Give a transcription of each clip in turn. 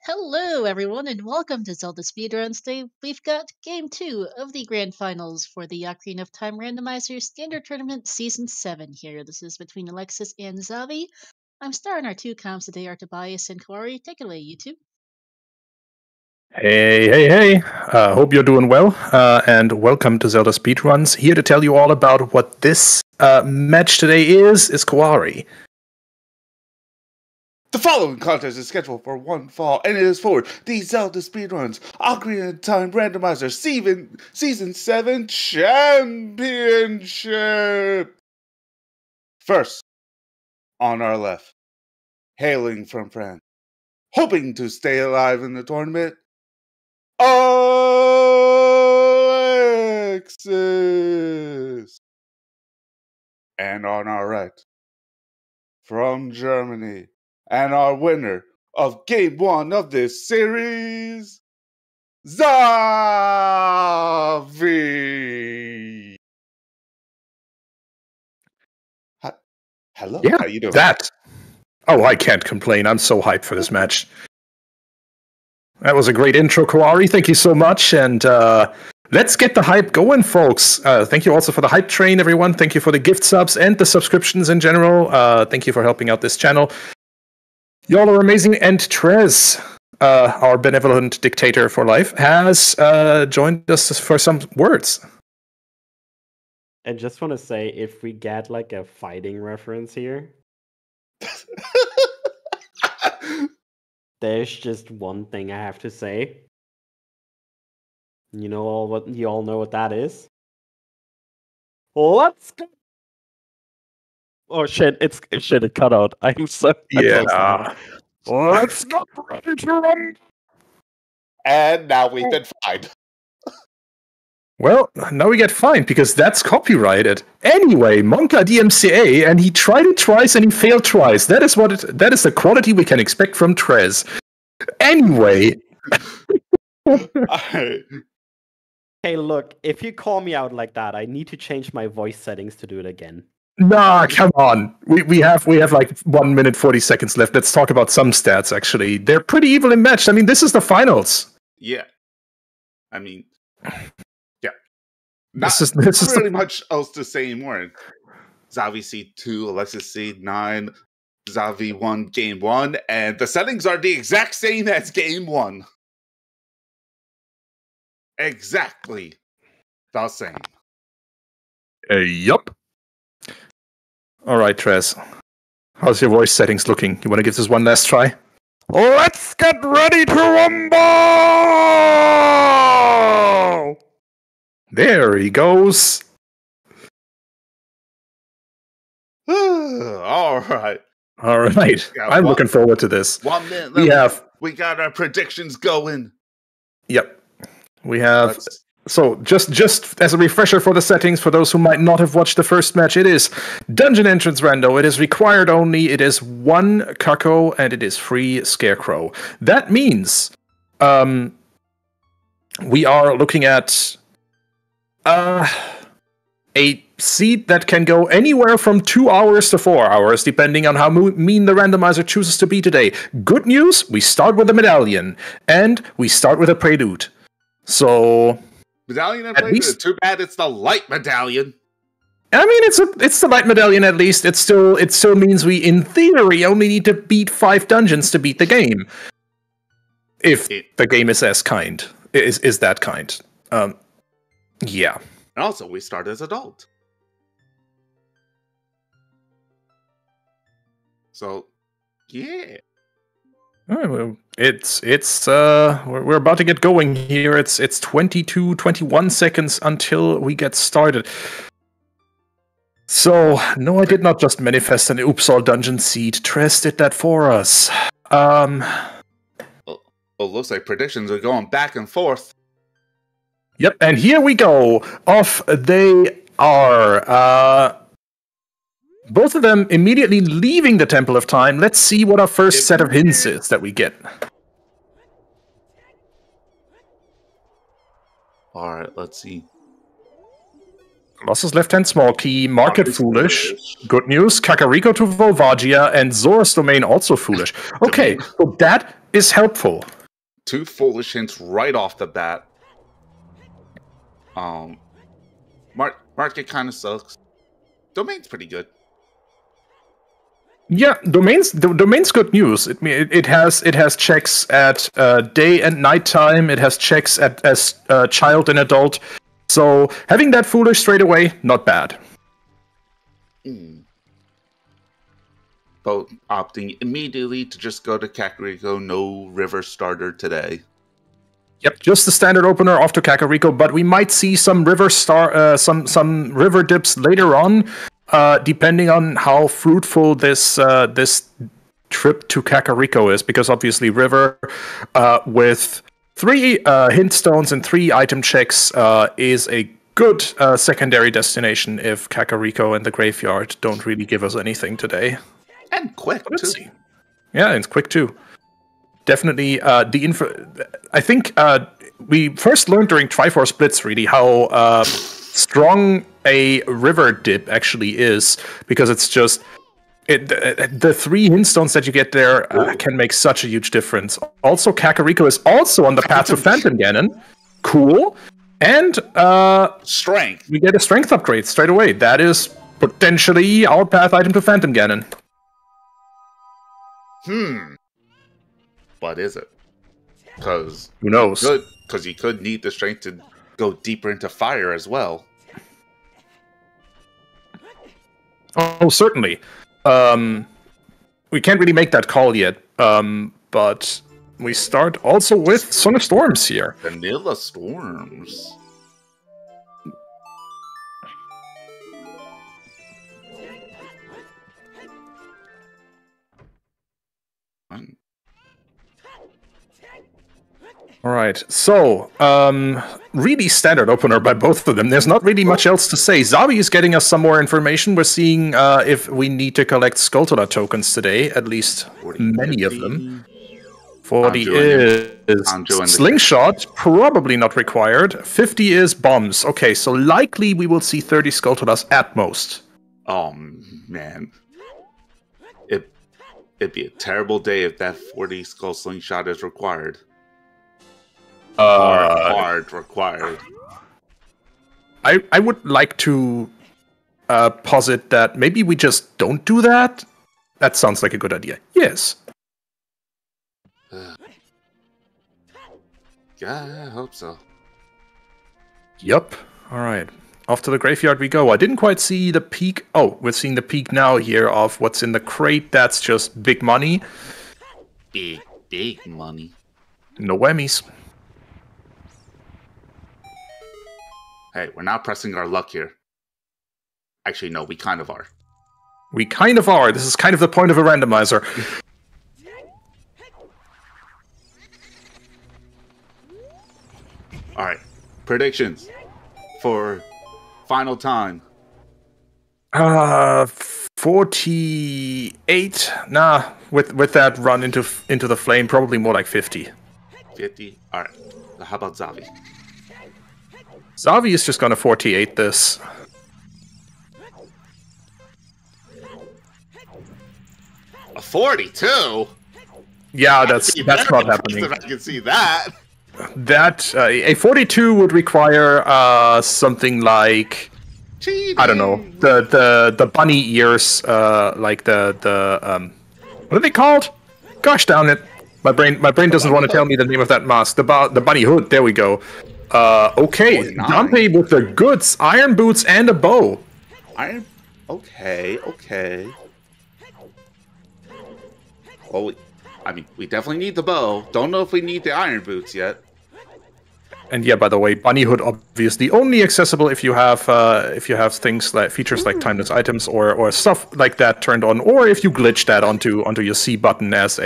Hello, everyone, and welcome to Zelda Speedruns. Today, we've got Game 2 of the Grand Finals for the Ocarina of Time Randomizer Standard Tournament Season 7 here. This is between Alexis and Xavi. I'm starring our two comms today, are Tobias and Kawari. Take it away, you two. Hey. Hope you're doing well, and welcome to Zelda Speedruns. Here to tell you all about what this match today is Kawari. The following contest is scheduled for one fall, and it is for the Zelda Speedruns Ocarina of Time Randomizer Season 7 Championship! First, on our left, hailing from France, hoping to stay alive in the tournament, Alexis! And on our right, from Germany, and our winner of Game 1 of this series, Xavi! Hello, yeah, how you doing? I can't complain. I'm so hyped for this match. That was a great intro, Kawari. Thank you so much, and let's get the hype going, folks. Thank you also for the hype train, everyone. Thank you for the gift subs and the subscriptions in general. Thank you for helping out this channel. Y'all are amazing, and Trez, our benevolent dictator for life, has joined us for some words. I just want to say, if we get like a fighting reference here, there's just one thing I have to say. You all know what that is? Let's go! Oh shit, it cut out. I'm so Yeah. Let's get ready to run. And now we've been fined. Well, now we get fined because that's copyrighted. Anyway, Monka DMCA, and he tried it twice and he failed twice. That is the quality we can expect from Trez. Anyway. Hey, look, if you call me out like that, I need to change my voice settings to do it again. Nah, come on. We have like 1 minute 40 seconds left. Let's talk about some stats. Actually, they're pretty evenly matched. I mean, this is the finals. Yeah, I mean, yeah. This is really much else to say anymore. Xavi seed 2, Alexis seed 9. Xavi won game 1, and the settings are the exact same as game 1. Exactly the same. Yup. All right, Trez. How's your voice settings looking? You want to give this one last try? Let's get ready to rumble! There he goes. All right. I'm looking forward to this. 1 minute. We got our predictions going. Yep. We have. So, just as a refresher for the settings, for those who might not have watched the first match, it is Dungeon Entrance Rando, it is required only, it is 1 Kako, and it is free Scarecrow. That means we are looking at a seed that can go anywhere from 2 hours to 4 hours, depending on how mean the randomizer chooses to be today. Good news, we start with a medallion, and we start with a prelude. So... Medallion and prelude. Too bad it's the light medallion. I mean, it's the light medallion at least. It still means we, in theory, only need to beat 5 dungeons to beat the game. If the game is that kind. Yeah. And also, we start as adult. So, yeah. Oh, we're about to get going here. It's 21 seconds until we get started. So, no, I did not just manifest an Uppsala dungeon seed. Trez did that for us. Well, looks like predictions are going back and forth. Yep, and here we go. Off they are. Both of them immediately leaving the Temple of Time. Let's see what our first set of hints is that we get. Alright, let's see. Colossus left-hand small key, Market foolish. Good news, Kakariko to Volvagia, and Zora's Domain also foolish. Okay, so that is helpful. 2 foolish hints right off the bat. Market kind of sucks. Domain's pretty good. Yeah, domain's good news. It has checks at day and night time. It has checks at as child and adult. So having that foolish straight away, not bad. Both opting immediately to just go to Kakariko, no river starter today. Yep, just the standard opener off to Kakariko, but we might see some river river dips later on, depending on how fruitful this trip to Kakariko is, because obviously river with 3 hint stones and 3 item checks is a good secondary destination if Kakariko and the graveyard don't really give us anything today. And quick, Let's too. see. Yeah, it's quick too. Definitely, the info. I think we first learned during Triforce Blitz really how strong a river dip actually is, because it's just the 3 hintstones that you get there can make such a huge difference. Also, Kakariko is also on the path to Phantom Ganon. Cool, and strength. We get a strength upgrade straight away. That is potentially our path item to Phantom Ganon. But is it? Because who knows? Because you could need the strength to go deeper into fire as well. Oh, certainly. We can't really make that call yet. But we start also with Son of Storms here. Vanilla Storms. All right, so really standard opener by both of them. There's not really much else to say. Xavi is getting us some more information. We're seeing if we need to collect Skulltula tokens today, at least 40, many 50. Of them. 40 is Slingshot, probably not required. 50 is Bombs. Okay, so likely we will see 30 Skulltulas at most. Oh, man. It'd be a terrible day if that 40 Skull Slingshot is required. Hard required. I would like to posit that maybe we just don't do that. That sounds like a good idea. Yes. Yeah, I hope so. Yup. All right. Off to the graveyard we go. I didn't quite see the peak. Oh, we're seeing the peak now here of what's in the crate. That's just big money. Big money. No whammies. Hey, we're not pressing our luck here. Actually, no, we kind of are. We kind of are. This is kind of the point of a randomizer. Alright. Predictions for final time. 48. Nah, with that run into the flame, probably more like 50. 50? Alright. How about Xavi? Xavi is just gonna 48 this. A 42? Yeah, that's not happening. I can see that. That a 42 would require something like cheating. I don't know, the bunny ears, like the what are they called? Gosh darn it, my brain doesn't want to tell me the name of that mask. The bunny hood. There we go. Okay, Dante with the goods, iron boots and a bow. Okay. Well, we definitely need the bow. Don't know if we need the iron boots yet. And yeah, by the way, bunny hood obviously only accessible if you have things like features like timeless items or stuff like that turned on, or if you glitch that onto your C button as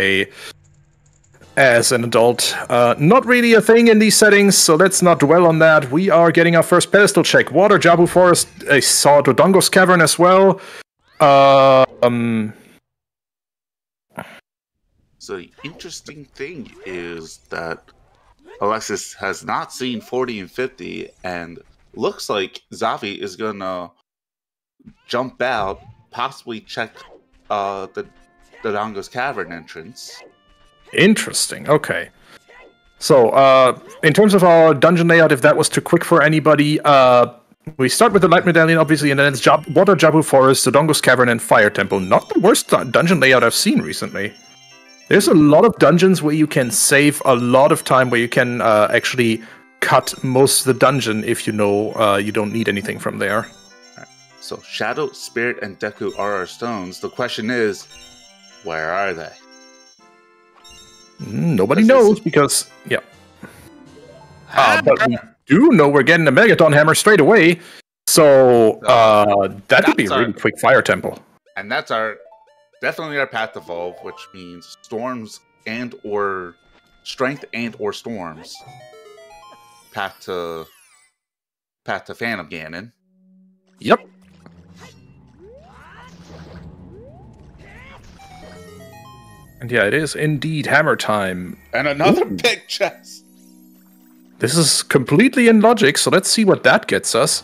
an adult. Not really a thing in these settings, so let's not dwell on that. We are getting our first pedestal check. Water, Jabu Forest. I saw Dodongo's Cavern as well. So the interesting thing is that Alexis has not seen 40 and 50, and looks like Xavi is gonna jump out, possibly check the Dodongo's Cavern entrance. Interesting. Okay. So, in terms of our dungeon layout, if that was too quick for anybody, we start with the Light Medallion, obviously, and then it's Water Jabu Forest, Dodongo's Cavern, and Fire Temple. Not the worst dungeon layout I've seen recently. There's a lot of dungeons where you can save a lot of time, where you can actually cut most of the dungeon if you know you don't need anything from there. So Shadow, Spirit, and Deku are our stones. The question is, where are they? Nobody knows because, yeah. But we do know we're getting a Megaton Hammer straight away. So that could be a really quick Fire Temple. And that's definitely our path to evolve, which means storms and or strength and or storms. Path to Phantom Ganon. Yep. And yeah, it is indeed hammer time. And another big chest. This is completely in logic, so let's see what that gets us.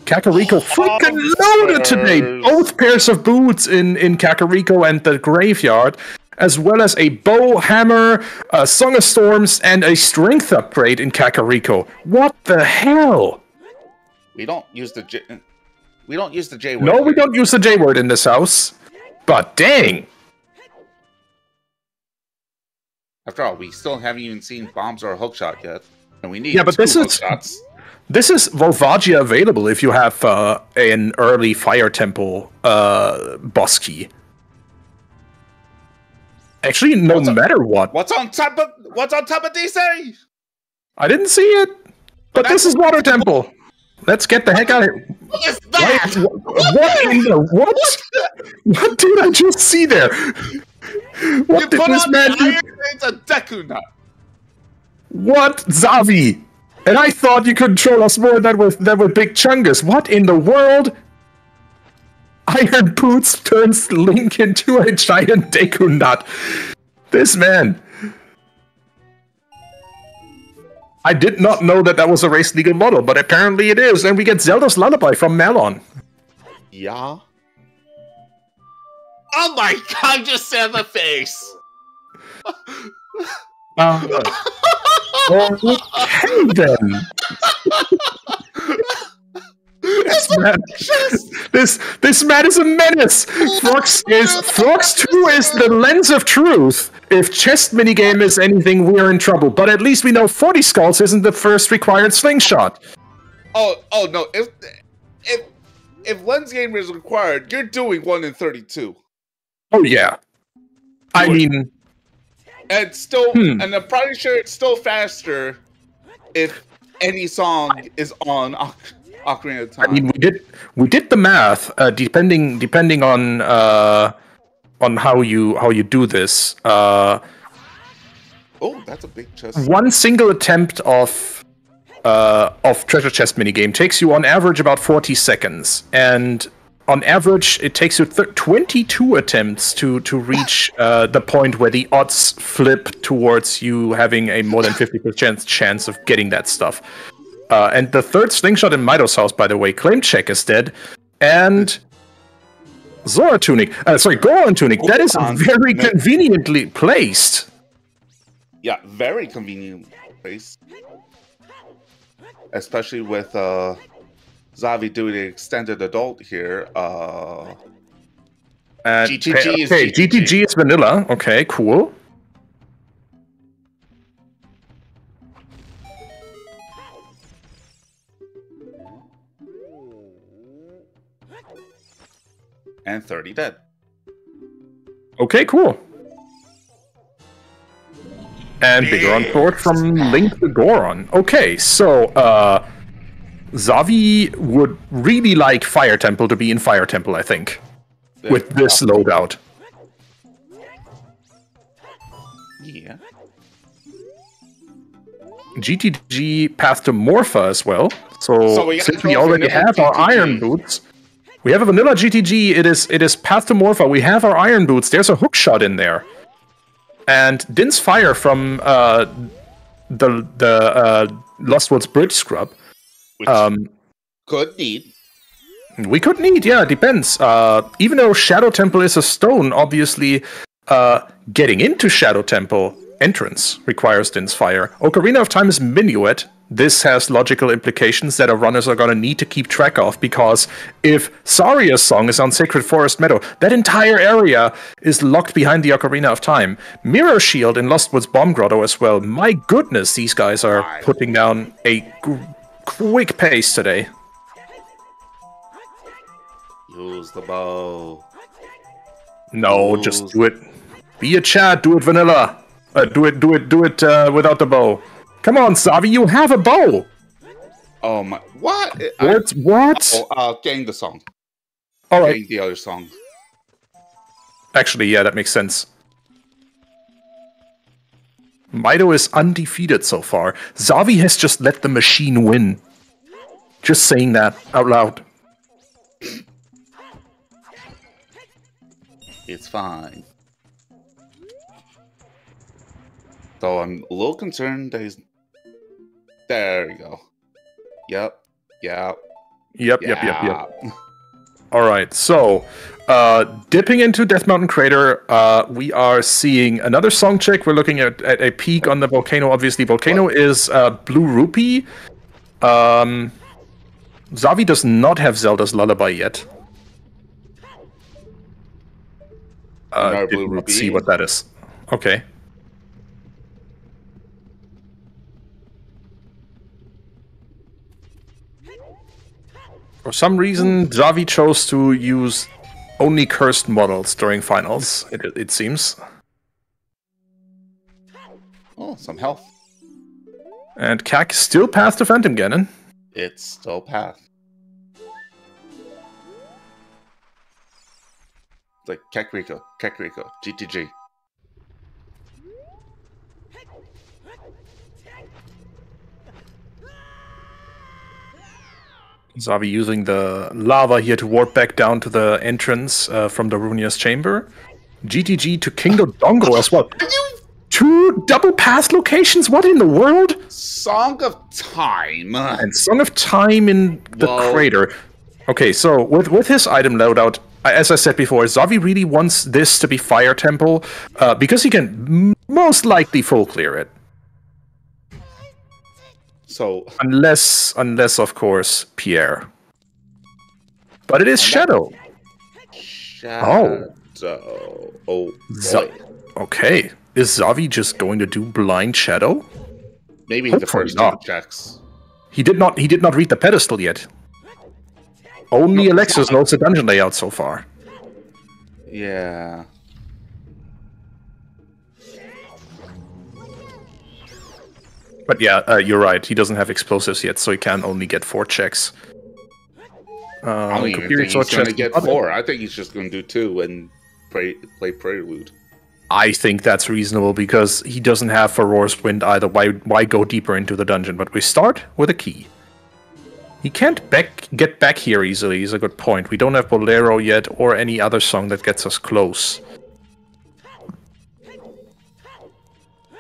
Kakariko freaking loaded today! Both pairs of boots in Kakariko and the graveyard, as well as a bow, hammer, a Song of Storms, and a strength upgrade in Kakariko. What the hell? We don't use the J word. No, we don't use the J word in this house. But dang! After all, we still haven't even seen bombs or a hookshot yet, and we need but this is hookshots. This is Volvagia available if you have an early Fire Temple boss key. Actually, no matter what. What's on top of DC? I didn't see it, but this is Water Temple. Let's get the heck out of here. What is that? What in the what? What did I just see there? What did this man do? It's a Deku Nut. What, Xavi? And I thought you could control us more than with Big Chungus. What in the world? Iron Boots turns Link into a giant Deku Nut. This man. I did not know that was a race legal model, but apparently it is. And we get Zelda's Lullaby from Melon. Yeah. Oh my god, just said the face. Okay then. This man is a menace. Frox 2 is the lens of truth. If chest minigame is anything, we're in trouble. But at least we know 40 skulls isn't the first required slingshot. Oh no! If lens game is required, you're doing 1 in 32. Oh yeah. I mean, and still, and I'm probably sure it's still faster if any song is on Ocarina of Time. I mean, we did the math. Depending on how you do this. Oh, that's a big chest. One single attempt of treasure chest minigame takes you on average about 40 seconds, and on average it takes you 22 attempts to reach the point where the odds flip towards you having a more than 50% chance of getting that stuff. And the third slingshot in Mido's house, by the way, Claim Check is dead, and Goron Tunic. That is very conveniently placed. Yeah, very convenient placed. Especially with Xavi doing the extended adult here. GTG is GTG is vanilla. Okay, cool. And 30 dead. Okay, cool. And bigger on sword from Link to Goron. Okay, so Xavi would really like Fire Temple to be in Fire Temple, I think. With this loadout. Yeah. GTG Path to Morpha as well. So since we already have our Iron Boots, we have a vanilla GTG. It is Path to Morpha. We have our Iron Boots. There's a hookshot in there. And Din's Fire from the Lostwood's Bridge Scrub. Which could need. We could need, yeah, it depends. Even though Shadow Temple is a stone, obviously getting into Shadow Temple entrance requires Din's Fire. Ocarina of Time is Minuet. This has logical implications that our runners are going to need to keep track of, because if Saria's song is on Sacred Forest Meadow, that entire area is locked behind the Ocarina of Time. Mirror Shield in Lost Woods Bomb Grotto as well. My goodness, these guys are putting down a quick pace today. Use the bow. No, just do it. Be a Chad, do it vanilla. Do it without the bow. Come on, Xavi, you have a bow! Oh my... What? What? Getting the song. Alright. Getting the other song. Actually, yeah, that makes sense. Mido is undefeated so far. Xavi has just let the machine win. Just saying that out loud. It's fine. So I'm a little concerned that he's... There you go. Yep. Alright, so, dipping into Death Mountain Crater, we are seeing another song check. We're looking at a peak on the volcano, obviously. Volcano is Blue Rupee. Xavi does not have Zelda's Lullaby yet. Did not see what that is. Okay. For some reason, Xavi chose to use only cursed models during finals, it seems. Oh, some health. And Kak still past the Phantom Ganon. It's still path. Like Kakariko, GTG. Xavi using the lava here to warp back down to the entrance from the Runia's chamber. GTG to King Dodongo as well. 2 double path locations? What in the world? Song of Time. And Song of Time in the crater. Okay, so with his item loadout, as I said before, Xavi really wants this to be Fire Temple because he can most likely full clear it. So unless of course Pierre. But it is Shadow. Oh. Okay. Is Xavi just going to do blind Shadow? Maybe the first two checks. He did not read the pedestal yet. Only Alexis knows the dungeon layout so far. Yeah. But yeah, you're right. He doesn't have explosives yet, so he can only get 4 checks. I don't even think he's going to get 4. I think he's just going to do 2 and play Prelude. I think that's reasonable because he doesn't have Furor's Wind either. Why go deeper into the dungeon? But we start with a key. He can't get back here easily, is a good point. We don't have Bolero yet or any other song that gets us close.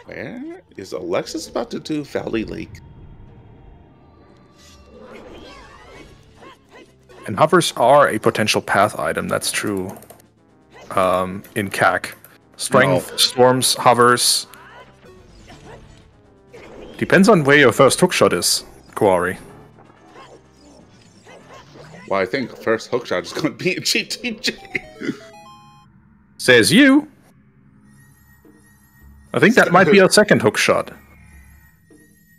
Where is Alexis about to do Valley Lake? And hovers are a potential path item, that's true. In CAC. Strength, Storms, hovers. Depends on where your first hookshot is, Kuari. Well, I think the first hookshot is going to be a GTG. Says you. I think that might be our second hookshot.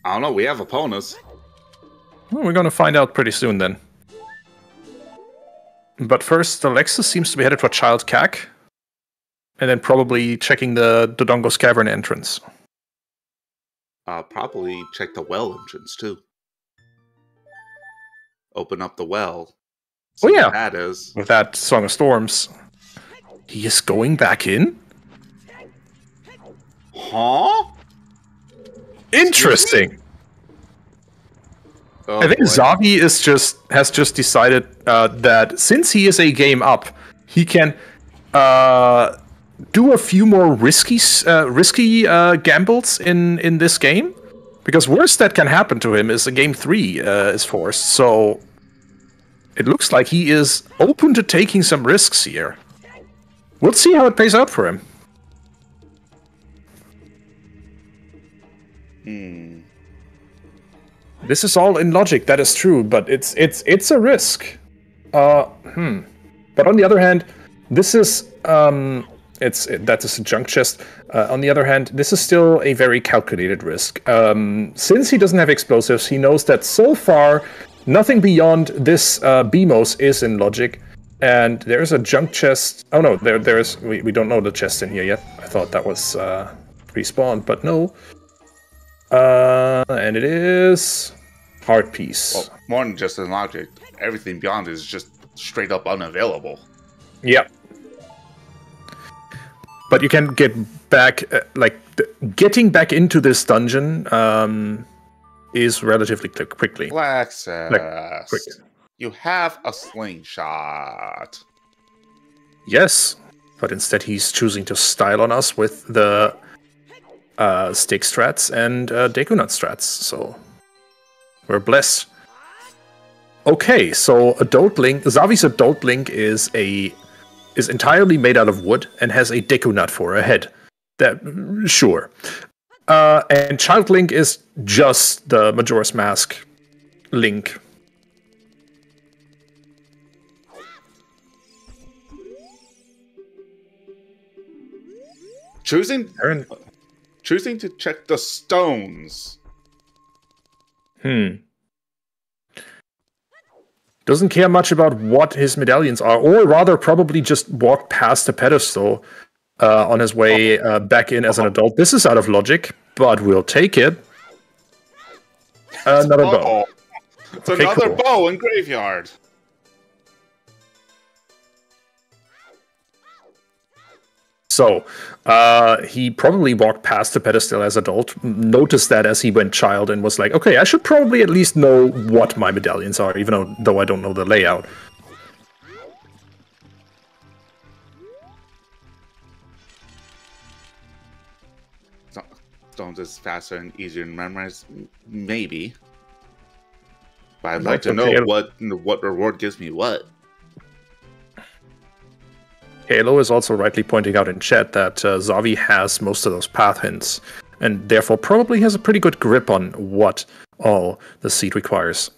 I don't know, we have opponents. Well, we're going to find out pretty soon then. But first, Alexis seems to be headed for Child CAC. And then probably checking the Dodongo's Cavern entrance. Probably check the well entrance too. Open up the well. Oh yeah, that is. With that Song of Storms. He is going back in? Huh? Interesting. Oh, I think Xavi has just decided that since he is a game up, he can do a few more risky gambles in this game, because worst that can happen to him is a game 3 is forced. So it looks like he is open to taking some risks here. We'll see how it pays out for him. Hmm. This is all in logic, that is true, but it's a risk. But on the other hand, this is that is a junk chest. On the other hand, this is still a very calculated risk. Since he doesn't have explosives, he knows that so far nothing beyond this BMOS is in logic. And there's a junk chest. Oh no, there's we don't know the chest in here yet. I thought that was respawned, but no. And it is heart piece. Well, more than just an object, everything beyond is just straight up unavailable. Yep. But you can get back, getting back into this dungeon is relatively quickly. Alexis, you have a slingshot. Yes, but instead he's choosing to style on us with the stick strats and Deku Nut strats, so we're blessed. Okay, so Adult Link, Xavi's Adult Link is entirely made out of wood and has a Deku Nut for a head. That sure. And Child Link is just the Majora's Mask Link. Choosing to check the stones. Doesn't care much about what his medallions are, or rather probably just walked past the pedestal on his way back in as an adult. This is out of logic, but we'll take it. Another bow. It's another bow in graveyard. So, he probably walked past the pedestal as adult, noticed that as he went child, and was like, okay, I should probably at least know what my medallions are, even though I don't know the layout. Stones is faster and easier to memorize? Maybe. But I'd like to know what reward gives me what. Halo is also rightly pointing out in chat that Xavi has most of those path hints, and therefore probably has a pretty good grip on what all the seed requires.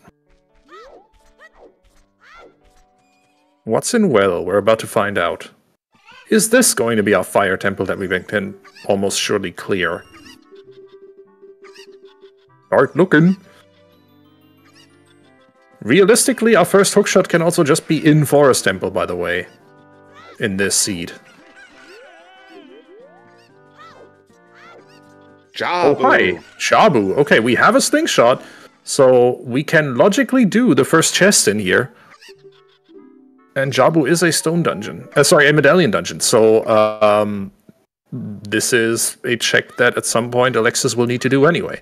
What's in Well? We're about to find out. Is this going to be our fire temple that we can almost surely clear? Start looking. Realistically, our first hookshot can also just be in Forest Temple, by the way. In this seed. Jabu. Oh, hi. Jabu. Okay, we have a slingshot, so we can logically do the first chest in here. And Jabu is a stone dungeon. A medallion dungeon. So, this is a check that at some point Alexis will need to do anyway.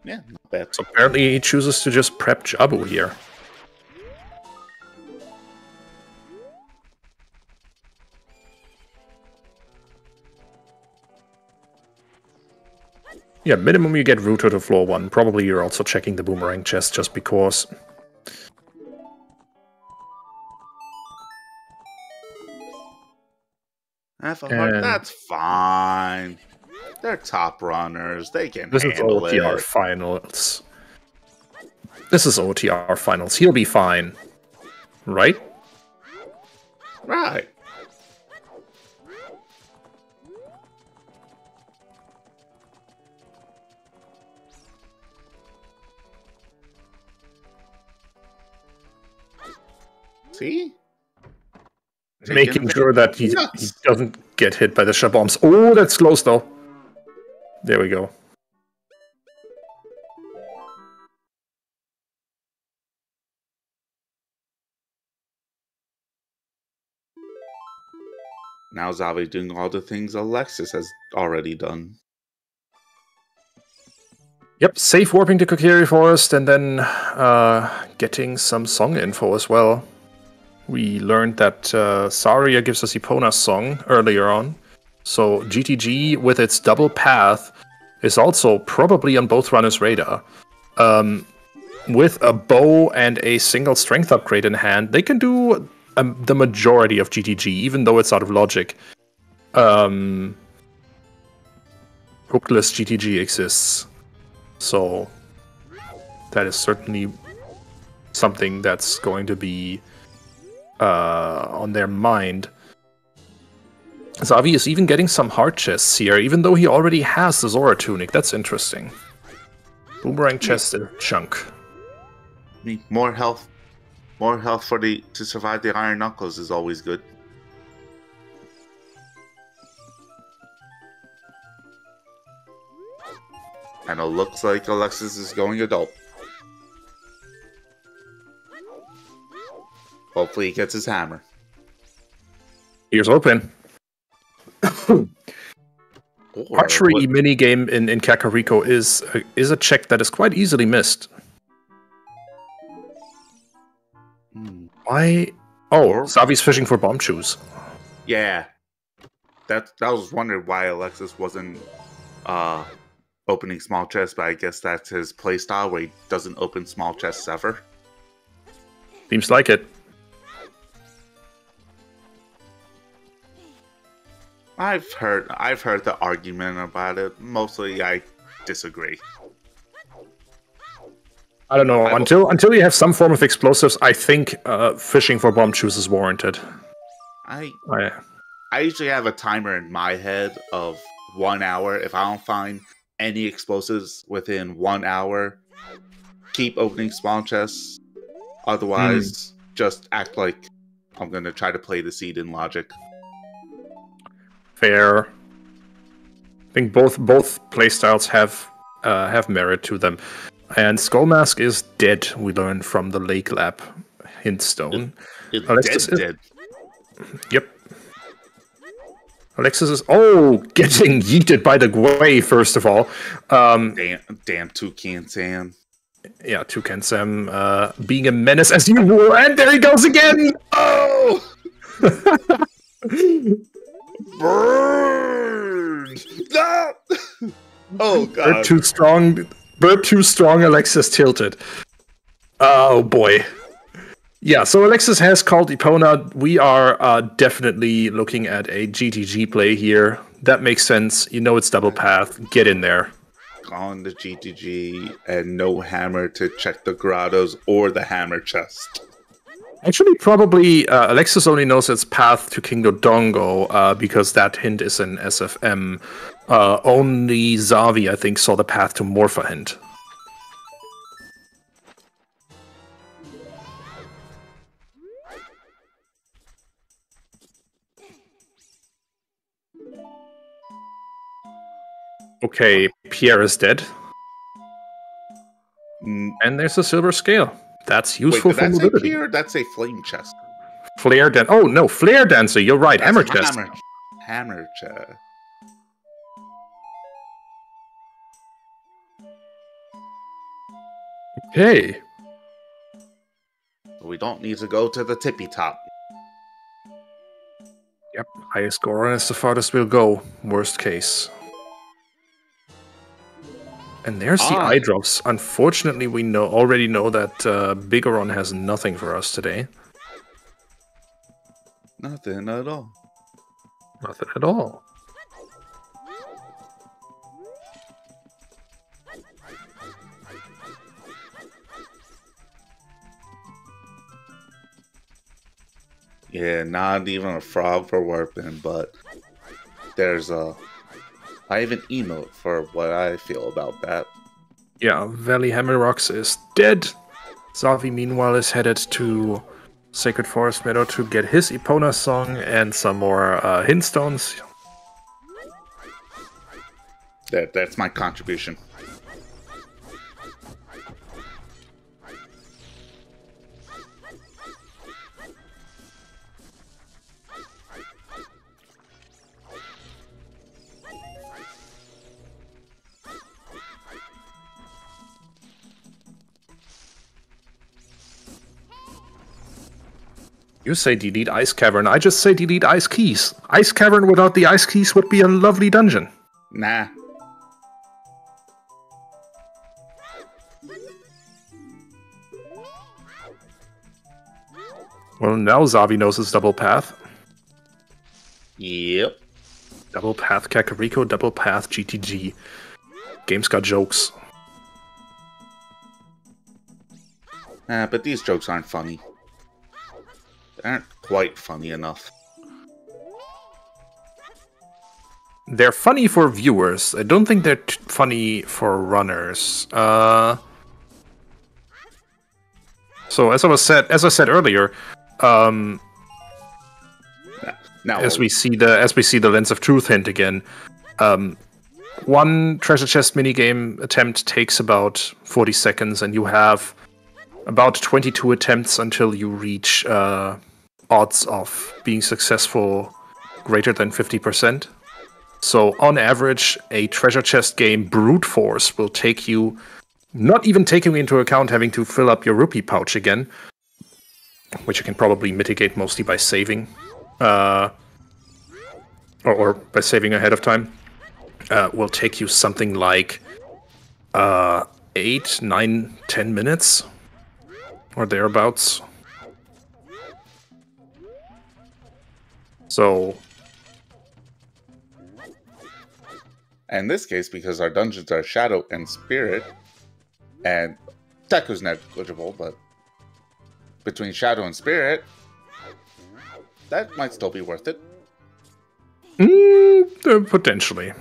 Yeah, not bad. So apparently he chooses to just prep Jabu here. Yeah, minimum you get rooted to floor 1. Probably you're also checking the boomerang chest just because. Half a heart, that's fine. They're top runners. They can This is handle OoTR it. finals. This is OoTR finals. He'll be fine. Right? Right. See? Making sure that he doesn't get hit by the shabombs. Oh, that's close though. There we go. Now Xavi doing all the things Alexis has already done. Yep, safe warping to Kokiri Forest and then getting some song info as well. We learned that Saria gives us Epona's song earlier on. So GTG with its double path is also probably on both runners' radar. With a bow and a single strength upgrade in hand, they can do the majority of GTG, even though it's out of logic. hookless GTG exists. So that is certainly something that's going to be on their mind. Xavi is even getting some hard chests here, even though he already has the Zora tunic. That's interesting. Boomerang chest and chunk. I mean, more health for to survive the Iron Knuckles is always good. And it looks like Alexis is going adult. Hopefully he gets his hammer. Here's open. Archery minigame in Kakariko is a check that is quite easily missed. Why? Oh, Xavi's fishing for bomb shoes. Yeah. I was wondering why Alexis wasn't opening small chests, but I guess that's his playstyle where he doesn't open small chests ever. Seems like it. I've heard the argument about it. Mostly I disagree. I don't know. Until you have some form of explosives, I think fishing for bomb shoes is warranted. I usually have a timer in my head of 1 hour. If I don't find any explosives within 1 hour, keep opening small chests. Otherwise, just act like I'm gonna try to play the seed in logic. Fair. I think both playstyles have merit to them. And Skullmask is dead, we learned from the Lake Lab hintstone. It's dead. Yep. Alexis is getting yeeted by the Gwei, first of all. Damn Toucan Sam. Yeah, Toucan Sam being a menace as usual, and there he goes again! Oh! Burn! No! Oh god. Burp too strong, Alexis tilted. Oh boy. Yeah, so Alexis has called Epona. We are definitely looking at a GTG play here. That makes sense. You know it's double path. Get in there. On the GTG and no hammer to check the grottos or the hammer chest. Actually, probably Alexis only knows its path to King Dodongo because that hint is in SFM. Only Xavi, I think, saw the path to Morpha hint. Okay, Pierre is dead. And there's a silver scale. That's useful for mobility. Here? That's a flame chest. Flare dancer. Oh no, flare dancer. You're right. That's hammer chest. Hammer chest. Okay. We don't need to go to the tippy top. Yep. Highest score is the farthest we'll go. Worst case. And there's the eye drops. Unfortunately, we already know that Bigoron has nothing for us today. Nothing at all. Nothing at all. Yeah, not even a frog for warping, but there's I have an emote for what I feel about that. Yeah, Valley Hammerrocks is dead. Xavi, meanwhile, is headed to Sacred Forest Meadow to get his Epona song and some more hintstones. That's my contribution. You say delete Ice Cavern, I just say delete Ice Keys. Ice Cavern without the Ice Keys would be a lovely dungeon. Nah. Well, now Xavi knows his double path. Yep. Double path Kakariko, double path GTG. Game's got jokes. But these jokes aren't funny. They aren't quite funny enough. They're funny for viewers. I don't think they're funny for runners. So as I said earlier, Now, as we see the Lens of Truth hint again, one treasure chest minigame attempt takes about 40 seconds, and you have about 22 attempts until you reach odds of being successful greater than 50%. So on average, a treasure chest game brute force will take you, not even taking into account having to fill up your rupee pouch again, which you can probably mitigate mostly by saving, or by saving ahead of time, will take you something like 8, 9, 10 minutes, or thereabouts. So... in this case, because our dungeons are Shadow and Spirit, and Deku's negligible, but between Shadow and Spirit, that might still be worth it. Potentially.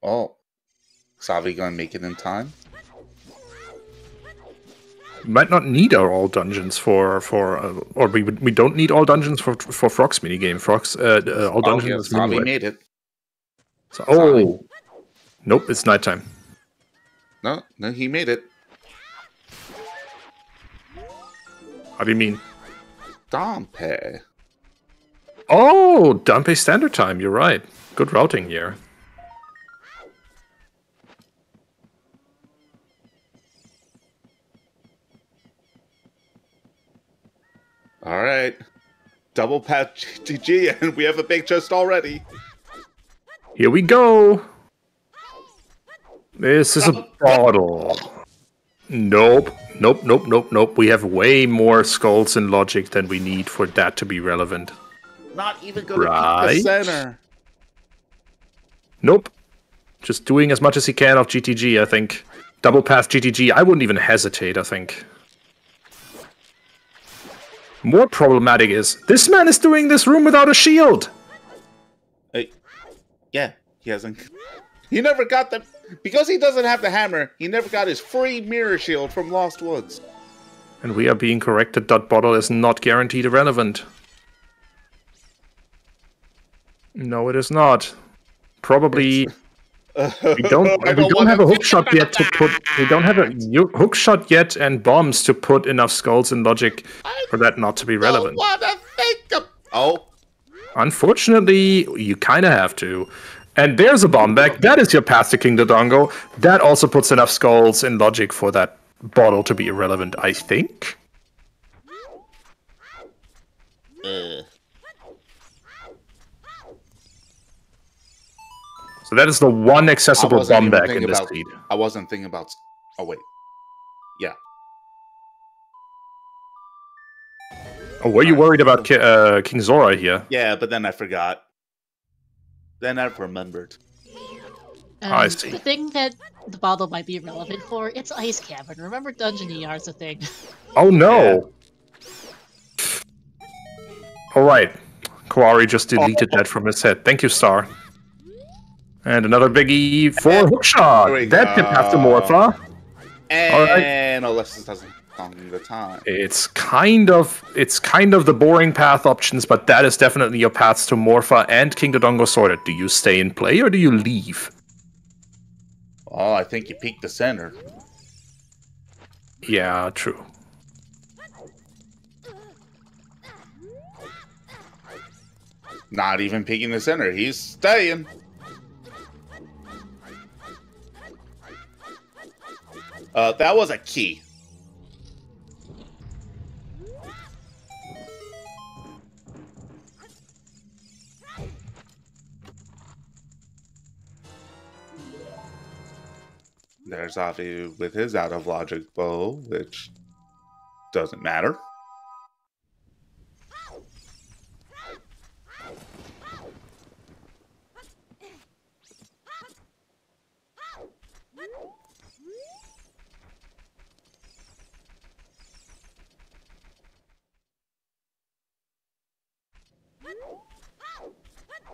Oh, Xavi gonna make it in time? We might not need all dungeons or we don't need all dungeons for Frog's minigame. Frog's all dungeons. Oh, yes, Xavi made it. So, oh, nope, it's nighttime. No, he made it. How do you mean? Dompe. Oh, Dompe standard time. You're right. Good routing here. All right, double path GG, and we have a big chest already. Here we go. This is a bottle. Nope. We have way more skulls and logic than we need for that to be relevant. Not even gonna keep the center. Nope. Just doing as much as he can of GTG, I think. Double path GTG, I wouldn't even hesitate, I think. More problematic is, this man is doing this room without a shield! Yeah, he hasn't. He never got the... Because he doesn't have the hammer, he never got his free mirror shield from Lost Woods. And we are being corrected that bottle is not guaranteed irrelevant. No, it is not. Probably... We don't have a hook shot yet to put. We don't have a hook shot yet and bombs to put enough skulls and logic for that not to be relevant. Oh, unfortunately, you kind of have to. And there's a bomb back. That is your path to King Dodongo. That also puts enough skulls and logic for that bottle to be irrelevant, I think. So that is the one accessible bomb back in this seed. I wasn't thinking about... Oh, wait. Yeah. Oh, were you worried about King Zora here? Yeah, but then I forgot. Then I remembered. I see. The thing that the bottle might be relevant for, it's Ice Cavern. Remember Dungeon ER is a thing. Oh, no! Yeah. Alright. Kawari just deleted that from his head. Thank you, Star. And another biggie for hookshot. That can have to Morpha. And Alexis doesn't count the time. It's kind of the boring path options, but that is definitely your paths to Morpha and King Dodongo sorted. Do you stay in play or do you leave? Oh, I think you peeked the center. Yeah, true. Not even peeking the center. He's staying. That was a key. There's Xavi with his out of logic bow, which doesn't matter.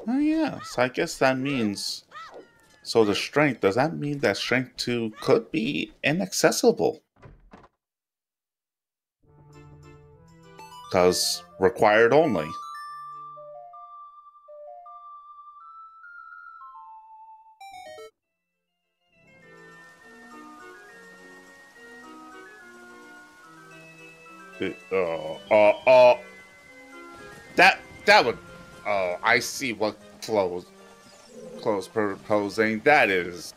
Oh yeah, so I guess that means... So the strength, does that mean that strength 2 could be inaccessible? Because required only. That would... Oh, I see what Close proposing. That is...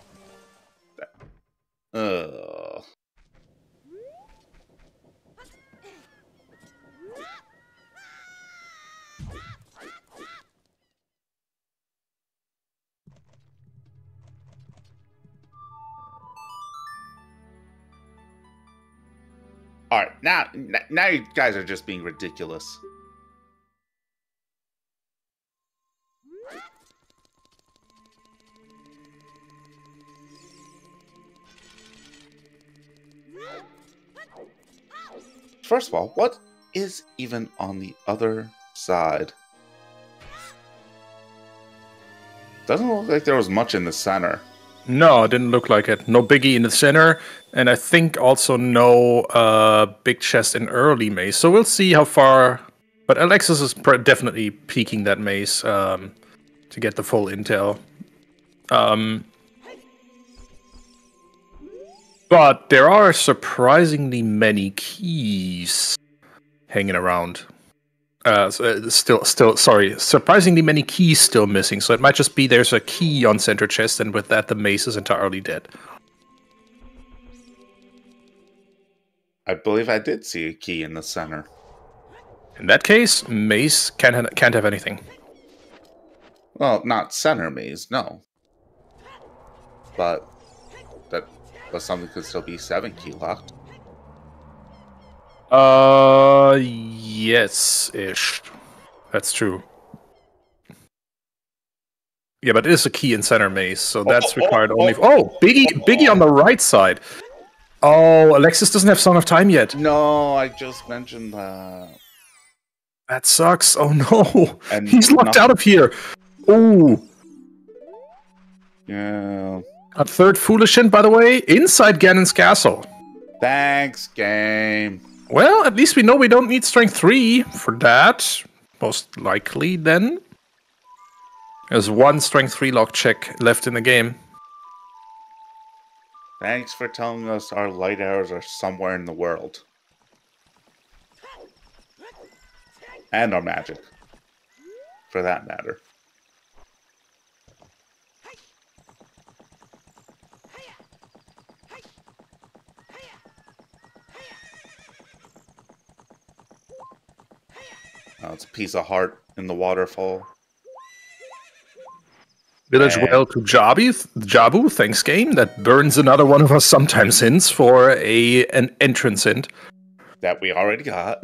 Alright, now you guys are just being ridiculous. First of all, what is even on the other side? Doesn't look like there was much in the center. No, it didn't look like it. No biggie in the center, and I think also no big chest in early maze. So we'll see how far. But Alexis is definitely peeking that maze to get the full intel. But there are surprisingly many keys hanging around. Surprisingly many keys still missing. So it might just be there's a key on center chest, and with that the maze is entirely dead. I believe I did see a key in the center. In that case, maze can't have anything. Well, not center maze, no. But something could still be 7 key locked. Yes-ish. That's true. Yeah, but it is a key in center maze, so that's required only... Biggie on the right side! Oh, Alexis doesn't have Song of Time yet. No, I just mentioned that. That sucks. Oh no! And he's locked out of here! Ooh! Yeah... A third Foolish Hint, by the way, inside Ganon's castle. Thanks, game. Well, at least we know we don't need Strength 3 for that. Most likely, then. There's one Strength 3 lock check left in the game. Thanks for telling us our light arrows are somewhere in the world. And our magic. For that matter. Oh, it's a piece of heart in the waterfall. Village well to Jabu, thanks game. That burns another one of us sometimes hints for an entrance hint. That we already got.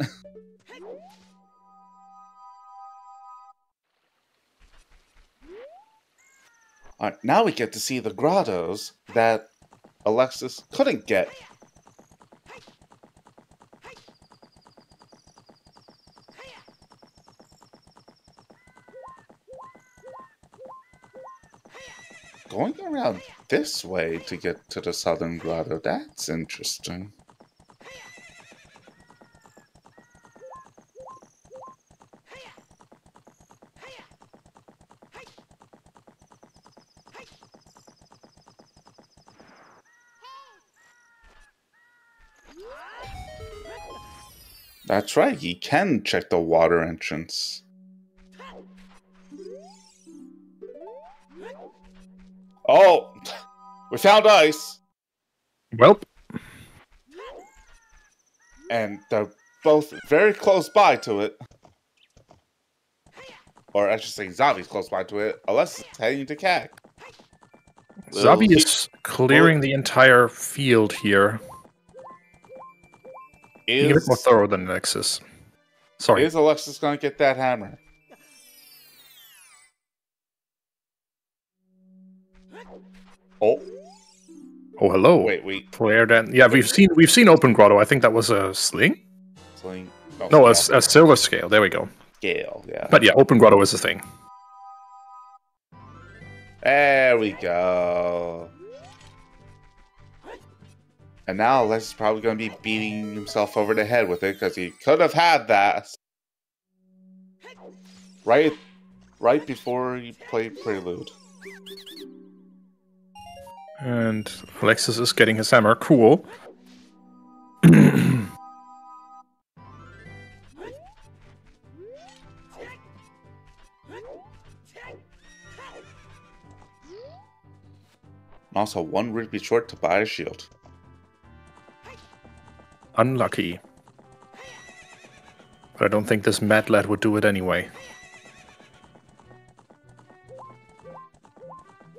Alright, now we get to see the grottos that Alexis couldn't get. Going around this way to get to the southern grotto, that's interesting. That's right, he can check the water entrance. Oh, we found ice. Welp. And they're both very close by to it. Or I should say Xavi's close by to it, unless it's heading to CAC. Xavi is clearing the entire field here. He's a bit more thorough than Alexis. Sorry. Is Alexis going to get that hammer? Oh. Oh, hello. Wait. Flare then. Yeah, we've seen Open Grotto. I think that was a sling? Sling. No, a silver scale. There we go. Scale, yeah. But yeah, Open Grotto is a thing. There we go. And now Alexis is probably going to be beating himself over the head with it because he could have had that right before he played Prelude. And Alexis is getting his hammer. Cool. Also, one rupee short to buy a shield. Unlucky. But I don't think this mad lad would do it anyway.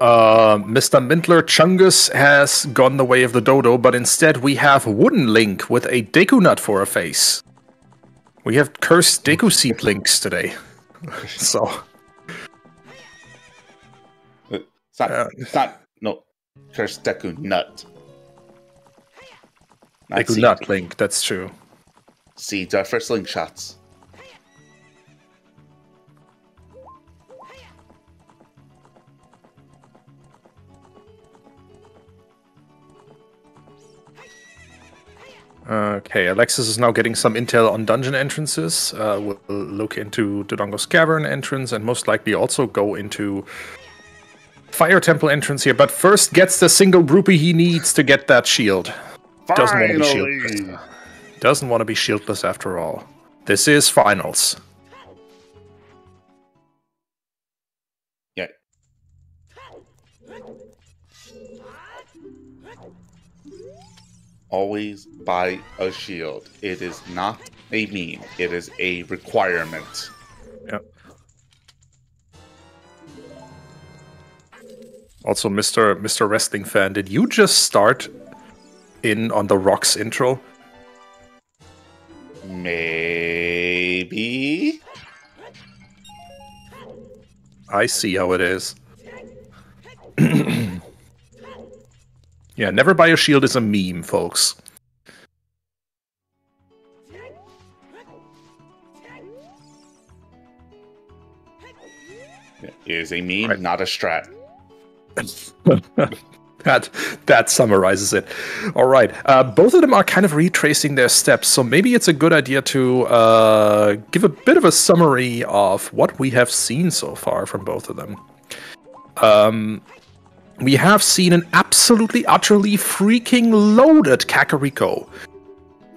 Mr. Mintler Chungus has gone the way of the dodo, but instead we have Wooden Link with a Deku Nut for a face. We have cursed Deku Seed Links today. So... It's not, no, cursed Deku Nut. Not Deku seed. Nut Link, that's true. Seeds are for slingshots. Okay, Alexis is now getting some intel on dungeon entrances. We'll look into Dodongo's Cavern entrance and most likely also go into Fire Temple entrance here. But first gets the single rupee he needs to get that shield. Doesn't want to be shieldless. Doesn't want to be shieldless after all. This is finals. Yeah. Always buy a shield. It is not a meme. It is a requirement. Yeah. Also, Mr. Wrestling fan, did you just start in on the Rocks intro? Maybe. I see how it is. Yeah, never buy a shield is a meme, folks. It is a meme, right. Not a strat. That summarizes it. All right. Both of them are kind of retracing their steps, so maybe it's a good idea to give a bit of a summary of what we have seen so far from both of them. We have seen an absolutely, utterly freaking loaded Kakariko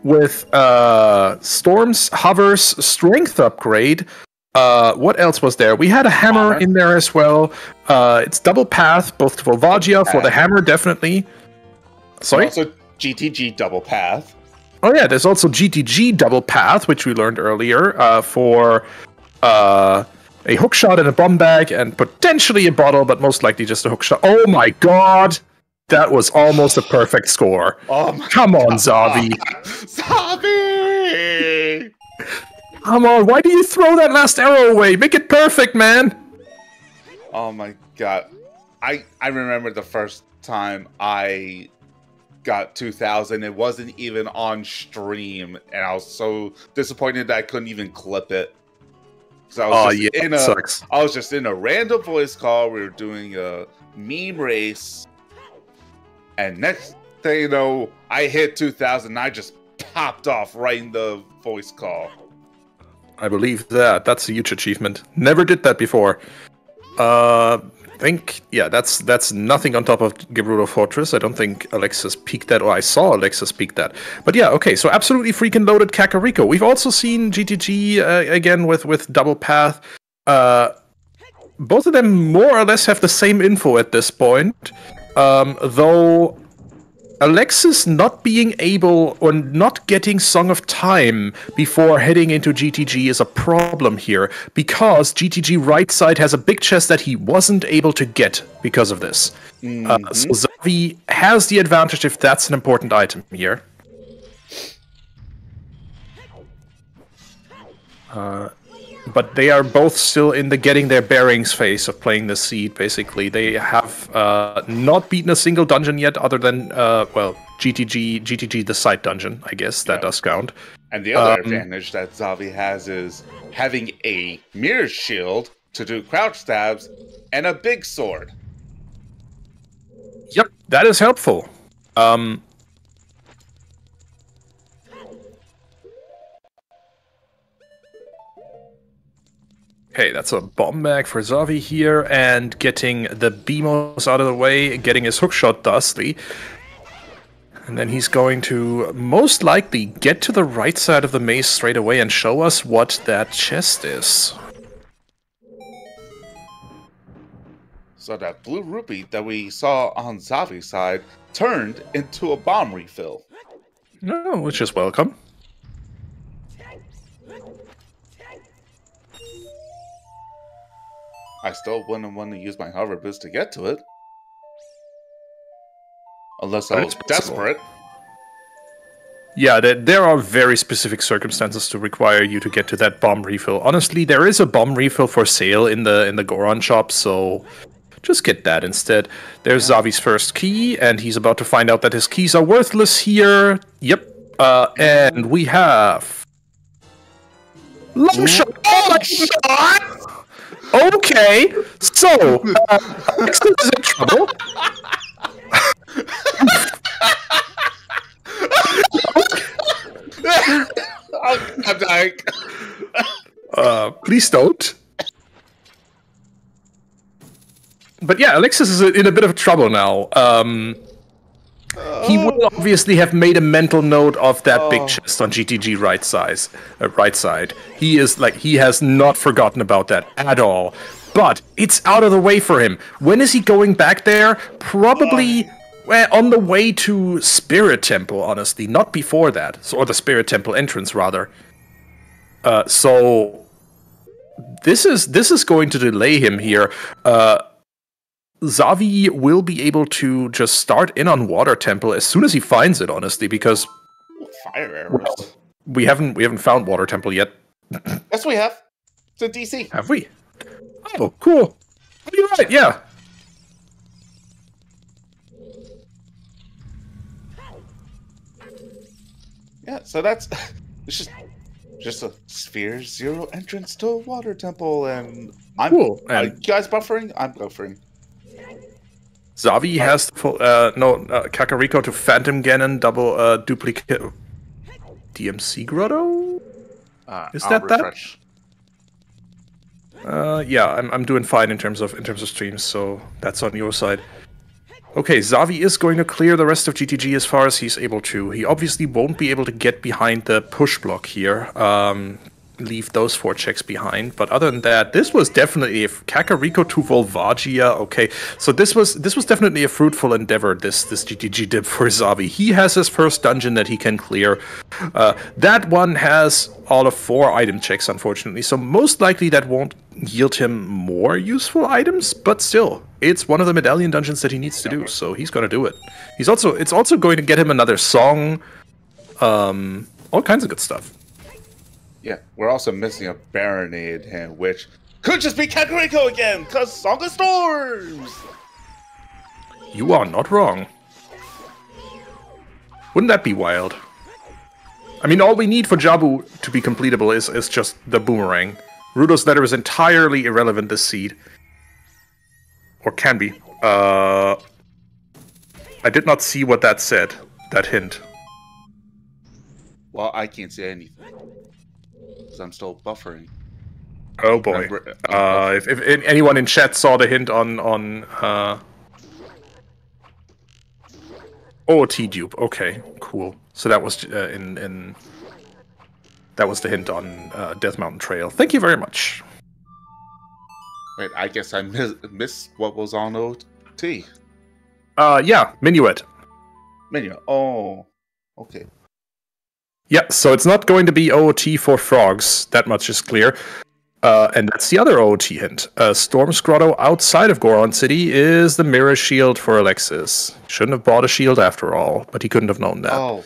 with Storms, Hovers, Strength upgrade. What else was there? We had a hammer in there as well. It's double path, both to Volvagia for the hammer, definitely. Sorry? Also GTG double path. Oh yeah, there's also GTG double path, which we learned earlier, for a hook shot and a bomb bag, and potentially a bottle, but most likely just a hook shot. Oh my god! That was almost a perfect score. Oh my Come on, Xavi. Xavi! Come on, why do you throw that last arrow away? Make it perfect, man! Oh my god. I remember the first time I got 2000. It wasn't even on stream, and I was so disappointed that I couldn't even clip it. So I was just in a random voice call. We were doing a meme race, and next thing you know, I hit 2000. And I just popped off right in the voice call. I believe that. That's a huge achievement. Never did that before. That's nothing on top of Gerudo Fortress. I don't think Alexis peaked that, or I saw Alexis peak that. But yeah, okay, so absolutely freaking loaded Kakariko. We've also seen GTG again with double path. Both of them more or less have the same info at this point, though Alexis not being able or not getting Song of Time before heading into GTG is a problem here, because GTG right side has a big chest that he wasn't able to get because of this. So Xavi has the advantage if that's an important item here. But they are both still in the getting their bearings phase of playing the seed, basically. They have not beaten a single dungeon yet, other than, GTG the side dungeon, I guess. That does count. And the other advantage that Xavi has is having a mirror shield to do crouch stabs and a big sword. Yep, that is helpful. Okay, that's a bomb bag for Xavi here, and getting the Beamos out of the way, getting his hookshot thusly. And then he's going to most likely get to the right side of the maze straight away and show us what that chest is. So that blue rupee that we saw on Xavi's side turned into a bomb refill. No, which is welcome. I still wouldn't want to use my hover boost to get to it. Unless I was desperate. Yeah, there are very specific circumstances to require you to get to that bomb refill. Honestly, there is a bomb refill for sale in the Goron shop, so just get that instead. There's Xavi's first key, and he's about to find out that his keys are worthless here. Yep. And we have... Long shot! Okay, so, Alexis is in trouble. I'm dying. Please don't. But yeah, Alexis is in a bit of trouble now. He will obviously have made a mental note of that big chest on GTG right side. He has not forgotten about that at all. But it's out of the way for him. When is he going back there? Probably on the way to Spirit Temple, honestly, not before that, or the Spirit Temple entrance rather. So this is going to delay him here. Xavi will be able to just start in on Water Temple as soon as he finds it, honestly, because fire arrows. Well, we haven't found Water Temple yet. Yes, we have. It's in DC. Have we? Oh, cool. You're right. Yeah. Yeah. So that's it's just a Sphere Zero entrance to a Water Temple, and I'm cool. Are you guys buffering? I'm buffering. Xavi has Kakariko to Phantom Ganon, double duplicate DMC Grotto? Is that refresh. Yeah, I'm doing fine in terms of streams, so that's on your side. Okay, Xavi is going to clear the rest of GTG as far as he's able to. He obviously won't be able to get behind the push block here. Leave those 4 checks behind, but other than that, this was definitely a Kakariko to Volvagia. Okay, so this was definitely a fruitful endeavor. This GTG dip for Xavi. He has his first dungeon that he can clear. That one has all of 4 item checks, unfortunately, so most likely that won't yield him more useful items, but still, it's one of the medallion dungeons that he needs to do, so he's gonna do it. It's also going to get him another song, all kinds of good stuff. Yeah, we're also missing a Baronade hand, which could just be Kakariko again, because Song of Storms! You are not wrong. Wouldn't that be wild? I mean, all we need for Jabu to be completable is just the boomerang. Rudo's letter is entirely irrelevant this seed. Or can be. I did not see what that said, that hint. Well, I can't see anything. I'm still buffering. Oh boy! If anyone in chat saw the hint on OoT dupe, okay, cool. So that was that was the hint on Death Mountain Trail. Thank you very much. Wait, I guess I missed what was on OT. Yeah, Minuet. Minuet. Oh, okay. Yeah, so it's not going to be OOT for frogs, that much is clear. And that's the other OOT hint. Storm's Grotto outside of Goron City is the mirror shield for Alexis. Shouldn't have bought a shield after all, but he couldn't have known that. Oh,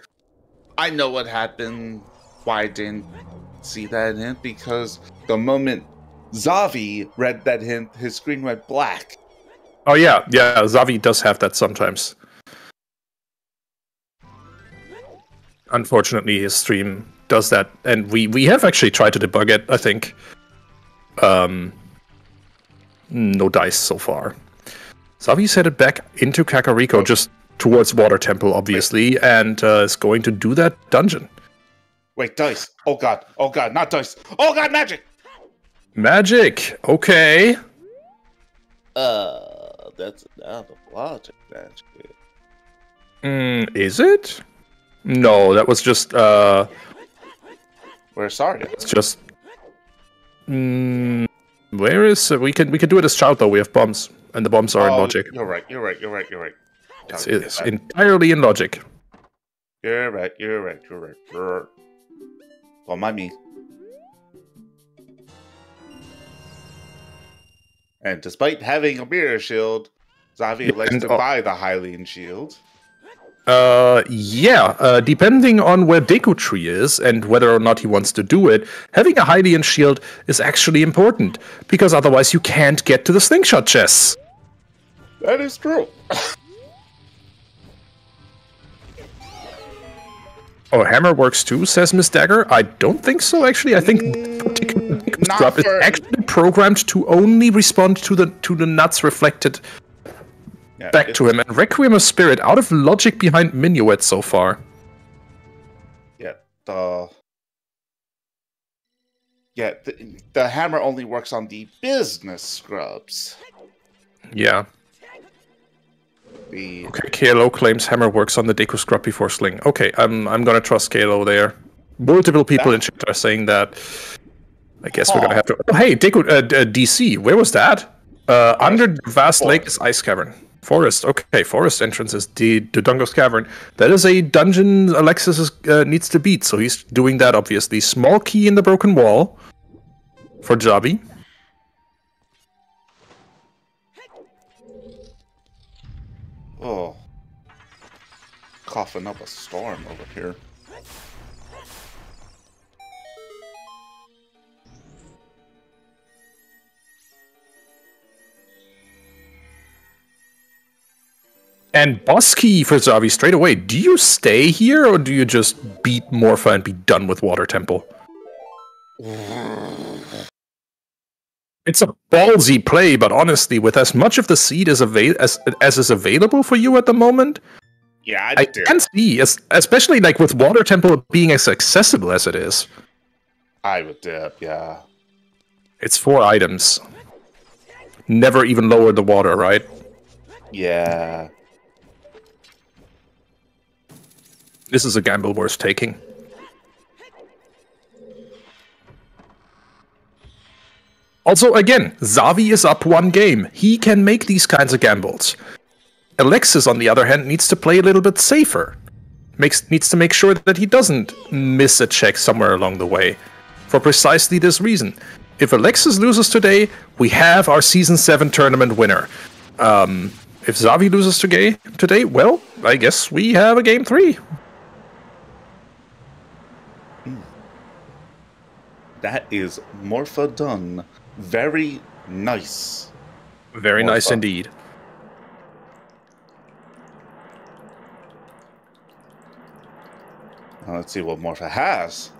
I know what happened, why I didn't see that hint, because the moment Xavi read that hint, his screen went black. Oh yeah, Xavi does have that sometimes. Unfortunately, his stream does that, and we have actually tried to debug it, I think. No dice so far. Xavi's headed back into Kakariko, just towards Water Temple, obviously, and is going to do that dungeon. Wait, dice. Oh god, not dice. Oh god, magic! Magic, okay. That's out of logic, magic. Is it? No, that was just, We're sorry. It's just... where is... we can do it as shout, though, we have bombs. And the bombs are in logic. You're right. It's entirely in logic. You're right. Don't mind me. And despite having a mirror shield, Xavi likes to buy the Hylian shield. Depending on where Deku Tree is and whether or not he wants to do it, having a Hylian shield is actually important, because otherwise you can't get to the slingshot chests. That is true. Oh, hammer works too, says Miss Dagger. I don't think so, actually. I think particular Deku's drop is actually programmed to only respond to the nuts reflected back to him. And Requiem of Spirit, out of logic behind Minuet so far. Yeah, the hammer only works on the business scrubs. Yeah. Okay, KLO claims hammer works on the Deku scrub before sling. Okay, I'm gonna trust KLO there. Multiple people in chat are saying that. I guess we're gonna have to... Oh, hey, Deku, DC, where was that? Under the vast lake is Ice Cavern. Forest, okay, forest entrance is the Dodongo's Cavern. That is a dungeon Alexis needs to beat, so he's doing that, obviously. Small key in the broken wall for Xavi. Oh. Coughing up a storm over here. And boss key for Xavi straight away. Do you stay here, or do you just beat Morpha and be done with Water Temple? It's a ballsy play, but honestly, with as much of the seed as is available for you at the moment, yeah, I can see, especially like with Water Temple being as accessible as it is. I would dip, yeah. It's 4 items. Never even lower the water, right? Yeah. This is a gamble worth taking. Also, again, Xavi is up 1 game. He can make these kinds of gambles. Alexis, on the other hand, needs to play a little bit safer. Needs to make sure that he doesn't miss a check somewhere along the way. For precisely this reason. If Alexis loses today, we have our Season 7 tournament winner. If Xavi loses today, well, I guess we have a Game 3. That is Morpha done. Very nice. Very nice indeed. Now let's see what Morpha has.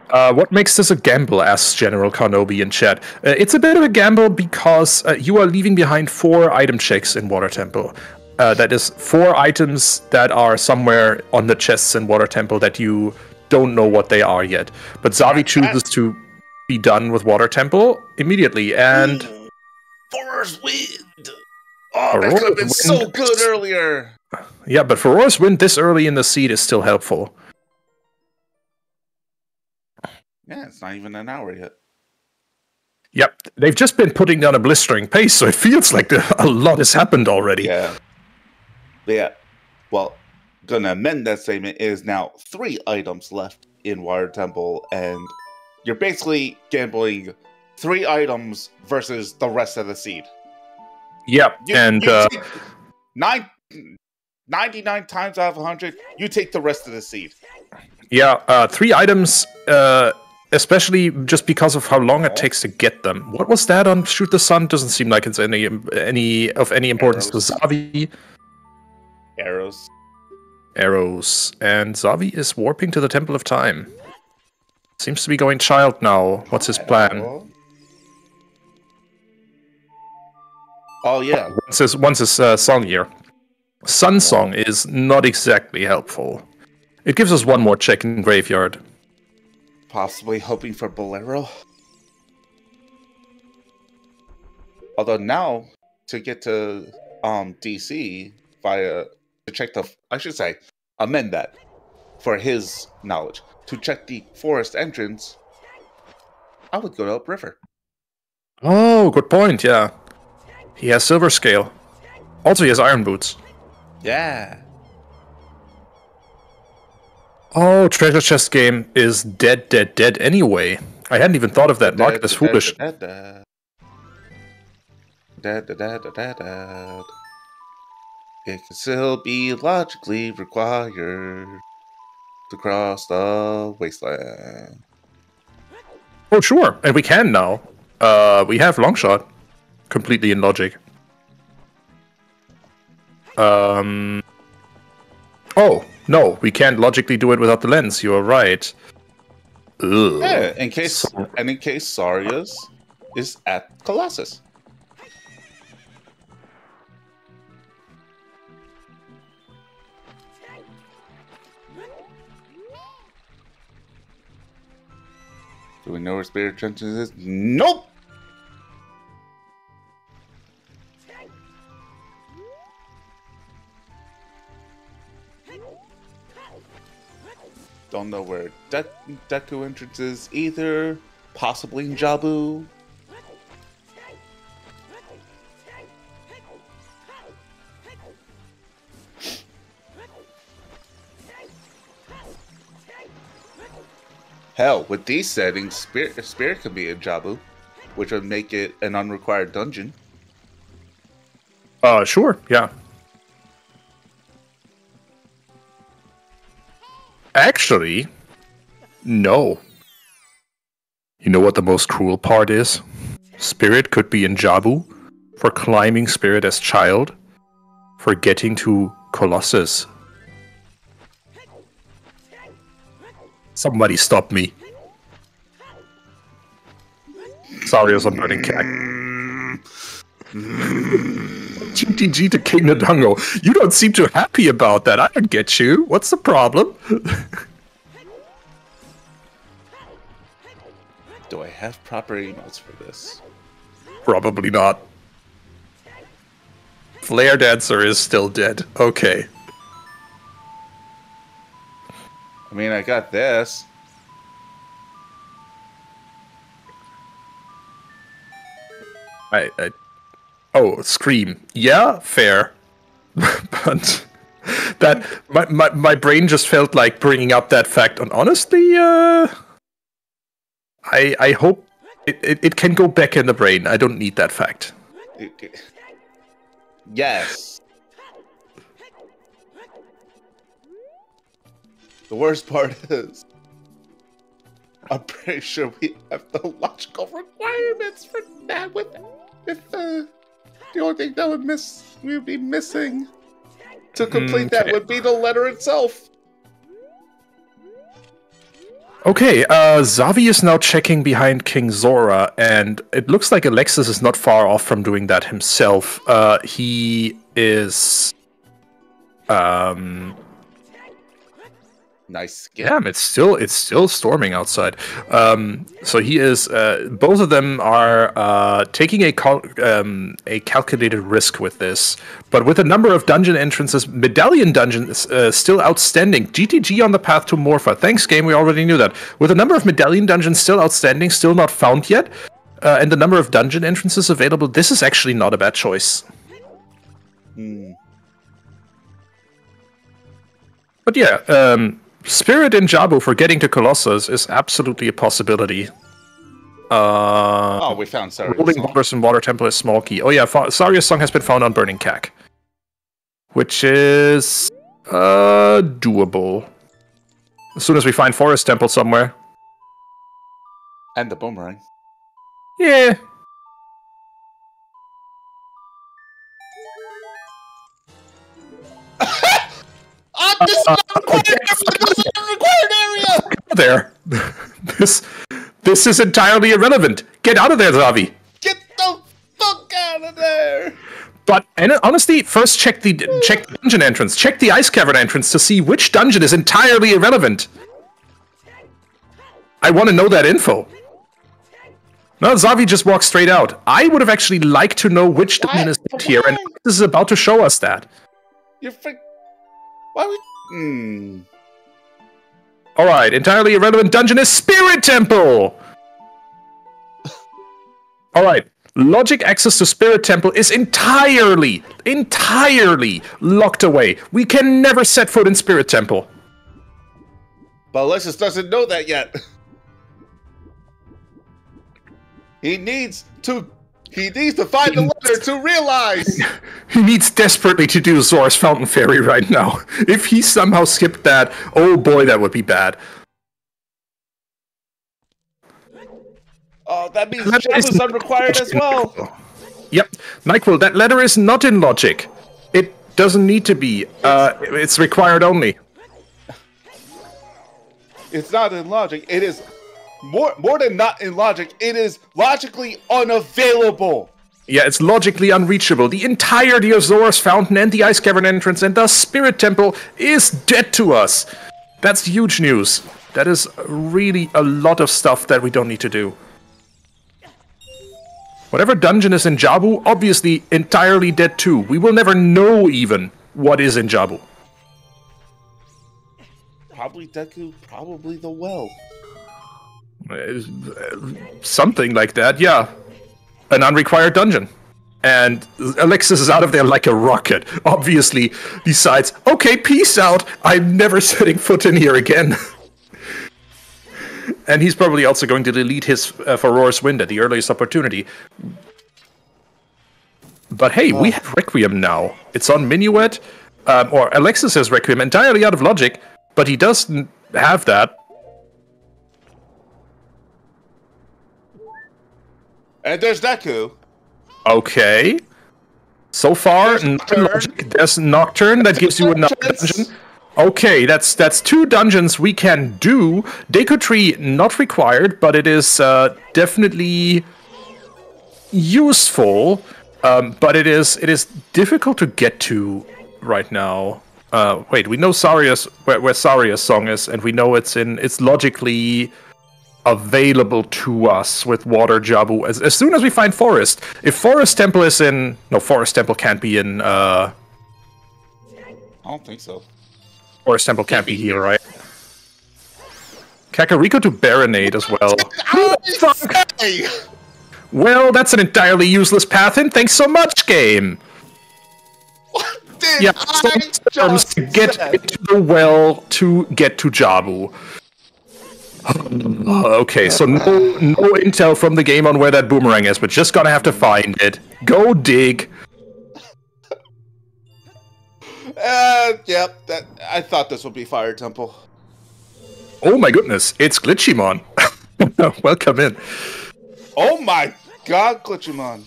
What makes this a gamble, asks General Carnobi in chat. It's a bit of a gamble because you are leaving behind 4 item checks in Water Temple. That is 4 items that are somewhere on the chests in Water Temple that you don't know what they are yet. But Xavi chooses to be done with Water Temple immediately, and... Forest Wind! Oh, that could have been so good earlier! Yeah, but Forest Wind this early in the seed is still helpful. Yeah, it's not even an hour yet. Yep, they've just been putting down a blistering pace, so it feels like a lot has happened already. Yeah. Yeah. Well, gonna amend that statement, is now 3 items left in Water Temple, and you're basically gambling 3 items versus the rest of the seed. Yep, You take 99 times out of 100, you take the rest of the seed. Yeah, 3 items, especially just because of how long it takes to get them. What was that on Shoot the Sun? Doesn't seem like it's any of any importance to Xavi. Arrows. And Xavi is warping to the Temple of Time. Seems to be going child now. What's his plan? Oh yeah. Once is Song Year. Sun Song is not exactly helpful. It gives us one more check in Graveyard. Possibly hoping for Bolero. Although now, to get to DC via to check the, I should say, amend that for his knowledge. To check the forest entrance, I would go to Upriver. Oh, good point, yeah. He has Silver Scale. Also, he has Iron Boots. Yeah. Oh, Treasure Chest game is dead anyway. I hadn't even thought of that. Market is foolish. It can still be logically required to cross the wasteland. Oh, sure. And we can now. We have Longshot. Completely in logic. Oh, no. We can't logically do it without the lens. You are right. Ugh. Yeah, in case Sarius is at Colossus. Do we know where Spirit Trenches is? Nope! Don't know where Deku entrance is either. Possibly in Jabu. Hell, with these settings, Spirit could be in Jabu, which would make it an unrequired dungeon. Sure, yeah. Actually, no. You know what the most cruel part is? Spirit could be in Jabu for climbing Spirit as child, for getting to Colossus. Somebody stop me. Sarius on Burning Cat. GTG to King Nadungo. You don't seem too happy about that. I don't get you. What's the problem? Do I have proper emotes for this? Probably not. Flare Dancer is still dead. Okay. I mean, I got this. Oh, Scream. Yeah, fair. But that my brain just felt like bringing up that fact. And honestly, I hope it can go back in the brain. I don't need that fact. Yes. The worst part is, I'm pretty sure we have the logical requirements for that. If the only thing that we would be missing to complete that would be the letter itself. Okay, Xavi is now checking behind King Zora, and it looks like Alexis is not far off from doing that himself. He is... Nice skin. Damn, it's still storming outside. So he is. Both of them are taking a calculated risk with this, but with a number of dungeon entrances, medallion dungeon is still outstanding. GTG on the path to Morpha. Thanks, game. We already knew that. With a number of medallion dungeons still outstanding, still not found yet, and the number of dungeon entrances available, this is actually not a bad choice. But yeah. Spirit in Jabu for getting to Colossus is absolutely a possibility. Oh, we found Sarius. Rolling Waters and Water Temple is small key. Oh yeah, Sarius' song has been found on Burning Cack. Which is... doable. As soon as we find Forest Temple somewhere. And the boomerang. Yeah. This is not required area! There. This is entirely irrelevant. Get out of there, Xavi. Get the fuck out of there! But and honestly, first check the dungeon entrance, check the ice cavern entrance to see which dungeon is entirely irrelevant. I want to know that info. No, Xavi just walked straight out. I would have actually liked to know which dungeon is here, and this is about to show us that. You're why would... Alright, entirely irrelevant dungeon is Spirit Temple! Alright, logic access to Spirit Temple is entirely locked away. We can never set foot in Spirit Temple. But Alexis doesn't know that yet. He needs to find the letter to realize. He needs desperately to do Zora's Fountain Fairy right now. If he somehow skipped that, oh boy, that would be bad. Oh, that means Jabu's unrequired as well. Yep. NyQuil, that letter is not in logic. It doesn't need to be. It's required only. It's not in logic. It is more than not in logic. It is logically unavailable. Yeah, it's logically unreachable. The entirety of Zora's Fountain and the Ice Cavern entrance and thus Spirit Temple is dead to us. That's huge news. That is really a lot of stuff that we don't need to do. Whatever dungeon is in Jabu, obviously entirely dead too. We will never know even what is in Jabu. Probably Deku, probably the well. Something like that, yeah. An unrequired dungeon. And Alexis is out of there like a rocket. Obviously decides, okay, peace out. I'm never setting foot in here again. And he's probably also going to delete his Furor's Wind at the earliest opportunity. But hey, we have Requiem now. It's on Minuet. Or Alexis has Requiem, entirely out of logic. But he does have that. And there's Deku. Okay. So far, there's Nocturne that gives you another dungeon. Okay, that's two dungeons we can do. Deku Tree not required, but it is definitely useful. But it is difficult to get to right now. Wait, we know Saria's where Saria's song is, and we know it's logically available to us with Water Jabu as soon as we find Forest. If Forest Temple is in... No, Forest Temple can't be in... I don't think so. Forest Temple can't be here, right? Kakariko to Baronade as well. Well, that's an entirely useless path, and thanks so much, game! Yeah, terms to get to the well to get to Jabu. Okay, so no intel from the game on where that boomerang is, but just gonna have to find it. Go dig. Yep, I thought this would be Fire Temple. Oh my goodness, it's Glitchymon. Welcome in. Oh my god, Glitchymon.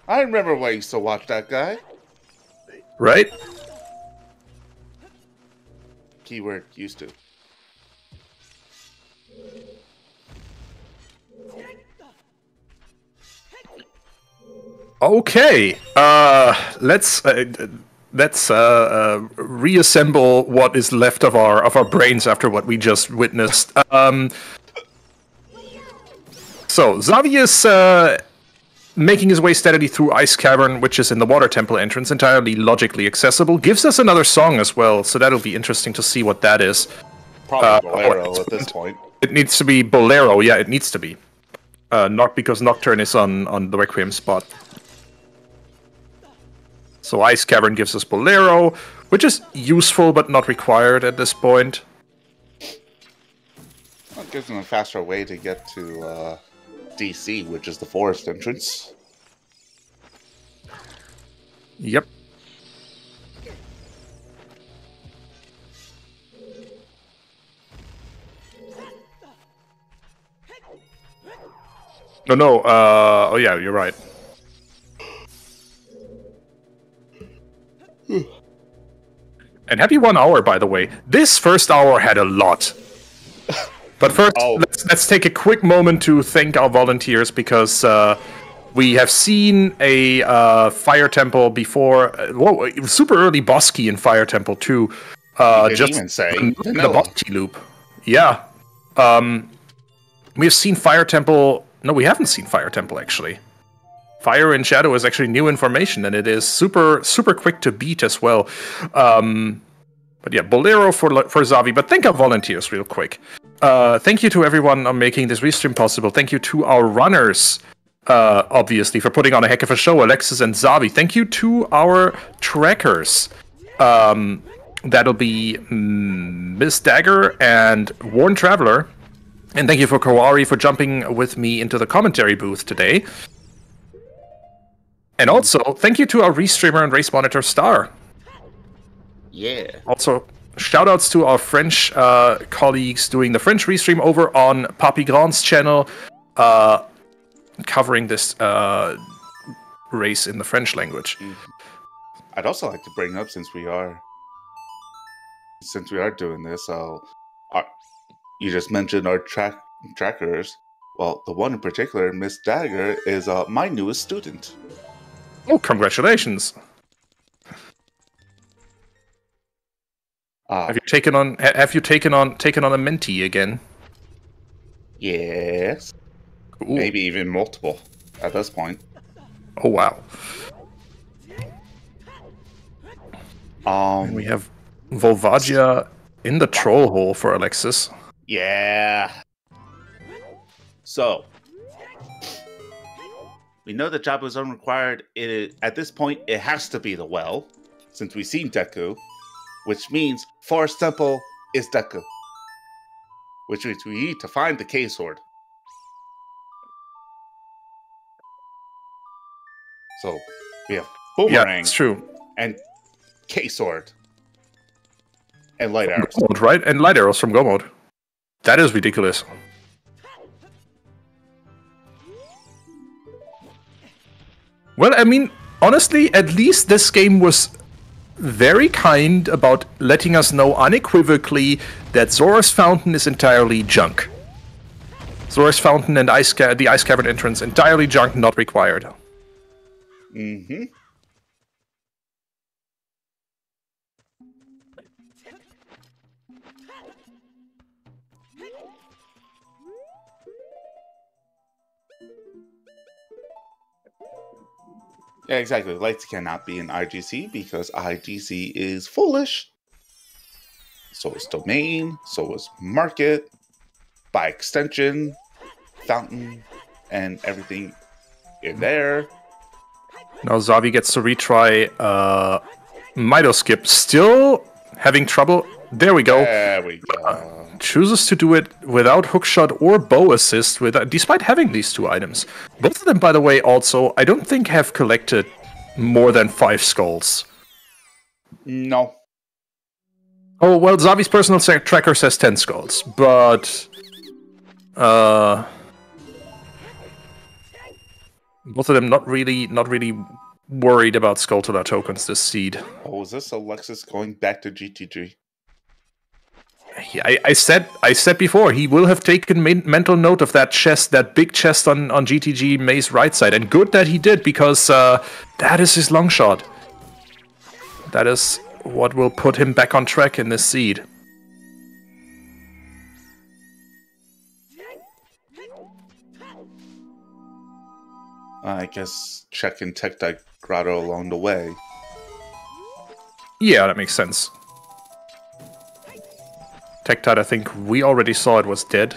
I remember when I used to watch that guy. Right? Keyword, used to. Okay, let's reassemble what is left of our brains after what we just witnessed. So Xavi is making his way steadily through Ice Cavern, which is in the Water Temple entrance, entirely logically accessible. Gives us another song as well, so that'll be interesting to see what that is. Probably Bolero at this point. It needs to be Bolero, yeah, it needs to be. Not because Nocturne is on the Requiem spot. So Ice Cavern gives us Bolero, which is useful but not required at this point. Well, it gives them a faster way to get to DC, which is the forest entrance. Yep. No, oh yeah, you're right. And happy 1 hour, by the way. This first hour had a lot. But first, let's take a quick moment to thank our volunteers, because We have seen a Fire Temple before. Whoa, super early boss key in Fire Temple too. You Just even say the vanilla. boss key loop. Yeah. We've seen Fire Temple. No, we haven't seen Fire Temple actually. Fire and Shadow is actually new information, and it is super quick to beat as well. But yeah, Bolero for Xavi. But think of volunteers real quick. Thank you to everyone on making this restream possible. Thank you to our runners, obviously, for putting on a heck of a show, Alexis and Xavi. Thank you to our trackers. That'll be Miss Dagger and Worn Traveler. And thank you for Kawari for jumping with me into the commentary booth today. And also, thank you to our restreamer and race monitor Star. Yeah. Also, shoutouts to our French colleagues doing the French restream over on Papi Grand's channel, covering this race in the French language. I'd also like to bring up, since we are doing this, you just mentioned our trackers. Well, the one in particular, Miss Dagger, is my newest student. Oh, congratulations! Have you taken on a mentee again? Yes. Ooh. Maybe even multiple at this point. Oh wow. And we have Volvagia in the troll hole for Alexis. Yeah. So we know that job is unrequired. At this point, it has to be the well, since we've seen Deku, which means Forest Temple is Deku. Which means we need to find the K-Sword. So we have Boomerang. Yeah, it's true. And K-Sword. And Light Arrows. Gomod, right? And Light Arrows from Gomod. That is ridiculous. Well, I mean, honestly, at least this game was very kind about letting us know unequivocally that Zora's Fountain is entirely junk. Zora's Fountain and the Ice Cavern entrance, entirely junk, not required. Mm-hmm. Yeah, exactly. Lights cannot be in IGC because IGC is foolish. So is Domain, so is Market, by extension, Fountain, and everything in there. Now Xavi gets to retry Mido Skip. Still having trouble. There we go. There we go. Chooses to do it without hookshot or bow assist, despite having these two items. Both of them, by the way, also, I don't think have collected more than 5 skulls. No. Oh, well, Xavi's personal tracker says 10 skulls, but... both of them not really worried about Skulltula tokens this seed. Oh, is this Alexis going back to GTG? I said before, he will have taken mental note of that chest, that big chest on GTG May's right side, and good that he did, because that is his long shot. That is what will put him back on track in this seed. I guess checking Tech Deck Grotto along the way. Yeah, that makes sense. Tektite, I think we already saw it was dead.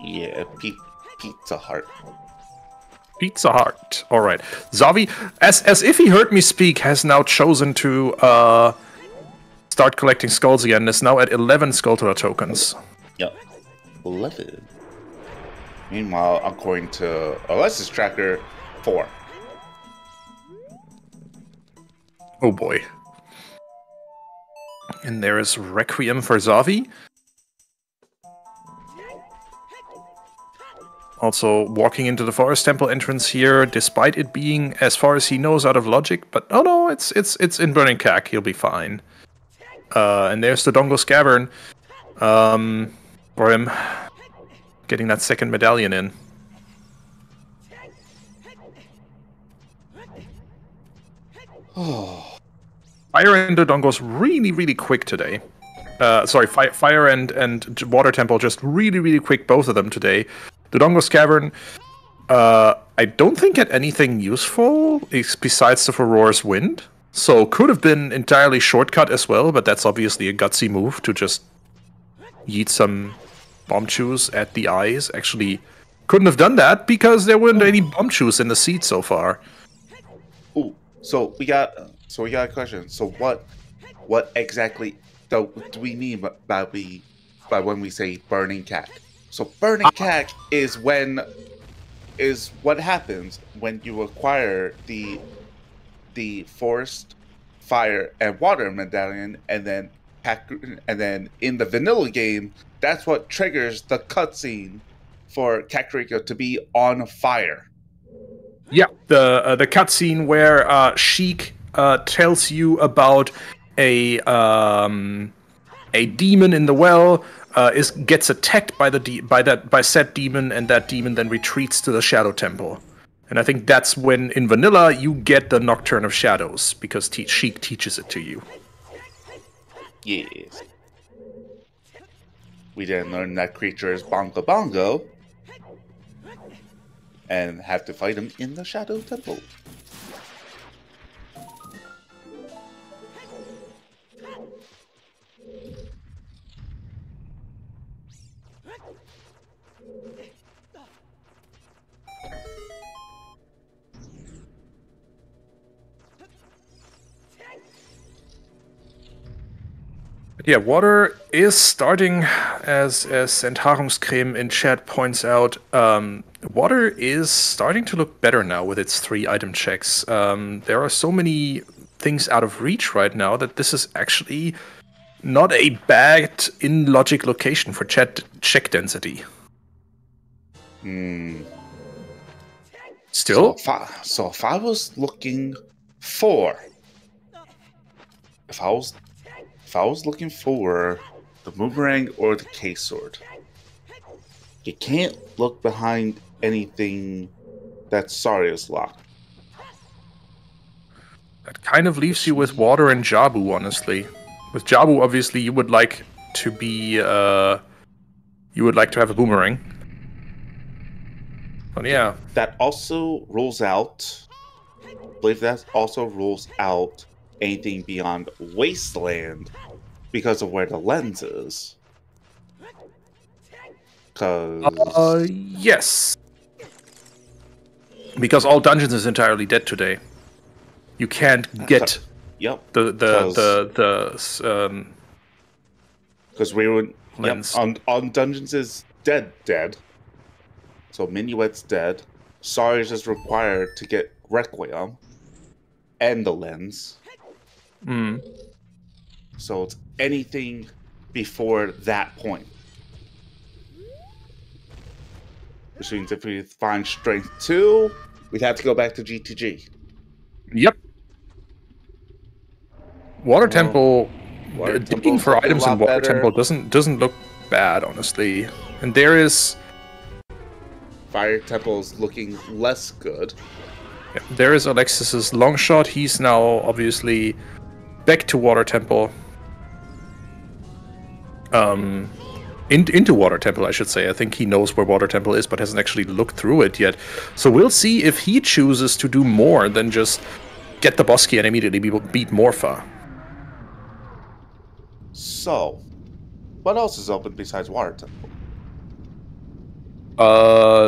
Yeah, Pizza Heart. Pizza Heart. All right. Xavi, as if he heard me speak, has now chosen to start collecting skulls again. Is now at 11 Skulltula tokens. Yep. 11. Meanwhile, according to Alexis tracker, 4. Oh boy. And there is Requiem for Xavi. Also walking into the Forest Temple entrance here, despite it being, as far as he knows, out of logic. But oh no, it's in Burning Cack. He'll be fine. And there's the Dongo's Cavern for him, getting that second medallion in. Oh, Fire and Dodongo's really, really quick today. Fire and Water Temple just really, really quick, both of them today. Dodongo's Cavern, I don't think had anything useful besides the Aurora's Wind. So could have been entirely shortcut as well, but that's obviously a gutsy move to just yeet some bomb chews at the eyes. Actually, couldn't have done that because there weren't any bomb chews in the seed so far. ooh. So we got a question. So what exactly do we mean by when we say burning cack? So burning cack is what happens when you acquire the forest, fire, and water medallion, and then in the vanilla game, that's what triggers the cutscene for Kakariko to be on fire. Yeah, the cutscene where Sheik tells you about a demon in the well gets attacked by said demon, and that demon then retreats to the Shadow Temple. And I think that's when in vanilla you get the Nocturne of Shadows because Sheik teaches it to you. Yes. We then learn that creature is Bongo Bongo and have to fight him in the Shadow Temple. Yeah, water is starting, as Enthaarungscreme in chat points out, water is starting to look better now with its 3 item checks. There are so many things out of reach right now that this is actually not a bad in-logic location for check density. Still? So if I was looking for... If I was looking for the boomerang or the K-sword, you can't look behind anything that's Saria's locked. That kind of leaves you with water and Jabu, honestly. With Jabu, obviously, you would like to be... you would like to have a boomerang. But yeah. That also rules out... I believe that also rules out anything beyond Wasteland because of where the lens is. Yes. Because all dungeons is entirely dead today. You can't get because we were lens. On dungeons is dead. So Minuet's dead. Sarius is required to get Requiem and the lens. So it's anything before that point. Which means if we find Strength 2, we'd have to go back to GTG. Yep. Water Temple, digging for items in Water Temple doesn't look bad, honestly. And there is... Fire Temple's looking less good. Yeah, there is Alexis's long shot. He's now obviously back to Water Temple. Into Water Temple, I should say. I think he knows where Water Temple is, but hasn't actually looked through it yet. So we'll see if he chooses to do more than just get the boss key and immediately beat Morpha. So, what else is open besides Water Temple?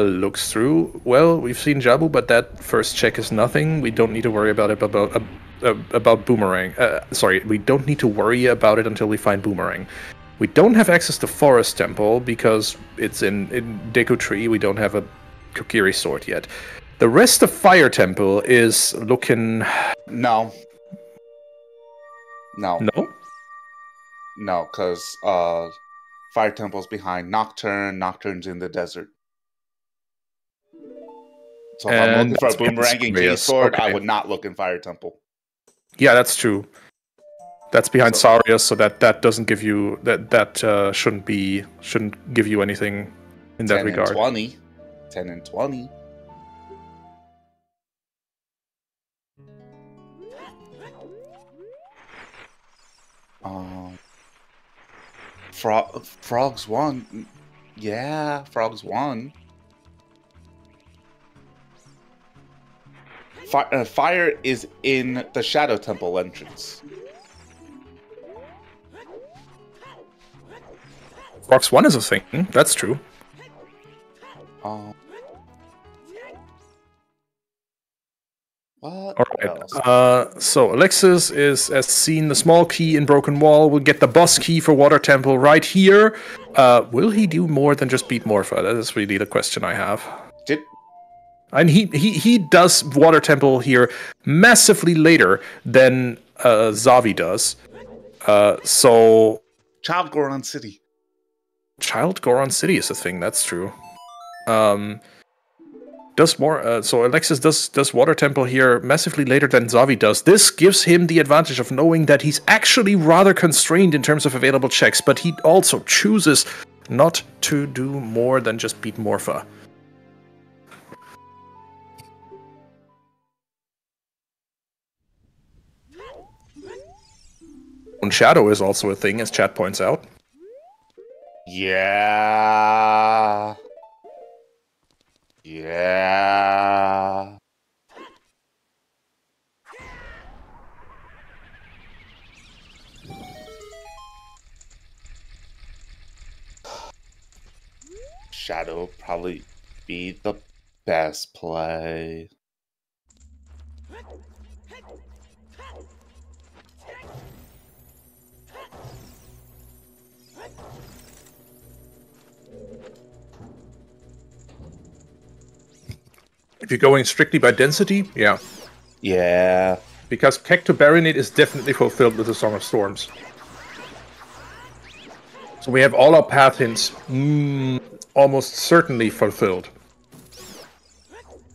Looks through. Well, we've seen Jabu, but that first check is nothing. We don't need to worry about it about Boomerang. Sorry, we don't need to worry about it until we find Boomerang. We don't have access to Forest Temple because it's in Deku Tree. We don't have a Kokiri sword yet. The rest of Fire Temple is looking... No, because Fire Temple's behind Nocturne. Nocturne's in the desert. So if I'm looking for a Boomerang and K-sword, I would not look in Fire Temple. Yeah, that's true. That's behind Sarius, so that doesn't give you that shouldn't give you anything in that regard. 10 and 20. Frogs won. Yeah, Frogs won. Fire is in the Shadow Temple entrance. Fox 1 is a thing. That's true. What Alright. else? So Alexis is, as seen, the small key in Broken Wall. We'll get the boss key for Water Temple right here. Will he do more than just beat Morpha? That is really the question I have. And he does Water Temple here massively later than Xavi does. So Child Goron City. Child Goron City is a thing, that's true. Does more so Alexis does Water Temple here massively later than Xavi does. This gives him the advantage of knowing that he's actually rather constrained in terms of available checks, but he also chooses not to do more than just beat Morpha. And Shadow is also a thing, as chat points out. Yeah. Yeah. Shadow probably be the best play. If you're going strictly by density, yeah. Yeah. Because Keck to Baronade is definitely fulfilled with the Song of Storms. So we have all our path hints almost certainly fulfilled.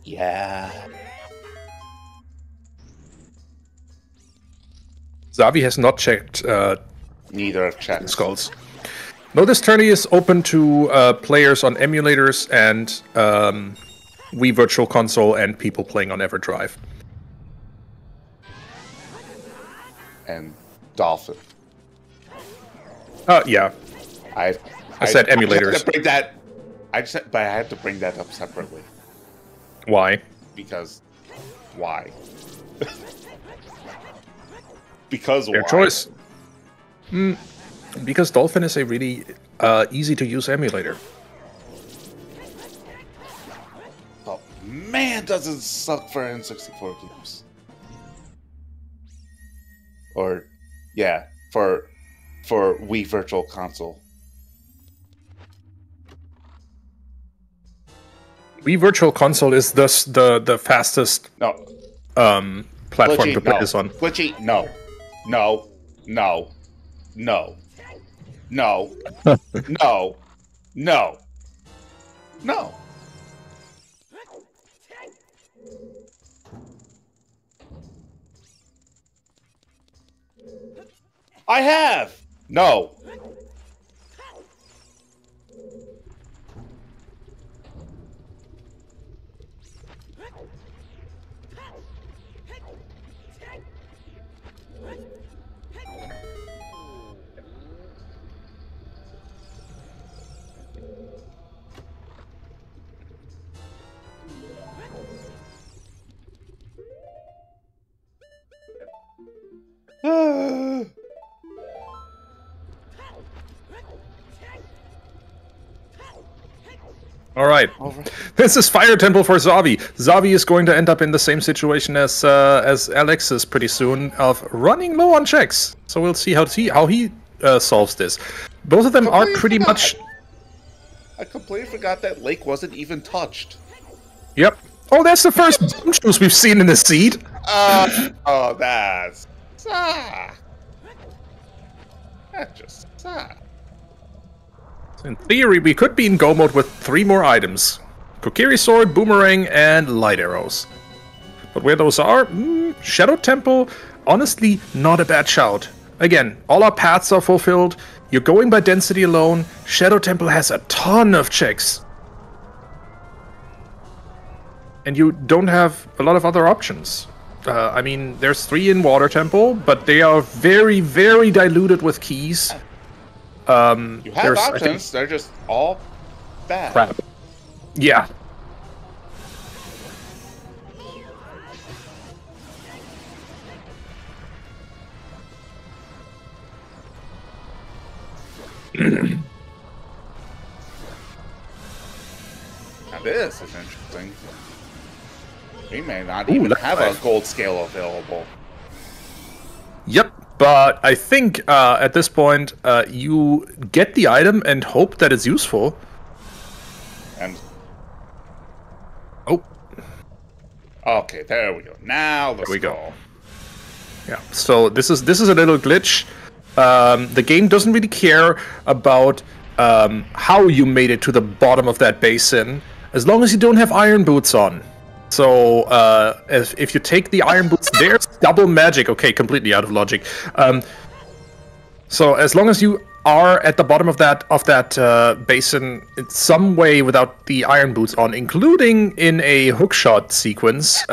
Yeah. Xavi has not checked Neither have checked. skulls. No, this tourney is open to players on emulators and Wii Virtual Console and people playing on EverDrive. And Dolphin. Yeah. I said emulators. I have to bring that. But I have to bring that up separately. Why? Because why? Because Fair why? choice. Because Dolphin is a really easy to use emulator. Oh man, does it suck for N64 games? Or yeah, for Wii Virtual Console. Wii Virtual Console is thus the fastest platform Glitchy, to play no. this on. Glitchy, no. No. No. No. No. No. No. No. I have! No. Alright. This is Fire Temple for Xavi. Xavi is going to end up in the same situation as Alexis pretty soon, of running low on checks. So we'll see how he solves this. Both of them are pretty much... I completely forgot that Lake wasn't even touched. Yep. Oh, that's the first bum shoes we've seen in the seed. Oh, that's... That just sucks. In theory, we could be in go mode with 3 more items. Kokiri Sword, Boomerang, and Light Arrows. But where those are, Shadow Temple, honestly, not a bad shout. Again, all our paths are fulfilled. You're going by density alone. Shadow Temple has a ton of checks. And you don't have a lot of other options. I mean, there's 3 in Water Temple, but they are very, very diluted with keys. You have there's, options, they're just all bad. Crap. Yeah. Now this is interesting. We may not even have a gold scale available. Yep, but I think at this point you get the item and hope that it's useful. And oh, okay, there we go. Now let's go. Yeah. So this is a little glitch. The game doesn't really care about how you made it to the bottom of that basin, as long as you don't have iron boots on. So if you take the iron boots, there's double magic. Okay, completely out of logic. So as long as you are at the bottom of that basin in some way without the iron boots on, including in a hookshot sequence,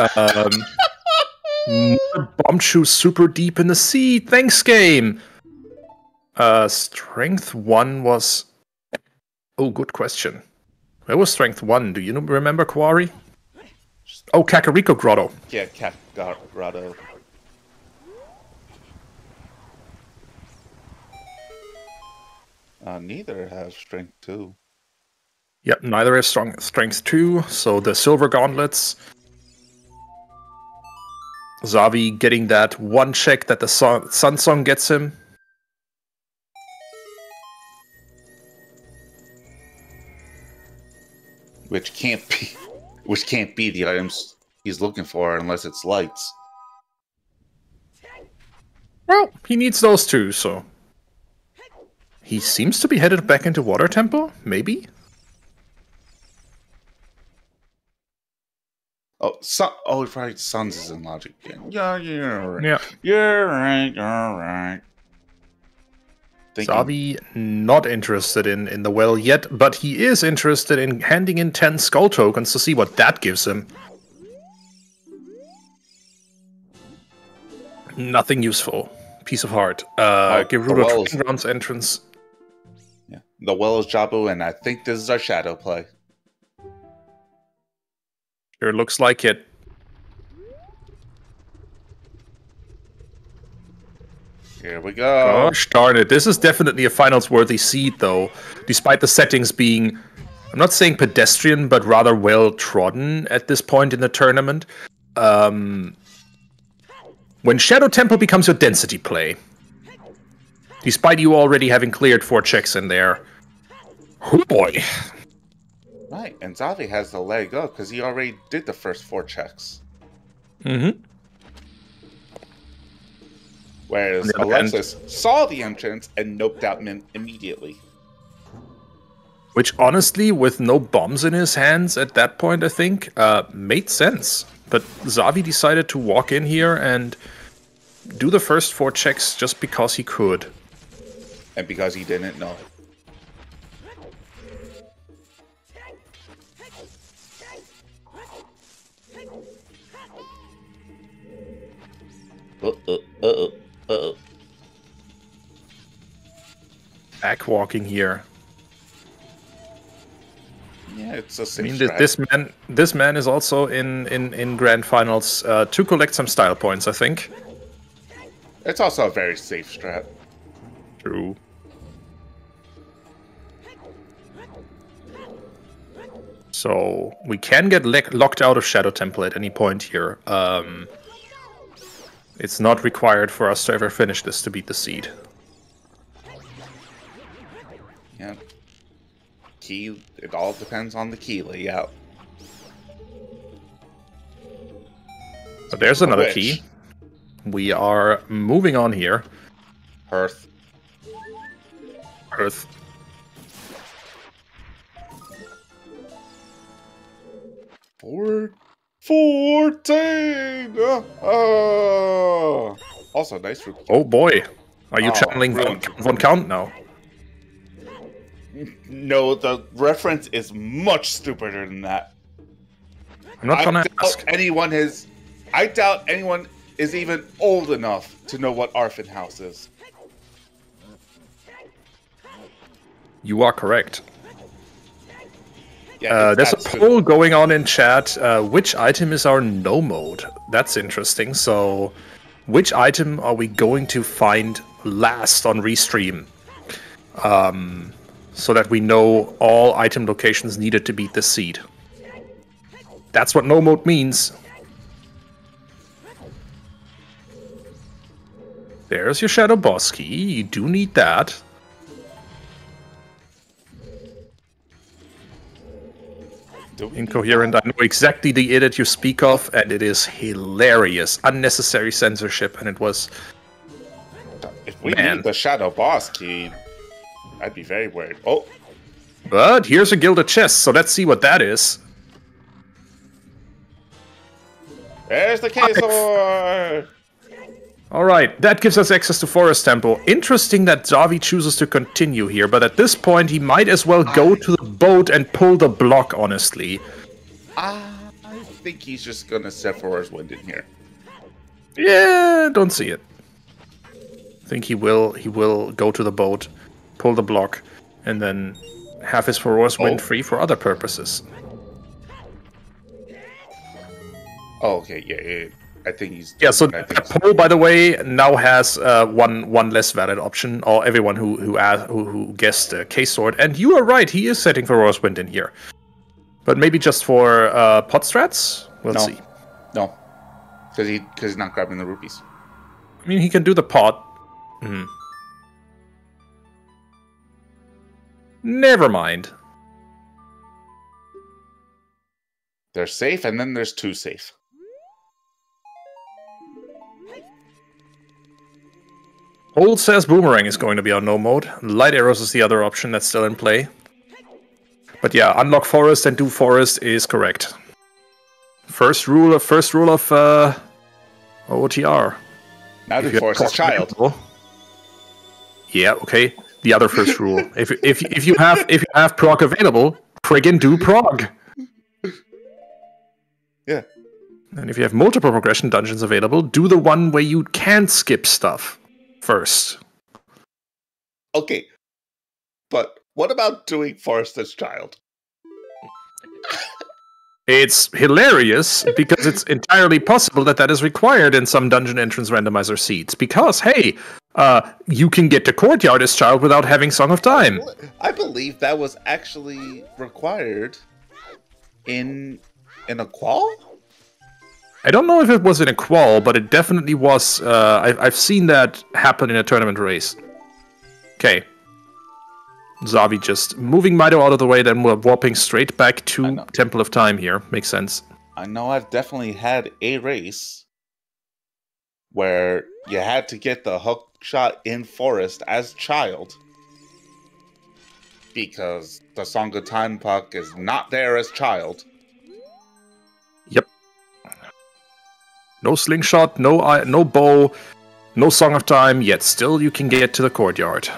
bomb shoes super deep in the sea. Thanks, game. Strength 1 was. Oh, good question. Where was Strength 1? Do you remember, Quarry? Oh, Kakariko Grotto. Yeah, Grotto. Neither have Strength 2. Yep, neither has Strength 2, so the Silver Gauntlets. Xavi getting that one check that the Sun Song gets him. Which can't be the items he's looking for unless it's lights. Well, he needs those too, so he seems to be headed back into Water Temple, maybe? Oh, right, Suns is in logic again. Yeah, you're right. Yeah. You're right. Xavi not interested in the well yet, but he is interested in handing in 10 skull tokens to see what that gives him. Nothing useful. Piece of heart. Gerudo Train Grounds entrance. Yeah. The well is Jabu, and I think this is our shadow play. Sure looks like it. Here we go. Gosh darn it. This is definitely a finals-worthy seed, though. Despite the settings being, I'm not saying pedestrian, but rather well-trodden at this point in the tournament. When Shadow Temple becomes your density play, despite you already having cleared 4 checks in there. Oh boy. Right, and Xavi has the leg up because he already did the first 4 checks. Mm-hmm. Whereas Alexis saw the entrance and noped out immediately. Which, honestly, with no bombs in his hands at that point, I think, made sense. But Xavi decided to walk in here and do the first 4 checks just because he could. And because he didn't know. Uh-oh. Back walking here. Yeah, it's a safe this man is also in grand finals to collect some style points, I think. It's also a very safe strat. True. So we can get locked out of Shadow Temple at any point here. It's not required for us to ever finish this to beat the seed. Yeah. Key, it all depends on the key layout. But there's another key. We are moving on here. Hearth. 14! Also, nice rookie. Oh boy. Are you channeling Von Count now? No, the reference is much stupider than that. I'm not gonna ask. Anyone has I doubt anyone is even old enough to know what Arfin House is. You are correct. Yeah, there's a poll going on in chat. Which item is our no mode? That's interesting. So, which item are we going to find last on Restream? So that we know all item locations needed to beat the seed. That's what no mode means. There's your Shadow Boss key. You do need that. Incoherent. I know exactly the edit you speak of, and it is hilarious. Unnecessary censorship, and it was... If we need the Shadow Boss key, I'd be very worried. Oh! But here's a Gilded Chest, so let's see what that is. There's the K-Sword! Alright, that gives us access to Forest Temple. Interesting that Xavi chooses to continue here, but at this point he might as well go to the boat and pull the block, honestly. I think he's just gonna set Sephiroth's Wind in here. Yeah, don't see it. I think he will go to the boat, pull the block, and then have his Feror's Wind free for other purposes. Oh, okay, yeah. I think he's... Yeah, so that poll, by the way, now has one less valid option, or everyone who guessed K-Sword. And you are right, he is setting Feror's Wind in here. But maybe just for pot strats? We'll see. No. Because he's not grabbing the rupees. I mean, he can do the pot. Never mind. There's safe, and then there's too safe. Old says Boomerang is going to be on no mode. Light Arrows is the other option that's still in play. But yeah, unlock Forest and do Forest is correct. First rule of OoTR. Now do Forest as child. Yeah, okay. The other first rule. If you have prog available, friggin' do prog. Yeah. And if you have multiple progression dungeons available, do the one where you can skip stuff first. Okay. But what about doing Forest as child? It's hilarious because it's entirely possible that is required in some dungeon entrance randomizer seeds. Because, hey, you can get to Courtyard as child without having Song of Time. I believe that was actually required in a qual? I don't know if it was in a qual, but it definitely was. I've seen that happen in a tournament race. Okay. Xavi just moving Mido out of the way, then we're warping straight back to Temple of Time here. Makes sense. I know I've definitely had a race where you had to get the hook shot in Forest as child because the Song of Time puck is not there as child. Yep. No slingshot, no bow, no Song of Time, yet still you can get to the Courtyard.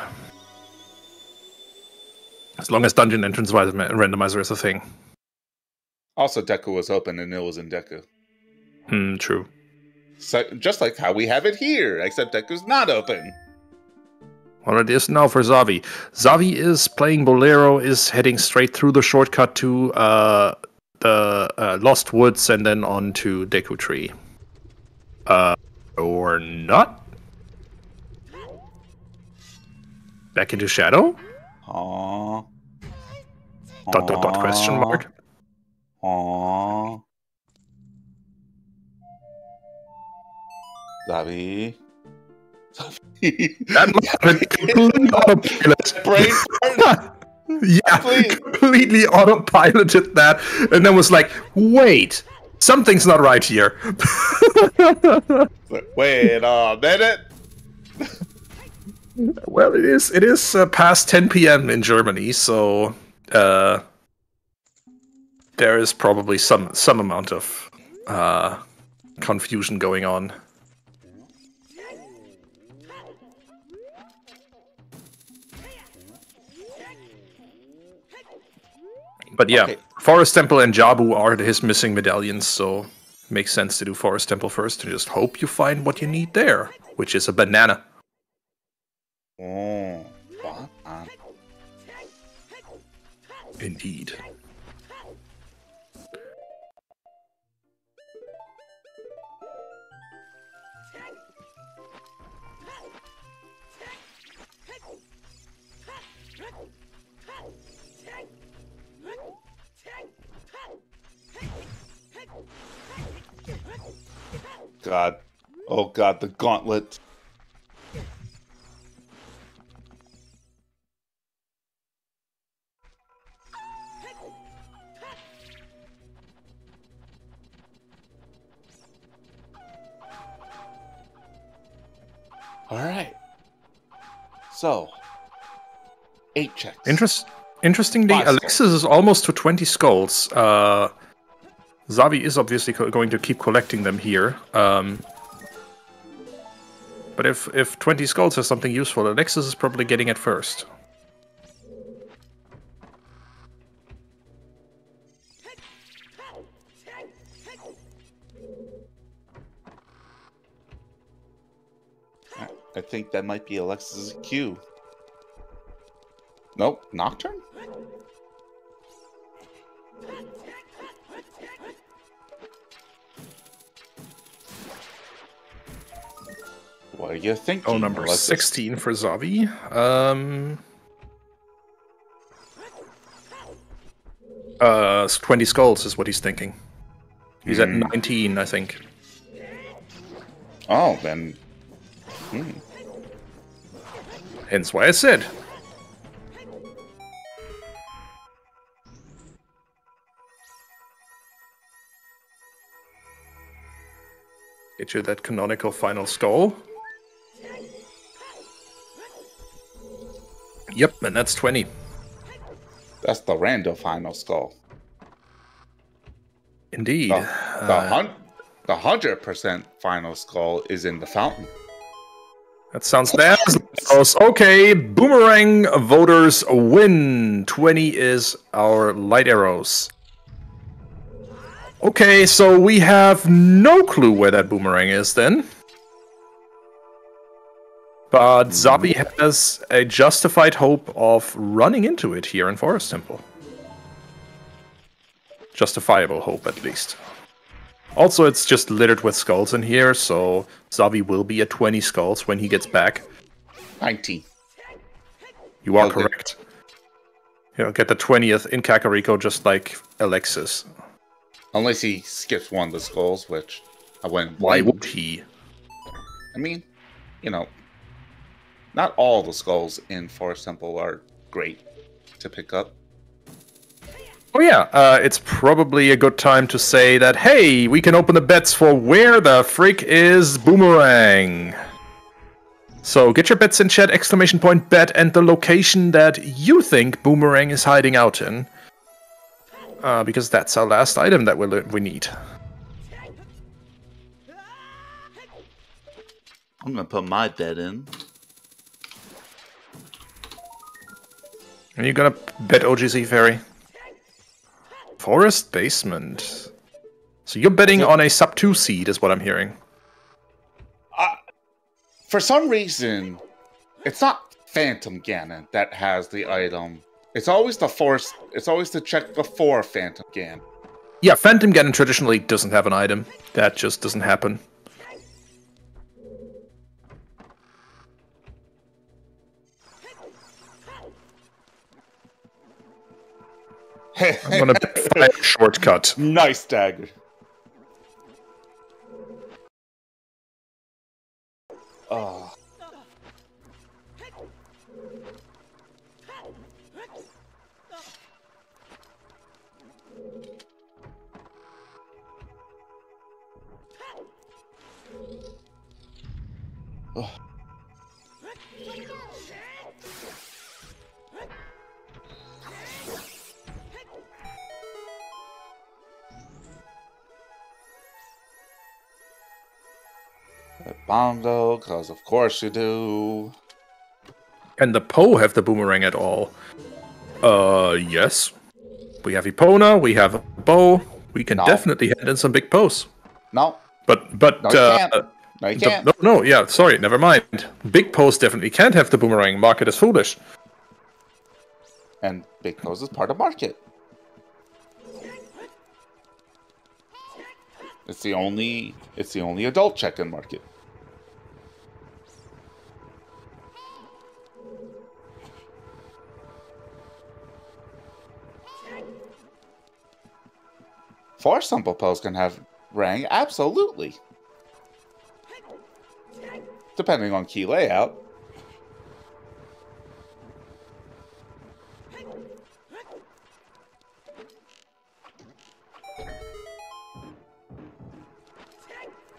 As long as Dungeon Entrance Randomizer is a thing. Also, Deku was open and it was in Deku. True. So, just like how we have it here, except Deku's not open. Well, it is now for Xavi. Xavi is playing Bolero, is heading straight through the shortcut to the Lost Woods and then on to Deku Tree. Or not? Back into Shadow? Aww. Dot question mark. Aww. Xavi. That must have been completely autopilot. Yeah, completely autopiloted that, and then was like, wait, something's not right here. Wait a minute. Well, it is past 10 p.m. in Germany, so there is probably some amount of confusion going on. But yeah, okay. Forest Temple and Jabu are his missing medallions, so Makes sense to do Forest Temple first and just hope you find what you need there, which is a banana. Oh, what? Indeed. God. Oh God, the gauntlet. All right. So, 8 checks. Interestingly, 5 Alexis is almost to 20 skulls. Xavi is obviously going to keep collecting them here. But if 20 skulls is something useful, Alexis is probably getting it first. I think that might be Alexis' cue. Nope, Nocturne? What are you thinking? Oh, number Alexis? 16 for Xavi. 20 skulls is what he's thinking. He's at 19, I think. Oh, then... Hence why I said. Get you that canonical final skull. Yep, and that's 20. That's the rando final skull. Indeed. The 100% final skull is in the fountain. That sounds dazzling. Okay, boomerang voters win. 20 is our light arrows. Okay, so we have no clue where that boomerang is then. But Xavi has a justified hope of running into it here in Forest Temple. Justifiable hope, at least. Also, it's just littered with skulls in here, so Xavi will be at 20 skulls when he gets back. 19. You are correct. He'll get the 20th in Kakariko, just like Alexis. Unless he skips one of the skulls, which I wouldn't Why blame. would he? I mean, you know, not all the skulls in Forest Temple are great to pick up. Oh yeah, it's probably a good time to say that, hey, we can open the bets for where the frick is Boomerang. So get your bets in chat, exclamation point bet, and the location that you think Boomerang is hiding out in. Because that's our last item that we need. I'm gonna put my bet in. Are you gonna bet OGC Fairy? Forest Basement. So you're betting on a sub 2 seed, is what I'm hearing. For some reason, it's not Phantom Ganon that has the item. It's always the Forest. It's always the check before Phantom Ganon. Yeah, Phantom Ganon traditionally doesn't have an item. That just doesn't happen. I'm gonna find a shortcut. Nice dagger. Oh. Oh. Bongo, because of course you do. Can the Poe have the boomerang at all? Yes. We have Epona, we have a bow. We can definitely head in some big Poes. No. But No, you can't. No, you can't. no, yeah, sorry, never mind. Big Pose definitely can't have the boomerang. Market is foolish. And Big Pose is part of market. It's the only adult check-in market. Force Temple Pose can have rang, absolutely. Depending on key layout.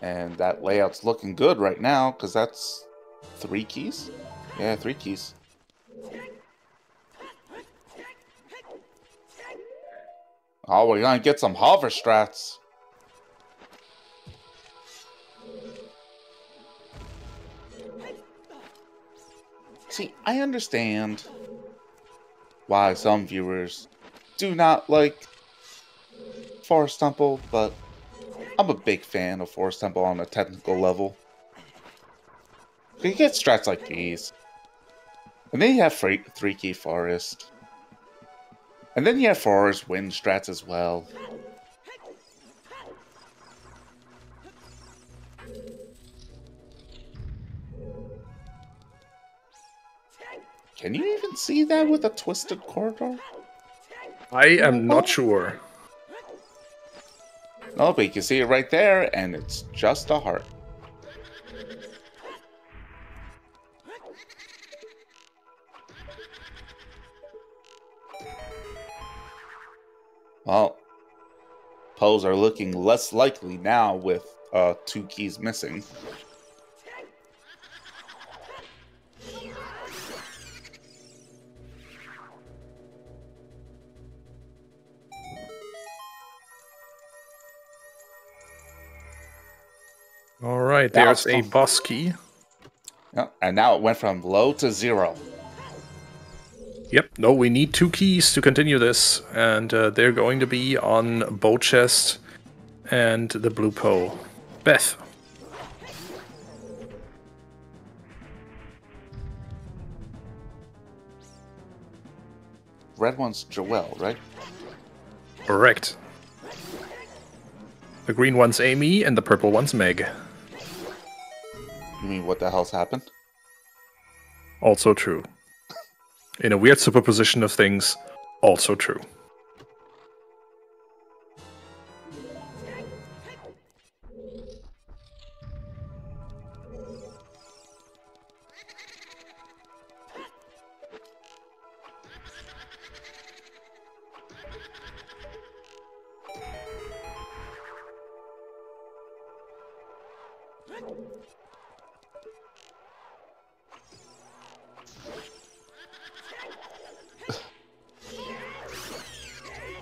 And that layout's looking good right now, because that's 3 keys? Yeah, 3 keys. Oh, we're gonna get some hover strats. See, I understand why some viewers do not like Forest Temple, but I'm a big fan of Forest Temple on a technical level. You get strats like these. And then you have 3-key Forest. And then you have Forest Wind strats as well. Can you even see that with a twisted corridor? I am not sure. No, but you can see it right there, and it's just a heart. Well, Pose are looking less likely now with 2 keys missing. All right, there's a boss key. Yeah, and now it went from low to 0. Yep, no, we need 2 keys to continue this, and they're going to be on Bow Chest and the Blue Poe. Beth. Red one's Joelle, right? Correct. The green one's Amy, and the purple one's Meg. You mean what the hell's happened? Also true. In a weird superposition of things, also true.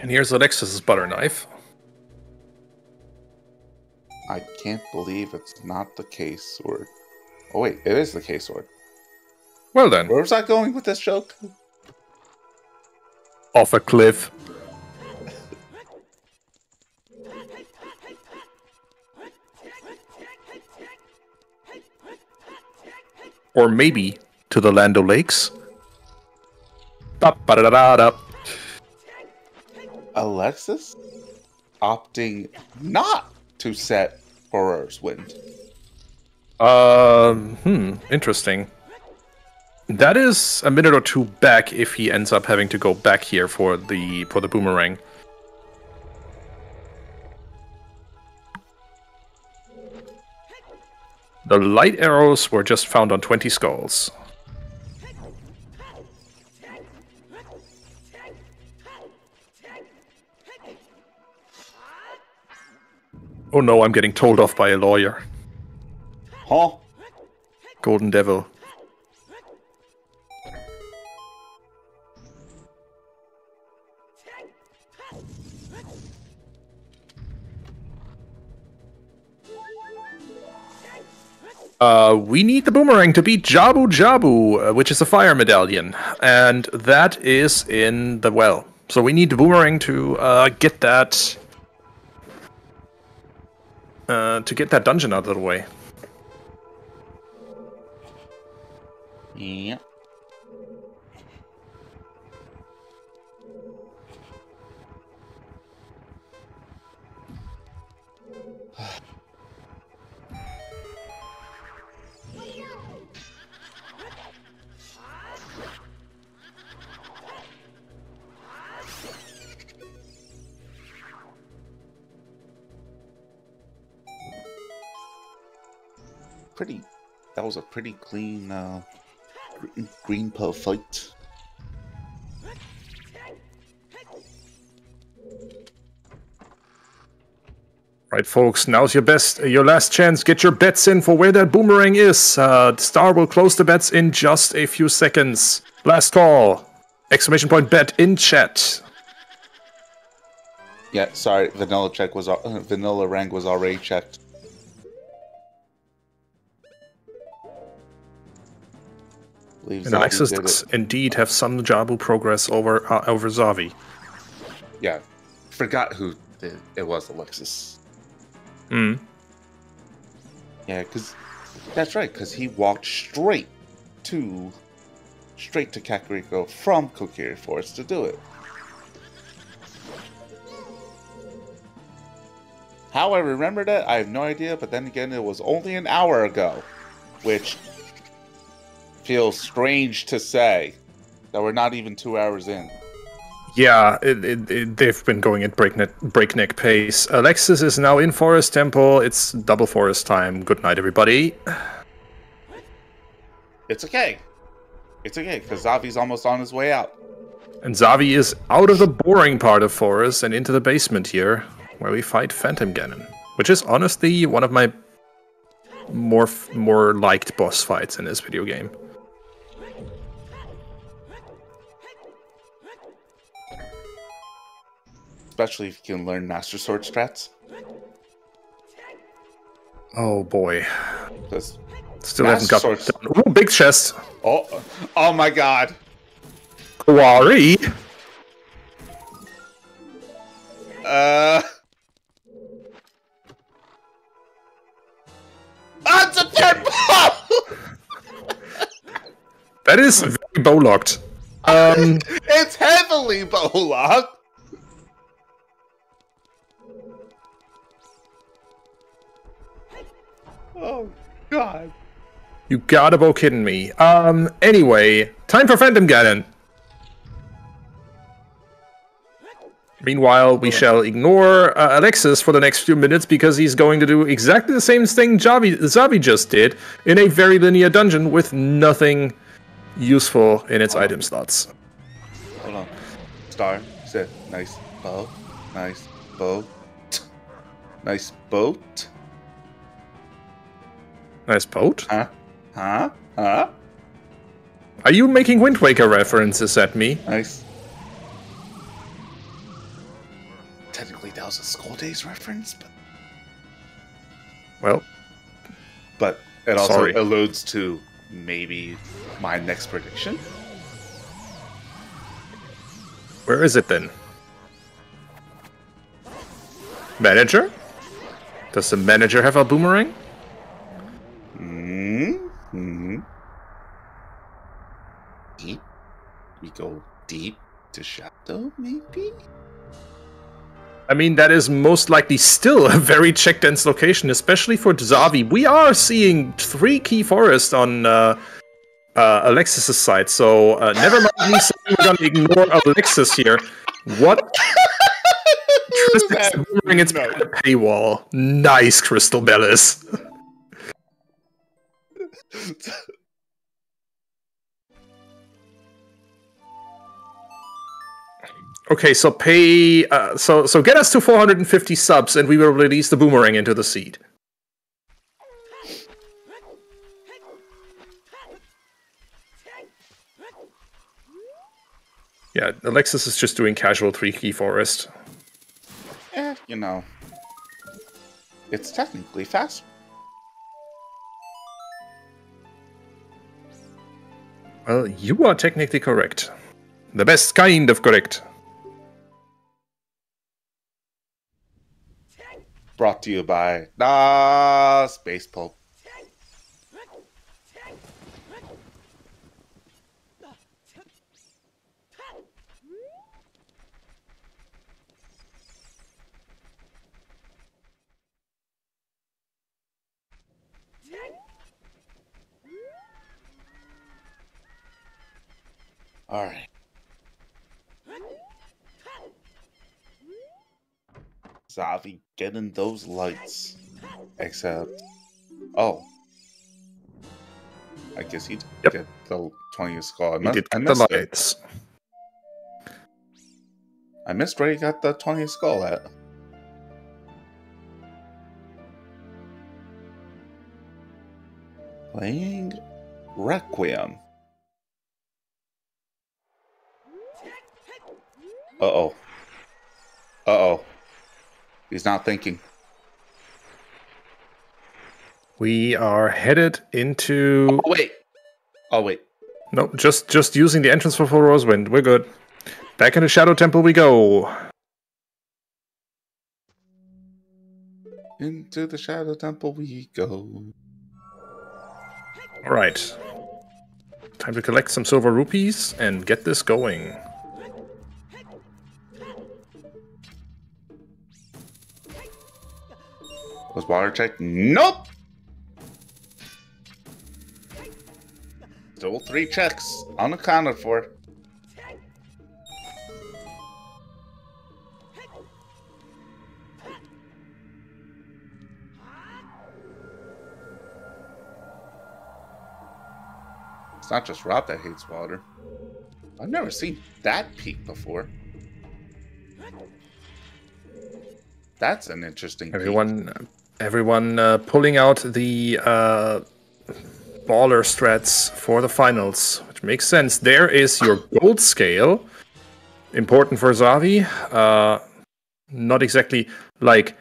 And here's Alexis's butter knife. I can't believe it's not the case sword. Oh wait, it is the case sword. Well then. Where was I going with this joke? Off a cliff. Or maybe to the Land O'Lakes. Ba-ba-da-da-da. Alexis opting not to set Horror's Wind. Interesting. That is a minute or 2 back if he ends up having to go back here for the boomerang. The light arrows were just found on 20 skulls. Oh no, I'm getting told off by a lawyer. Huh? Golden Devil. We need the boomerang to beat Jabu Jabu, which is a fire medallion, and that is in the well. So we need the boomerang to get that to get that dungeon out of the way. Yeah. That was a pretty clean green pearl fight. Right, folks, now's your last chance. Get your bets in for where that boomerang is. Star will close the bets in just a few seconds. Last call. Exclamation point bet in chat. Yeah, sorry, vanilla rank was already checked. And Alexis does indeed have some Jabu progress over Xavi. Yeah, forgot who it was, Alexis. Hmm. Yeah, that's right, because he walked straight to Kakariko from Kokiri Forest to do it. How I remember that, I have no idea, but then again, it was only an hour ago, which feels strange to say that we're not even 2 hours in. Yeah, they've been going at breakneck pace. Alexis is now in Forest Temple. It's double forest time. Good night, everybody. It's okay. It's okay, because Xavi's almost on his way out. And Xavi is out of the boring part of Forest and into the basement here, where we fight Phantom Ganon, which is honestly one of my more liked boss fights in this video game. Especially if you can learn Master Sword strats. Oh boy. Still Master haven't got Swords. Ooh, big chest. Oh my god. Kawari. It's a third ball! That is very bow-locked. It's heavily bow-locked! Oh, God. You gotta be kidding me. Anyway, time for Phantom Ganon. Meanwhile, we shall ignore Alexis for the next few minutes because he's going to do exactly the same thing Xavi just did in a very linear dungeon with nothing useful in its item slots. Hold on. Star said, nice bow, nice boat, nice boat. Nice boat? Huh? Are you making Wind Waker references at me? Nice. Technically, that was a School Days reference, but... Well... But it also alludes to maybe my next prediction. Where is it then? Manager? Does the manager have a boomerang? Deep? We go deep to Shadow, maybe? I mean, that is most likely still a very check-dense location, especially for Xavi. We are seeing 3 key forests on Alexis' side, so never mind me saying we're gonna ignore Alexis here. What? Tristan's boomerang, it's behind the paywall. Nice, Crystal Bellis. Okay, so pay. So get us to 450 subs, and we will release the boomerang into the seed. Yeah, Alexis is just doing casual 3 key forest. You know, it's technically faster. Well, you are technically correct. The best kind of correct. Brought to you by Space Pulp. All right. Xavi getting those lights. Except, oh, I guess he did get the 20th skull. He did I get the missed it. lights. I missed where he got the 20th skull at. Playing Requiem. Uh-oh. Uh-oh. He's not thinking. We are headed into... Oh, wait. Oh, wait. No, just using the entrance for Full Rosewind. We're good. Back in the Shadow Temple we go. Into the Shadow Temple we go. Alright. Time to collect some silver rupees and get this going. Was water check? Nope! Still 3 checks. Unaccounted for. It's not just Rob that hates water. I've never seen that peak before. That's an interesting peak. Everyone pulling out the baller strats for the finals, which makes sense. There is your gold scale. Important for Xavi. Not exactly, like,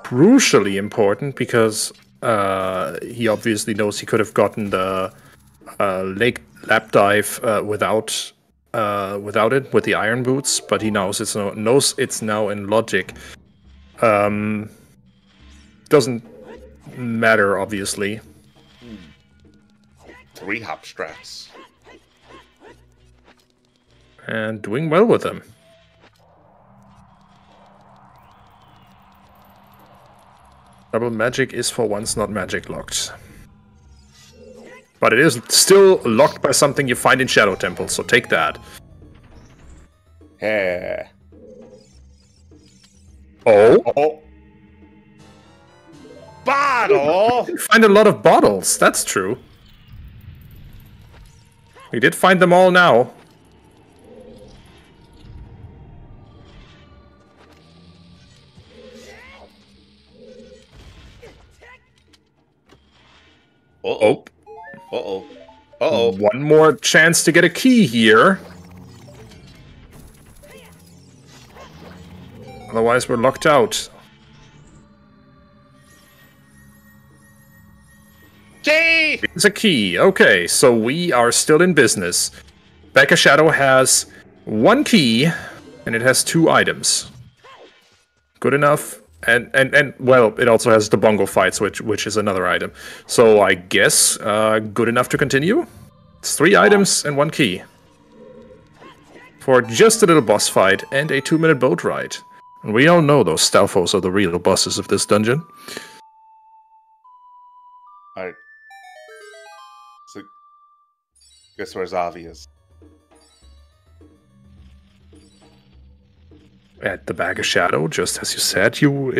crucially important, because he obviously knows he could have gotten the lap dive without it with the iron boots, but he knows it's now in logic. Doesn't matter, obviously. 3 hop strats. And doing well with them. Double magic is for once not magic locked. But it is still locked by something you find in Shadow Temple, so take that. Yeah. Oh? Bottle! You find a lot of bottles, that's true. We did find them all now. Uh-oh. Uh-oh. Uh-oh. One more chance to get a key here. Otherwise, we're locked out. Key! It's a key. Okay, so we are still in business. Becca Shadow has 1 key, and it has 2 items. Good enough. And well, it also has the bongo fights, which is another item. So I guess good enough to continue. It's 3 items and 1 key. For just a little boss fight and a 2-minute boat ride. And we all know those Stalfos are the real bosses of this dungeon. Alright. So, guess where Xavi is? At the Bag of Shadow, just as you said you would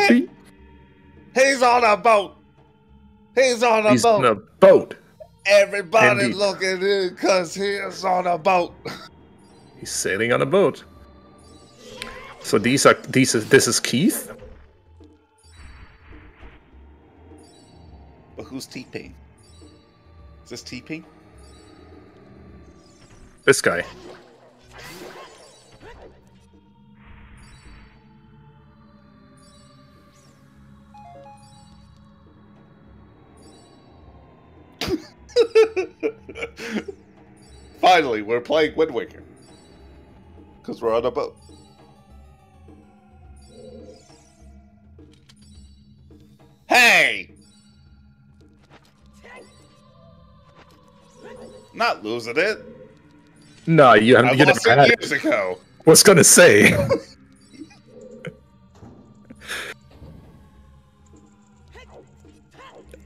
be. He's on a boat! He's on a He's boat! on a boat. Everybody Indeed. look at him, because he's on a boat. He's sailing on a boat. So this is Keith. But who's T-Pain? Is this T-Pain? This guy. Finally, we're playing Wind Waker. Because we're on a boat. Not losing it. No, you I haven't. You lost never it had it. years ago. Was gonna say.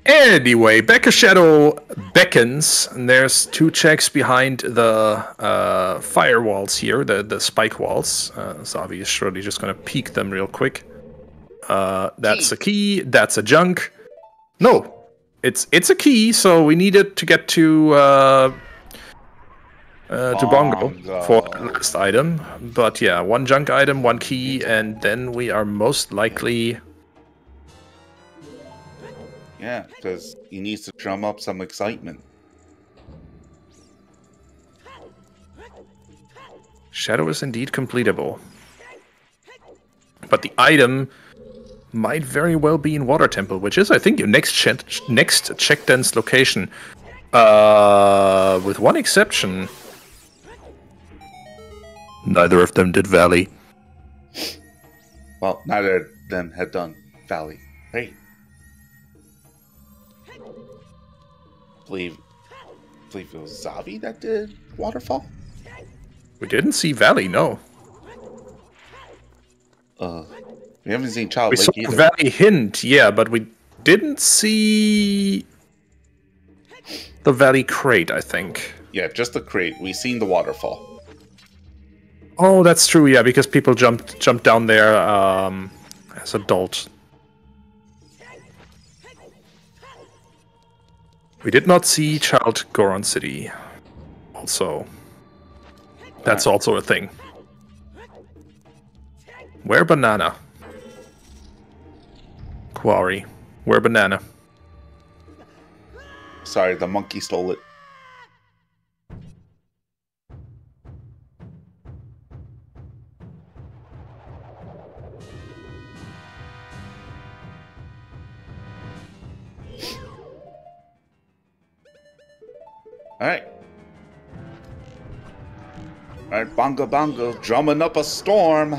Anyway, Becker Shadow beckons, and there's 2 checks behind the firewalls here, the spike walls. Xavi is surely just gonna peek them real quick. That's a key. That's a junk. No, it's a key. So we need it to get to Bongo for the last item. But yeah, 1 junk item, 1 key, and then we are most likely. Yeah, because he needs to drum up some excitement. Shadow is indeed completable. But the item might very well be in Water Temple, which is, I think, your next check dense location. With one exception. Neither of them did Valley. Well, neither of them had done Valley. Hey. believe it was Xavi that did Waterfall. We didn't see Valley, no. We haven't seen Child We Lake saw either. Valley hint, yeah, but we didn't see the Valley crate, I think. Yeah, just the crate. We seen the waterfall. Oh, that's true, yeah, because people jumped down there as adults. We did not see Child Goron City. Also, that's also a thing. Where banana? Quarry. Where banana? Sorry, the monkey stole it. Alright. Alright, Bongo Bongo drumming up a storm.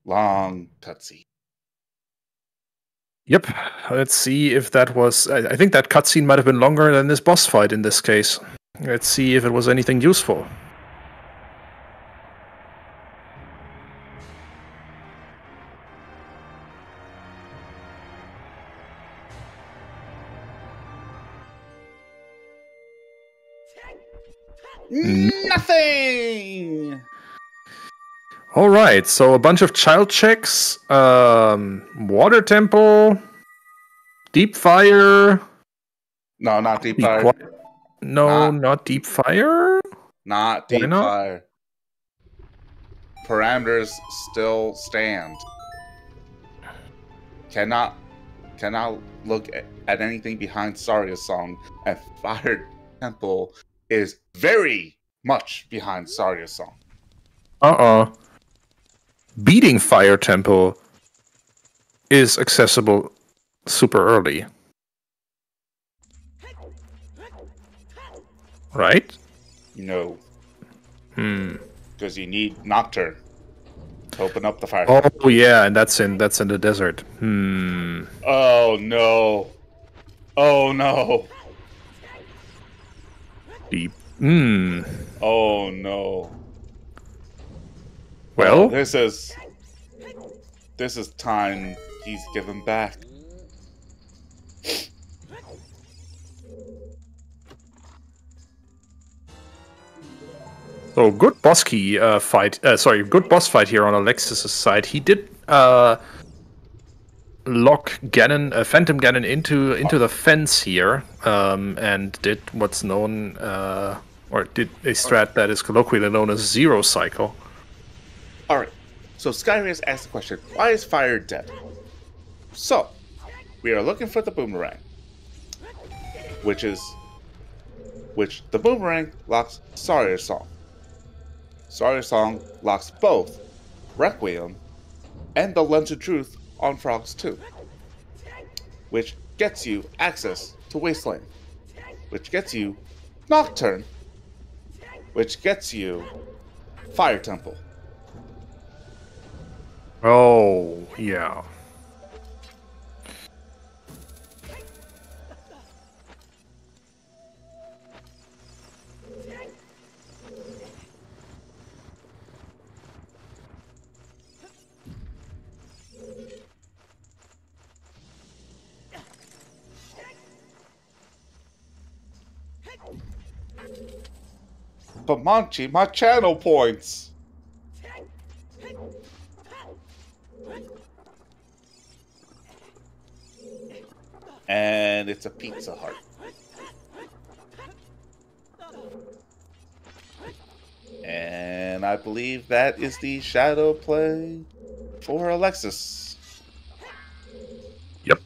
Long cutscene. Yep. Let's see if that was... I think that cutscene might have been longer than this boss fight in this case. Let's see if it was anything useful. Nothing! Alright, so a bunch of child checks. Water Temple. Deep Fire. No, not Deep Fire. No, not Deep Fire? Not Why Deep not? Fire. Parameters still stand. Cannot look at anything behind Saria's song, and Fire Temple is very much behind Saria's song. Beating Fire Temple is accessible super early. Right? No. Hmm. Because you need Nocturne to open up the fire. Oh yeah, and that's in the desert. Hmm. Oh no. Oh no. Deep. Hmm. Oh no. Well, This is time he's given back. so good boss key fight. Good boss fight here on Alexis' side. He did lock Ganon, Phantom Ganon into the fence here, and did what's known, or did a strat that is colloquially known as Zero Cycle. Alright, so Skyrace asked the question, why is fire dead? So, we are looking for the boomerang. Which the boomerang locks Saria's song. Saria's song locks both Requiem and the Lens of Truth on Frogs 2. Which gets you access to Wasteland. which gets you Nocturne, which gets you Fire Temple. Oh, yeah. But Monchi, my channel points! And it's a Pizza Hut. And I believe that is the shadow play for Alexis. Yep.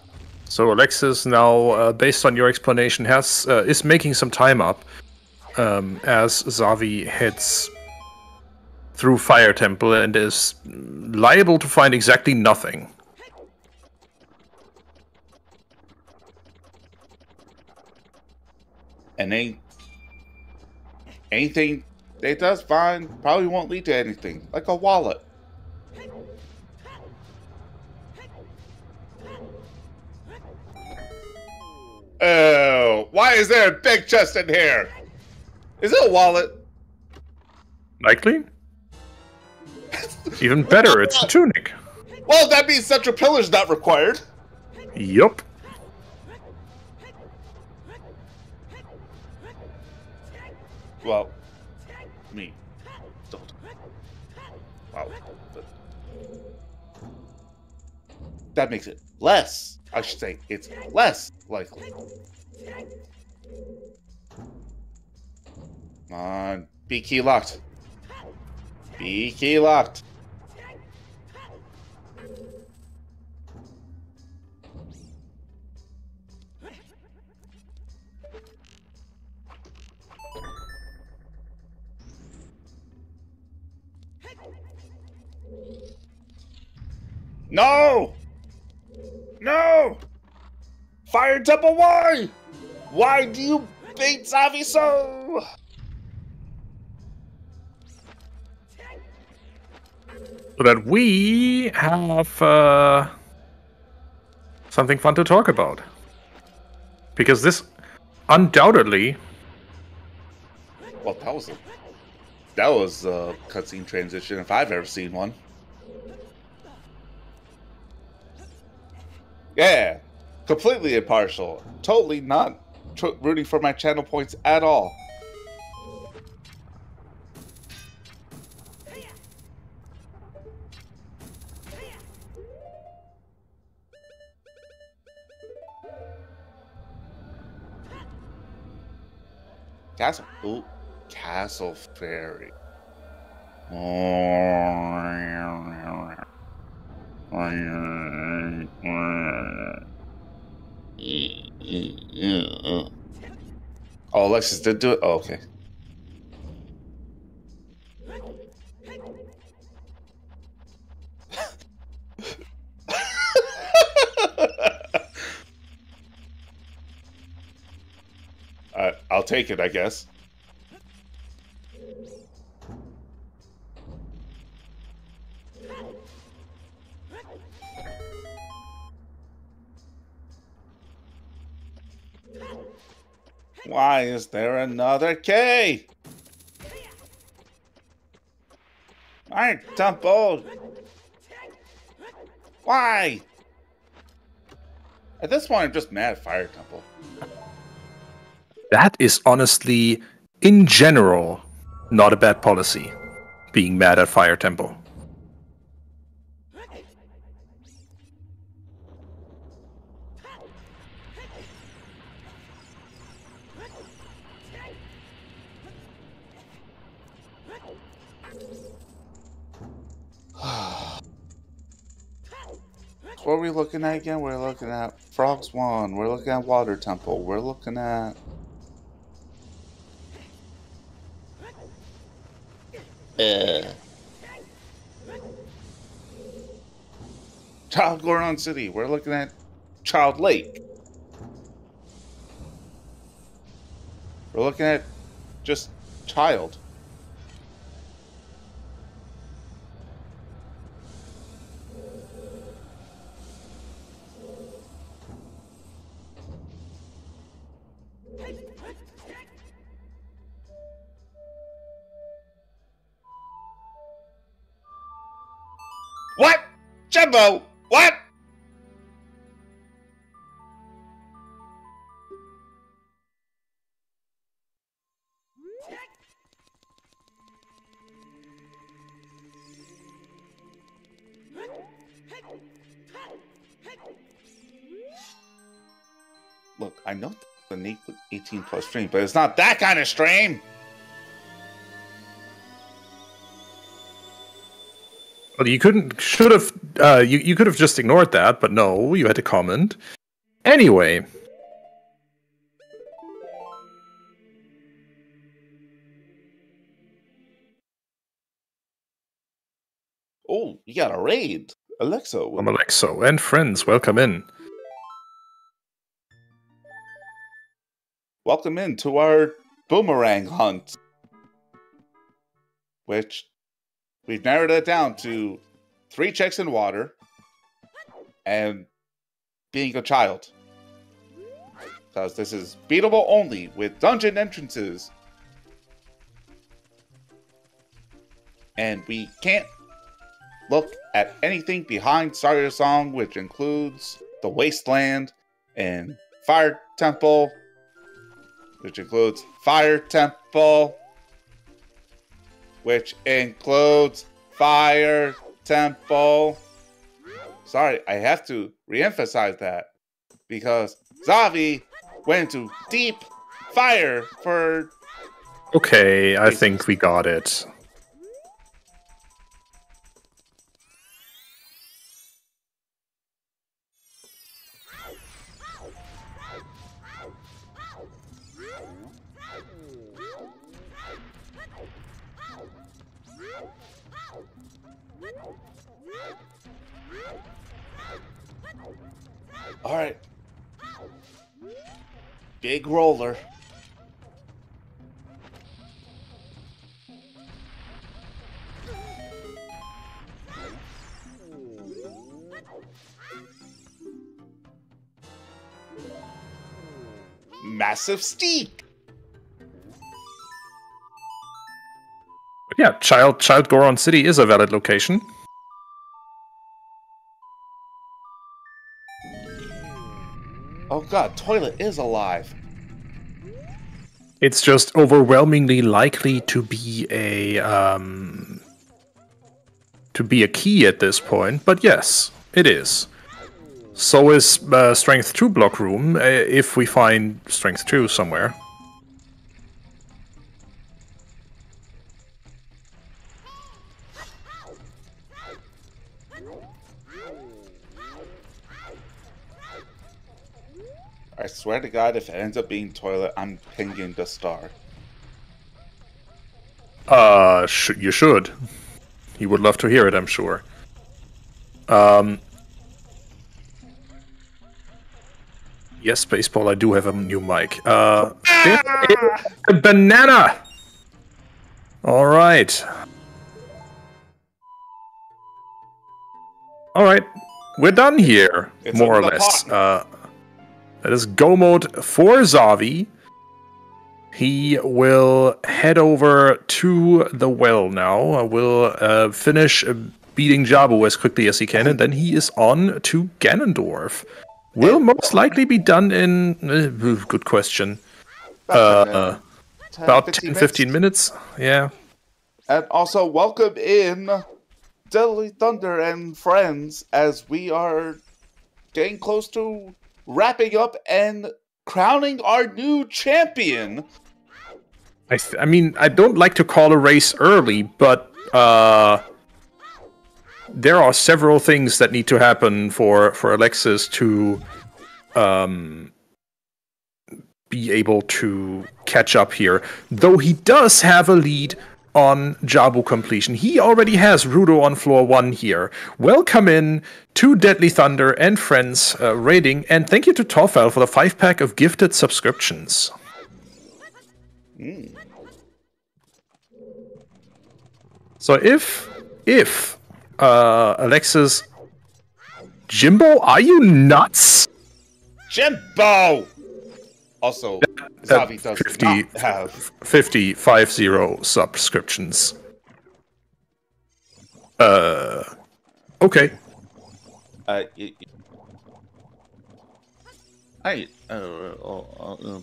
So Alexis now, based on your explanation, is making some time up as Xavi heads through Fire Temple and is liable to find exactly nothing. And anything they does find probably won't lead to anything, like a wallet. Oh, why is there a big chest in here? Is it a wallet? Likely? Even better, it's a tunic. Well, that means central pillar's not required. Yup. Well, don't. Wow. But that makes it less. I should say it's less likely. Come on. Be key locked. Be key locked. No! No! Fire Temple, why? Why do you bait Xavi so? So that we have something fun to talk about. Because this undoubtedly... Well, that was a cutscene transition if I've ever seen one. Yeah, completely impartial. Totally not rooting for my channel points at all. Castle. Ooh, Castle Fairy. Oh, Alexis did do it? Oh, okay. I'll take it, I guess. Why is there another K? Fire Temple! Why? At this point, I'm just mad at Fire Temple. That is honestly, in general, not a bad policy, being mad at Fire Temple. What are we looking at again? We're looking at Frogs 1. We're looking at Water Temple. We're looking at... Child Goron City. We're looking at Child Lake. We're looking at just child. What? Jumbo! What? Look, I know the 18 plus stream, but it's not that kind of stream. Well, you should have, you could have just ignored that, but no, you had to comment. Anyway. Oh, you got a raid. Alexa. I'm Alexo, and friends, welcome in. Welcome in to our boomerang hunt. Which, we've narrowed it down to 3 checks in water and being a child. Because this is beatable only with dungeon entrances. And we can't look at anything behind Starter Song, which includes the Wasteland and Fire Temple, which includes Fire Temple, which includes Fire Temple. Sorry, I have to re-emphasize that because Xavi went into deep fire for... Okay, I think we got it. Alright. Big roller. Massive steak. Yeah, Child Goron City is a valid location. Oh god, Toilet is alive. It's just overwhelmingly likely to be a key at this point, but yes, it is. So is Strength 2 block room, if we find Strength 2 somewhere. I swear to God, if it ends up being Toilet, I'm pinging the star. You should. He would love to hear it, I'm sure. Yes, Baseball, I do have a new mic. A banana! Alright. Alright, we're done here, It's more or in the less. pot. That is go mode for Xavi. He will head over to the well now. Will finish beating Jabu as quickly as he can, and then he is on to Ganondorf. Will most likely be done in... good question. About 10-15 minutes. Yeah. And also, welcome in Deadly Thunder and friends, as we are getting close to wrapping up and crowning our new champion. I mean, I don't like to call a race early, but there are several things that need to happen for Alexis to be able to catch up here. Though he does have a lead on Jabu completion. He already has Rudo on floor 1 here. Welcome in to Deadly Thunder and friends raiding, and thank you to Toffel for the 5-pack of gifted subscriptions. So if Alexis, Jimbo, are you nuts? Jimbo! Also, Xavi does 50, not have 50 subscriptions. Okay. I'll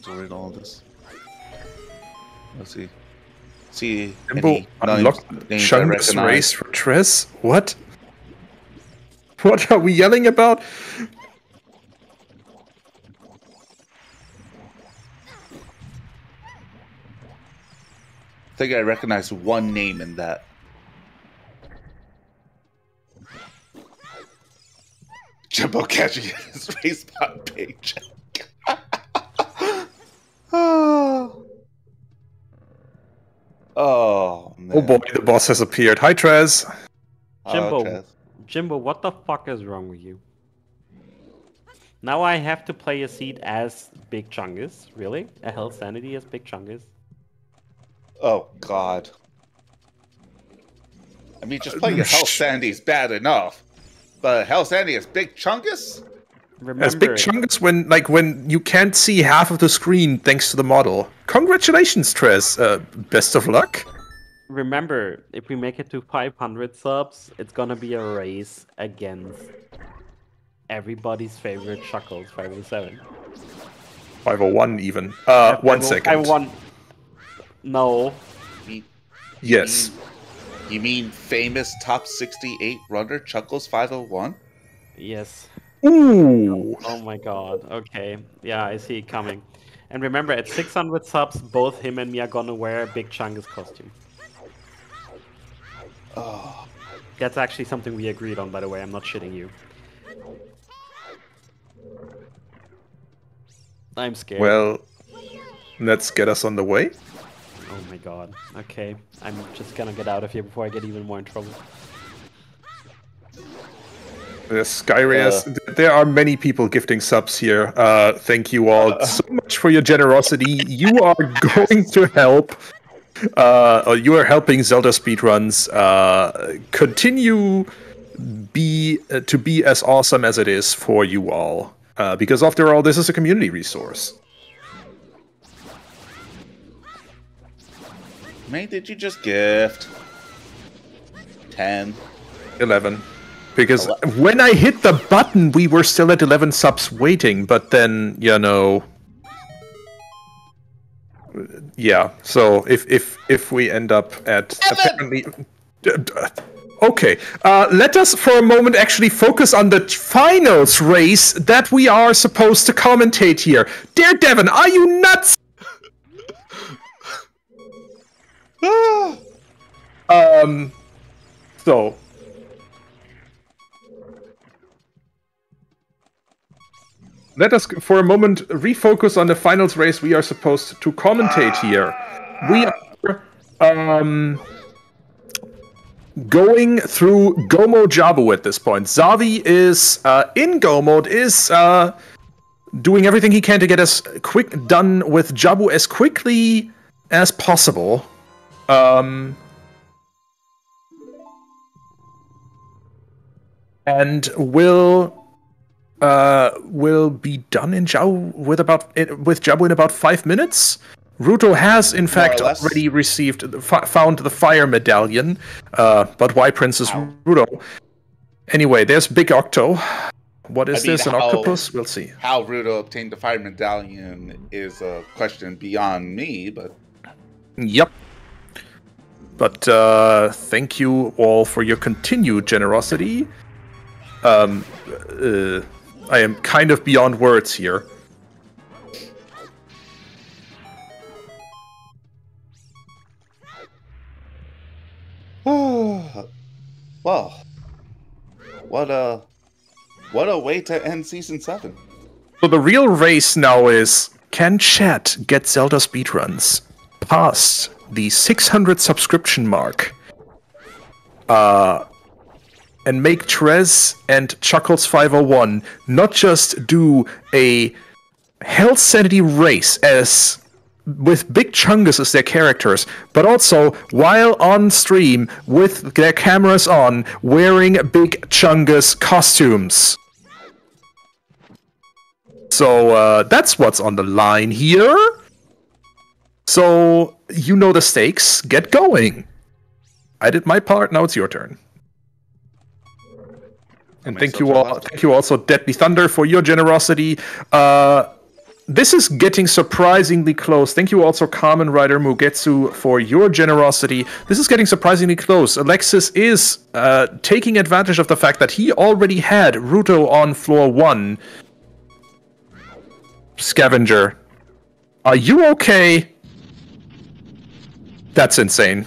read all this. Let's see. See Jimbo unlocked Chungus race for Trez? What? What are we yelling about? I think I recognize one name in that. Jimbo catching his race bot paycheck. Oh, man. Oh boy, the boss has appeared. Hi, Trez. Jimbo, what the fuck is wrong with you? Now I have to play a seed as Big Chungus. Really? A Hell Sanity as Big Chungus? Oh, God. I mean, just playing a Hell Sandy is bad enough. But Hell Sandy is Big Chungus? Remember, as Big Chungus when you can't see half of the screen thanks to the model. Congratulations, Trez. Best of luck. Remember, if we make it to 500 subs, it's gonna be a race against everybody's favorite Chuckles 507. 501 even. 1 second. 501. No. Yes. You mean famous top 68 runner Chuckles 501? Yes. Ooh. Oh my god. Okay. Yeah, I see it coming. And remember, at 600 subs, both him and me are gonna wear a Big Chungus costume. Oh. That's actually something we agreed on, by the way. I'm not shitting you. I'm scared. Well, let's get us on the way. Oh my god. Okay. I'm just gonna get out of here before I get even more in trouble. Skyrias, there are many people gifting subs here. Thank you all so much for your generosity. You are going to help. You are helping Zelda Speedruns continue to be as awesome as it is for you all. Because after all, this is a community resource. How many did you just gift? 10. 11. Because when I hit the button, we were still at 11 subs waiting, but then, you know... Yeah, so if we end up at... apparently... Okay, let us for a moment actually focus on the finals race that we are supposed to commentate here. Dear Devon, are you nuts? So... Let us, for a moment, refocus on the finals race we are supposed to commentate here. We are going through Go Mode Jabu at this point. Xavi is in Go Mode, is doing everything he can to get us done with Jabu as quickly as possible. And will be done in Jabu with Jabu in about 5 minutes. Ruto has, in fact, already found the fire medallion, but why Princess Ruto? Anyway, there's Big Octo. What is this, an octopus? We'll see. How Ruto obtained the fire medallion is a question beyond me, but... Yep. But thank you all for your continued generosity. I am kind of beyond words here. Well, what a way to end Season 7. So the real race now is, can chat get Zelda speedruns past the 600 subscription mark? And make Trez and Chuckles501 not just do a Hell Sanity race as with big chungus as their characters, but also while on stream with their cameras on, wearing big chungus costumes. So that's what's on the line here. So you know the stakes. Get going. I did my part. Now it's your turn. And thank you all. Thank you also, Deadly Thunder, for your generosity. This is getting surprisingly close. Thank you also, Kamen Rider Mugetsu, for your generosity. This is getting surprisingly close. Alexis is taking advantage of the fact that he already had Ruto on floor 1. Scavenger, are you okay? That's insane.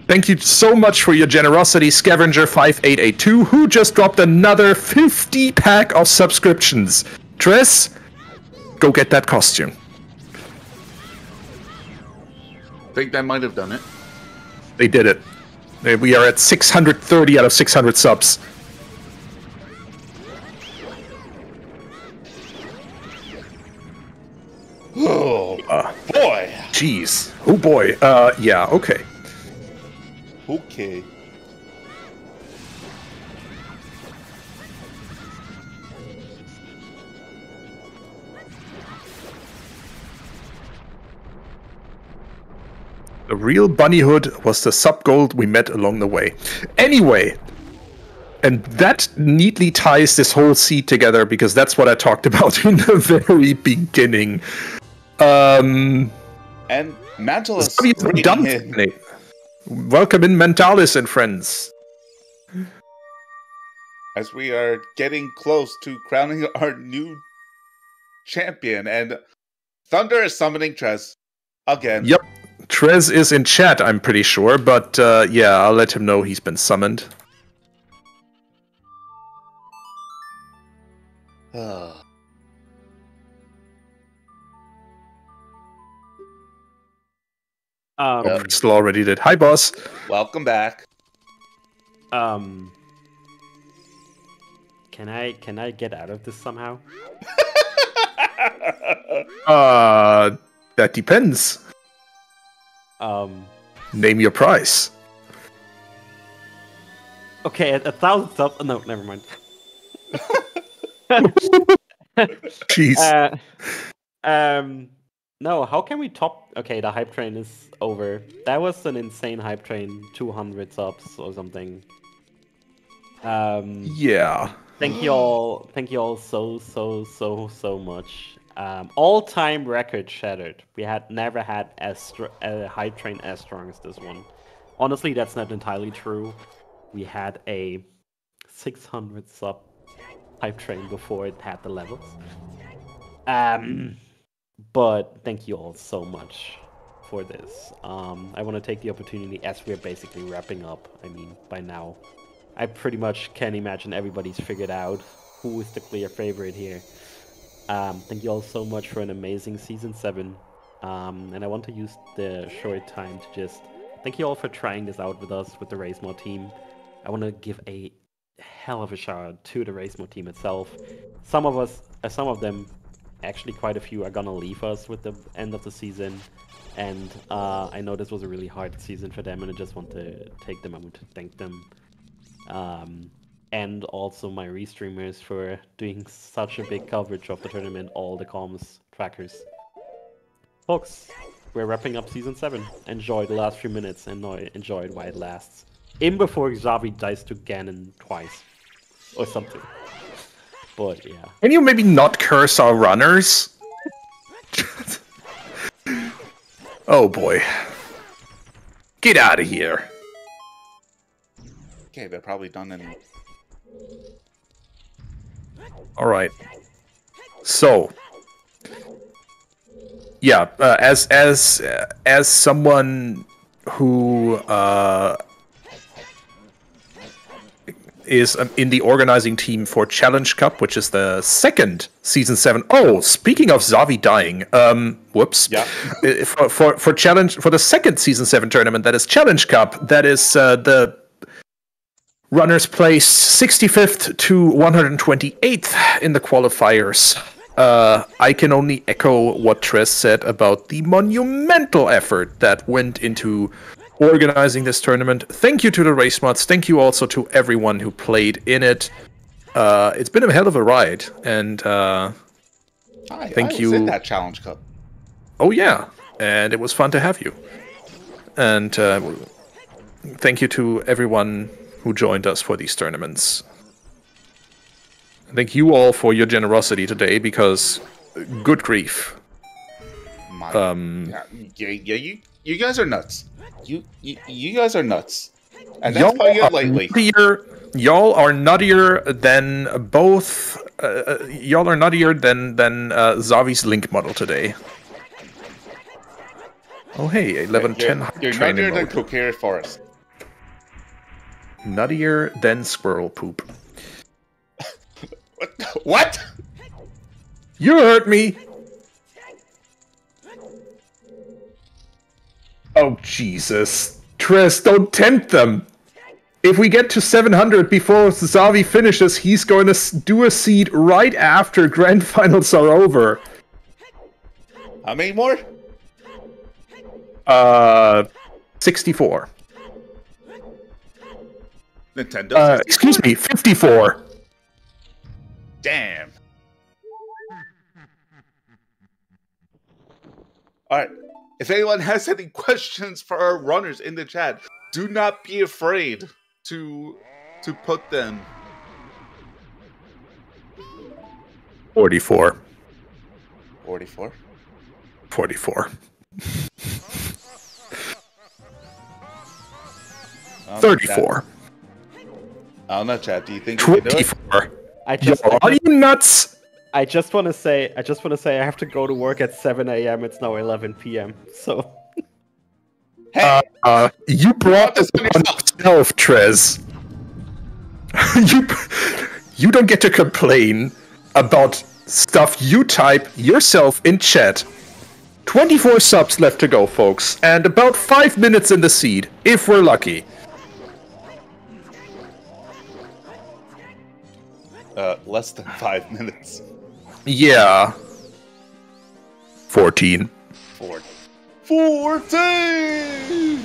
Thank you so much for your generosity, Scavenger5882, who just dropped another 50 pack of subscriptions. Tress, go get that costume. I think that might have done it. They did it. We are at 630 out of 600 subs. Oh, boy. Jeez. Oh, boy. Yeah, okay. Okay. The real bunnyhood was the sub-gold we met along the way. Anyway, and that neatly ties this whole seed together, because that's what I talked about in the very beginning. And Mantalis done. Welcome in, Mentalis and friends. As we are getting close to crowning our new champion, and Thunder is summoning Trez again. Yep, Trez is in chat, I'm pretty sure, but yeah, I'll let him know he's been summoned. Crystal already did. Hi, boss. Welcome back. Can I get out of this somehow? That depends. Name your price. Okay, at 1,000 subs. Oh, no, never mind. Jeez. No, how can we top? Okay, the hype train is over. That was an insane hype train. 200 subs or something. Yeah. Thank you all. Thank you all so much. All-time record shattered. We had never had a hype train as strong as this one. Honestly, that's not entirely true. We had a 600 sub hype train before it had the levels. But thank you all so much for this. I want to take the opportunity, as we're basically wrapping up. I mean, by now, I pretty much can imagine everybody's figured out who is the clear favorite here. Thank you all so much for an amazing Season 7. And I want to use the short time to just thank you all for trying this out with us, with the RaceMod team. I want to give a hell of a shout out to the RaceMod team itself. Some of them, actually quite a few, are gonna leave us with the end of the season. And I know this was a really hard season for them, and I just want to take the moment to thank them. And also my restreamers for doing such a big coverage of the tournament, all the comms trackers. Folks, we're wrapping up Season 7. Enjoy the last few minutes and enjoy it while it lasts. In before Xavi dies to Ganon twice. Or something. But yeah. Can you maybe not curse our runners? Oh boy. Get out of here. Okay, they're probably done anyway. Alright. So. Yeah, as someone who is in the organizing team for Challenge Cup, which is the second Season 7. Oh, speaking of Xavi dying, whoops. Yeah. For Challenge, for the second Season 7 tournament, that is Challenge Cup, that is the runners placed 65th to 128th in the qualifiers. I can only echo what Tres said about the monumental effort that went into organizing this tournament. Thank you to the race mods. Thank you also to everyone who played in it. It's been a hell of a ride, and thank you. I was in that Challenge Cup. Oh yeah, and it was fun to have you. And thank you to everyone who joined us for these tournaments. Thank you all for your generosity today, because good grief. You guys are nuts. You guys are nuts. And that's putting it lightly. Y'all are nuttier than both. Y'all are nuttier than Xavi's Link model today. Oh hey, 11-10. You're nuttier than Kokiri Forest. Nuttier than squirrel poop. What? You heard me. Oh Jesus, Tres, don't tempt them. If we get to 700 before Xavi finishes, he's going to do a seed right after Grand Finals are over. How many more? 64. Nintendo 64? Excuse me, 54. Damn. Alright. If anyone has any questions for our runners in the chat, do not be afraid to put them. 44. 44? 44. 34. I don't know, chat. Do you think you can do it? 24. Are you nuts? I just want to say I have to go to work at 7 a.m. It's now 11 p.m. So. Hey, you brought this on yourself, Trez. you don't get to complain about stuff you type yourself in chat. 24 subs left to go, folks, and about 5 minutes in the seed, if we're lucky. Less than 5 minutes. Yeah. 14. 14!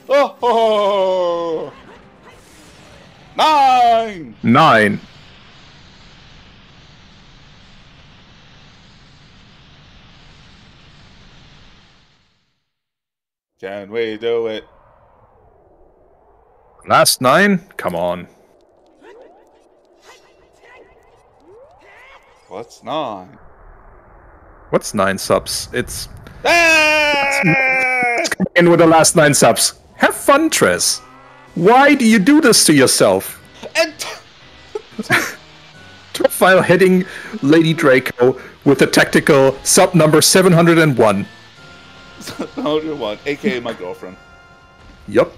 Oh! 9! 9. Can we do it? Last 9? Come on. What's 9? What's 9 subs? It's... Ah! Let's come in with the last 9 subs. Have fun, Trez. Why do you do this to yourself? And Profile heading Lady Draco with the tactical sub number 701. 701, aka my girlfriend. Yup.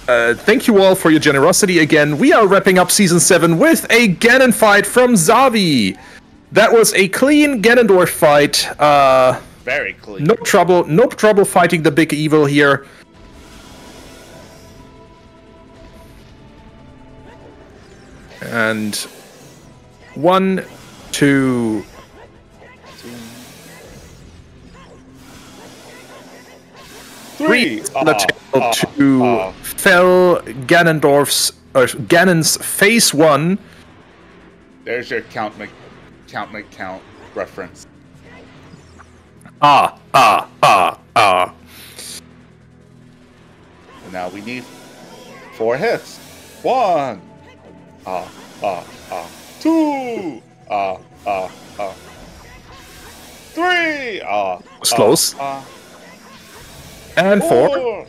Thank you all for your generosity again. We are wrapping up Season 7 with a Ganon fight from Xavi. That was a clean Ganondorf fight. Very clean. No trouble fighting the big evil here. And 1, 2... 3 to fell Ganondorf's Ganon's phase 1. There's your count reference. And now we need 4 hits. 1. 2. 3. Close. And 4.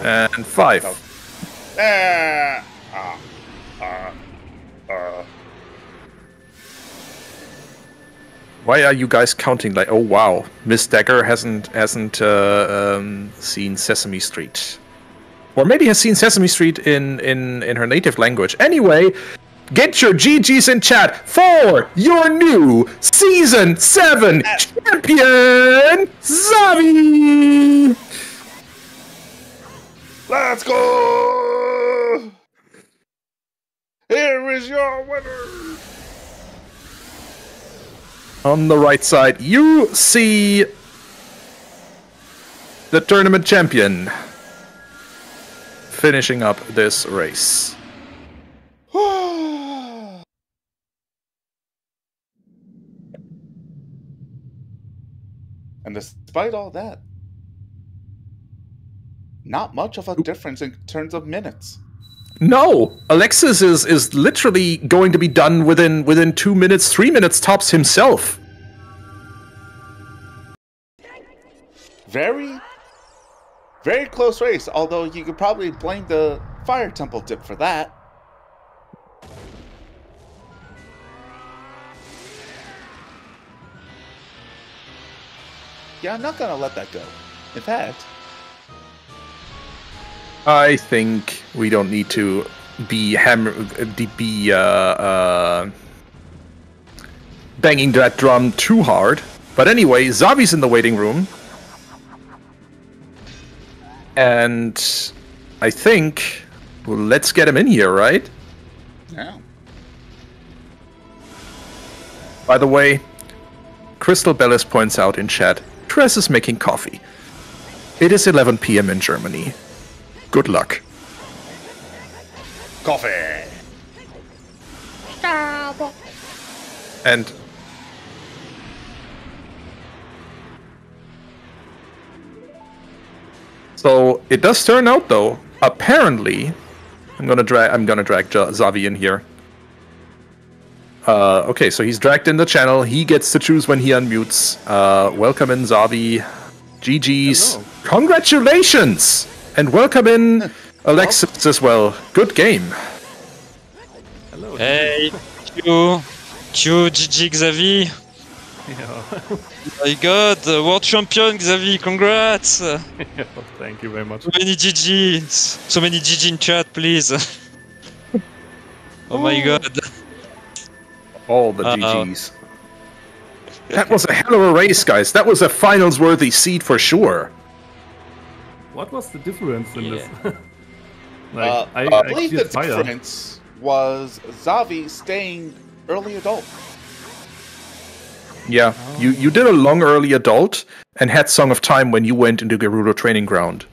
And 5. Why are you guys counting like? Oh wow, Miss Dagger hasn't seen Sesame Street, or maybe has seen Sesame Street in her native language. Anyway, get your GGs in chat for your new Season 7 champion, Xavi! Let's go! Here is your winner! On the right side, you see the tournament champion finishing up this race. And despite all that, not much of a difference in terms of minutes. No, Alexis is literally going to be done within 2 minutes, 3 minutes tops himself. Very, very close race, although you could probably blame the Fire Temple dip for that. Yeah, I'm not gonna let that go. In fact, I think we don't need to be banging that drum too hard. But anyway, Xavi's in the waiting room. And I think, well, let's get him in here, right? yeah. By the way, Crystal Bellis points out in chat, Tress is making coffee. It is 11 p.m. in Germany. Good luck. Coffee! And so it does turn out, though. Apparently, I'm gonna drag Xavi in here. Okay, so he's dragged in the channel. He gets to choose when he unmutes. Welcome in, Xavi. GG's. Hello. Congratulations! And welcome in, Alexis as well. Good game. Hello. Hey, Q, GG Xavi. Yeah. My God, world champion Xavi, congrats! Yeah, thank you very much. So many GG, so many GG in chat, please. Oh my God. All the GG's. That was a hell of a race, guys. That was a finals-worthy seed for sure. What was the difference in this? I believe the difference was Xavi staying early adult. Yeah, you did a long early adult and had Song of Time when you went into Gerudo Training Ground.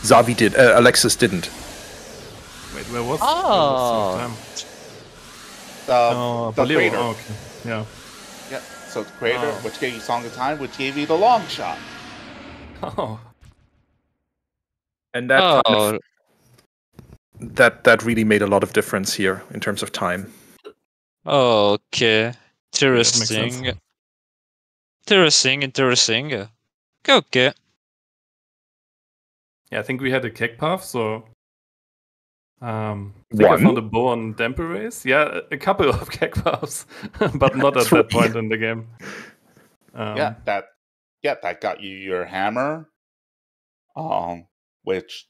Xavi did. Alexis didn't. Wait, where was? Oh. Where was The Crater. Oh, okay. Yeah. Yeah, so the Crater, Oh. which gave you Song of Time, which gave you the long shot. Oh. And that kind Oh, of, that really made a lot of difference here in terms of time. okay. makes sense. Interesting. Okay. Yeah, I think we had a keg path, so I think I One? found a bow on Damper Race. Yeah, a couple of keg paths, but not at that point in the game. That got you your hammer, which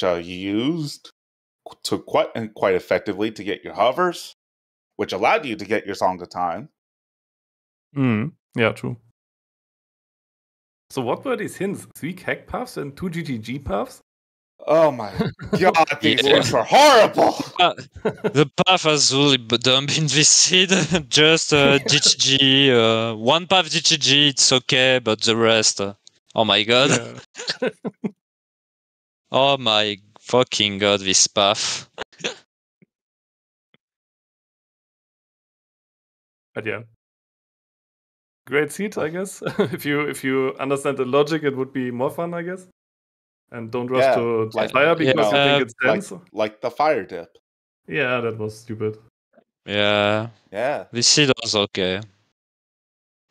you used to quite effectively to get your hovers, which allowed you to get your Song of Time. Yeah, true. So what were these hints? 3 keg paths and 2 GGG paths? Oh my god, these Yeah. things were horrible! The path has really dumb in this seed. Just GGG, one path GGG, it's okay, but the rest, oh my God. Yeah. Oh my fucking God, this path. But yeah. Great seed, I guess. if you understand the logic, it would be more fun, I guess. And don't rush Yeah, to like- fire because you think it's Like, dense. like the fire dip. Yeah, that was stupid. Yeah, Yeah. this seed was okay. It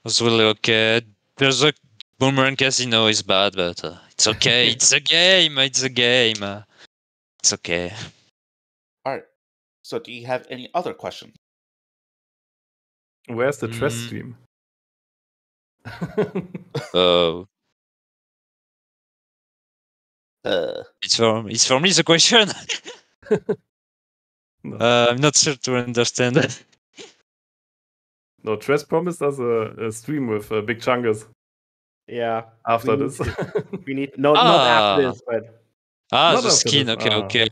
was really okay. There's a Boomerang Casino is bad, but it's okay. It's a game. It's a game. It's okay. Alright. So do you have any other questions? Where's the Tress Mm. stream? Oh, it's for me the question. No. I'm not sure to understand. No, Tress promised us a stream with Big Chungus Yeah. after we this. We need not after this, but Ah, Not the after skin. this. Okay.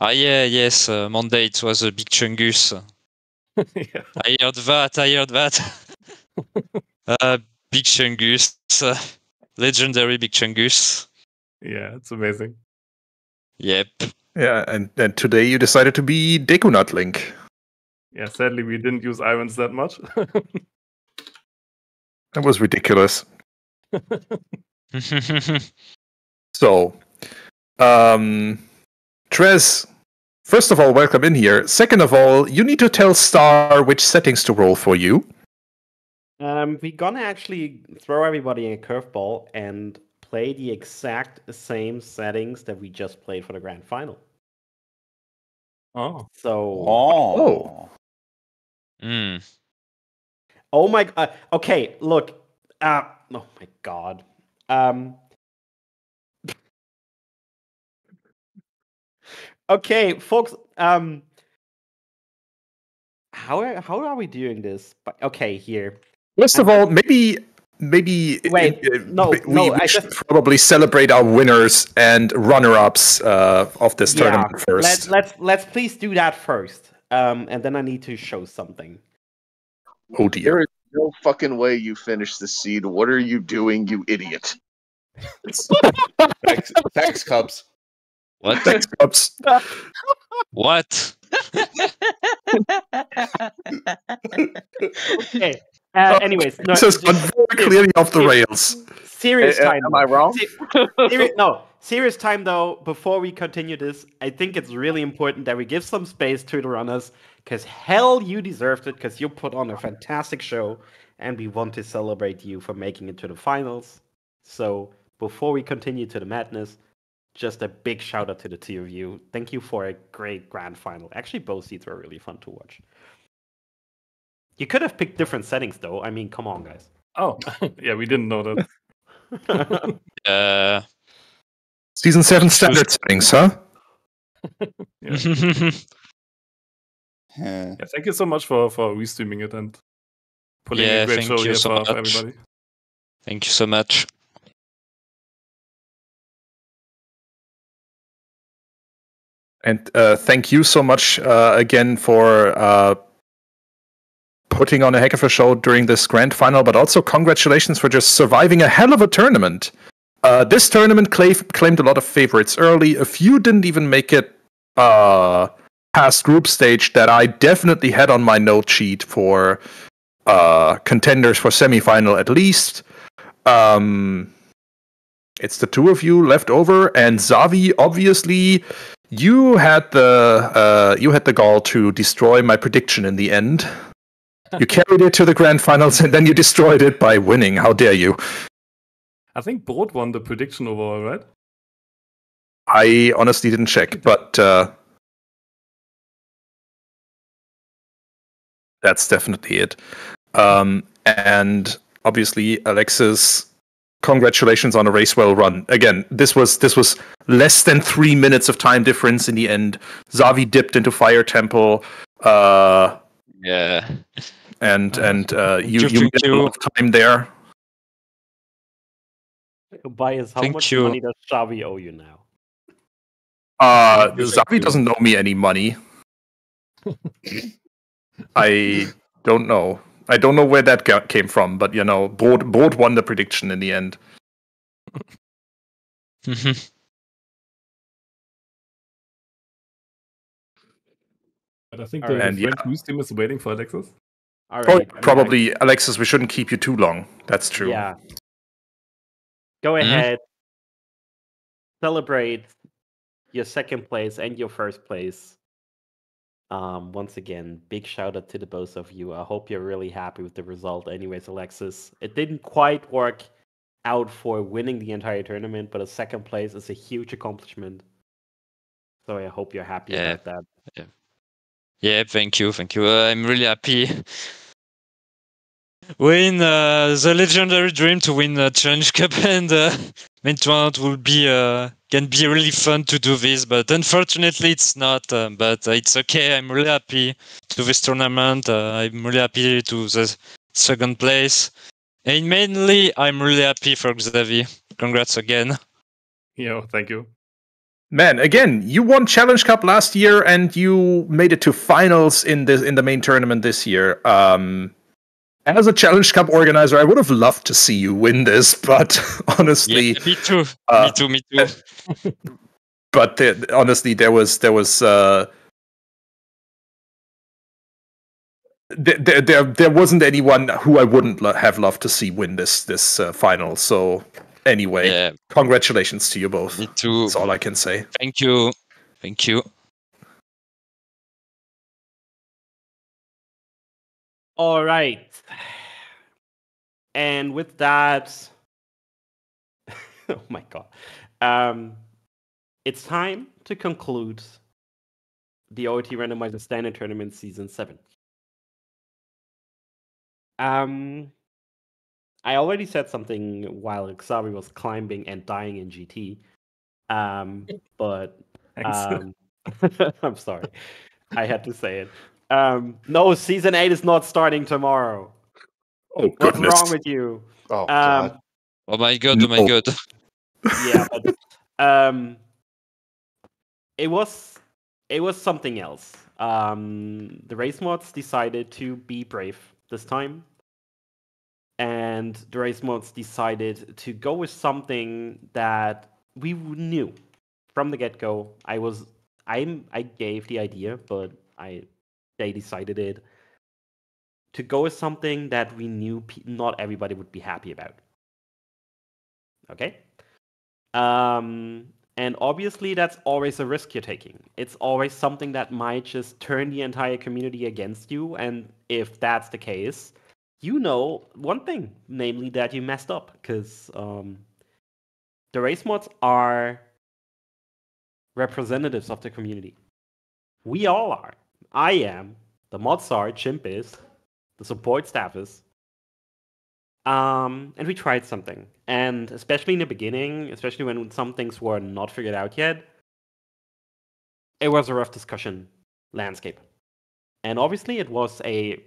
Ah, yeah, yes. Monday it was a big chungus. Yeah. I heard that. Big Chungus. Legendary Big Chungus. Yeah, it's amazing. Yep. Yeah, and today you decided to be Dekunut Link. Yeah, sadly we didn't use irons that much. That was ridiculous. So, Trez, first of all, welcome in here. Second of all, you need to tell Star which settings to roll for you. We're gonna actually throw everybody a curveball and play the exact same settings that we just played for the grand final. Oh. So, Oh. Mm. oh my, okay, look, oh my god, okay, folks, how are we doing this? But okay, here. First of all, maybe Wait, we should probably celebrate our winners and runner-ups of this tournament first. Let's please do that first. And then I need to show something. Oh dear. There is no fucking way you finish the seed. What are you doing, you idiot? Thanks, Cubs. What? Thanks, Cubs. What? Okay. Anyways, no, This has gone very clearly off the rails. Serious time. Am I wrong? Serious time though. Before we continue this, I think it's really important that we give some space to the runners, because hell, you deserved it, because you put on a fantastic show, and we want to celebrate you for making it to the finals. So before we continue to the madness, just a big shout out to the two of you. Thank you for a great grand final. Actually, both seats were really fun to watch. You could have picked different settings, though. I mean, come on, guys. Oh, yeah, we didn't know that. Season 7 standard settings, huh? Yeah. Yeah. Yeah, thank you so much for restreaming it and putting a great show here for everybody. Thank you so much. And thank you so much again for putting on a heck of a show during this grand final, but also congratulations for just surviving a hell of a tournament. This tournament claimed a lot of favorites early. A few didn't even make it past group stage that I definitely had on my note sheet for contenders for semifinal at least. It's the two of you left over, and Xavi, obviously, you had the gall to destroy my prediction in the end. You carried it to the grand finals, and then you destroyed it by winning. How dare you? I think Brot won the prediction overall, right? I honestly didn't check, but that's definitely it. And obviously, Alexis, congratulations on a race well run. Again, this was less than 3 minutes of time difference in the end. Xavi dipped into Fire Temple. Yeah. And you made a lot of time there. Bias, how Thank much you. money does Xavi owe you now? Xavi doesn't owe me any money. I don't know. I don't know where that came from, but Brot won the prediction in the end. But I think All the right. French news team is waiting for Alexis. All Oh, right. probably, Alexis, we shouldn't keep you too long. That's true. Yeah. Go ahead. Celebrate your second place and your first place. Once again, big shout out to the both of you. I hope you're really happy with the result. Anyways, Alexis, it didn't quite work out for winning the entire tournament, but a second place is a huge accomplishment. So I hope you're happy about that. Yeah, thank you. I'm really happy. Win the legendary dream to win the Challenge Cup and main tournament will be can be really fun to do this, but unfortunately it's not. But it's okay. I'm really happy to this tournament. I'm really happy to the second place, and mainly I'm really happy for Xavi. Congrats again. Yeah, thank you. Man, again, you won Challenge Cup last year, and you made it to finals in the main tournament this year. As a Challenge Cup organizer, I would have loved to see you win this, but honestly, Yeah, me too. Me too. But honestly, there wasn't anyone who I wouldn't have loved to see win this final. So anyway, Yeah, congratulations to you both. me too. That's all I can say. Thank you. Thank you. All right. And with that, oh my god, it's time to conclude the OT Randomizer Standard Tournament Season 7. I already said something while Xavi was climbing and dying in GT, but Thanks. I'm sorry, I had to say it. No, Season 8 is not starting tomorrow. Oh What's goodness! wrong with you? Oh god. Oh my god! Oh my No. god! Yeah, but it was something else. The race mods decided to be brave this time, and the race mods decided to go with something that we knew from the get-go. I gave the idea, but they decided it to go with something that we knew not everybody would be happy about. Okay. And obviously, that's always a risk you're taking. It's always something that might just turn the entire community against you. And if that's the case, you know one thing, namely that you messed up, because the race mods are representatives of the community. We all are. I am. The mods are. Chimp is. The support staff is. And we tried something. And especially in the beginning, especially when some things were not figured out yet, it was a rough discussion landscape. And obviously it was a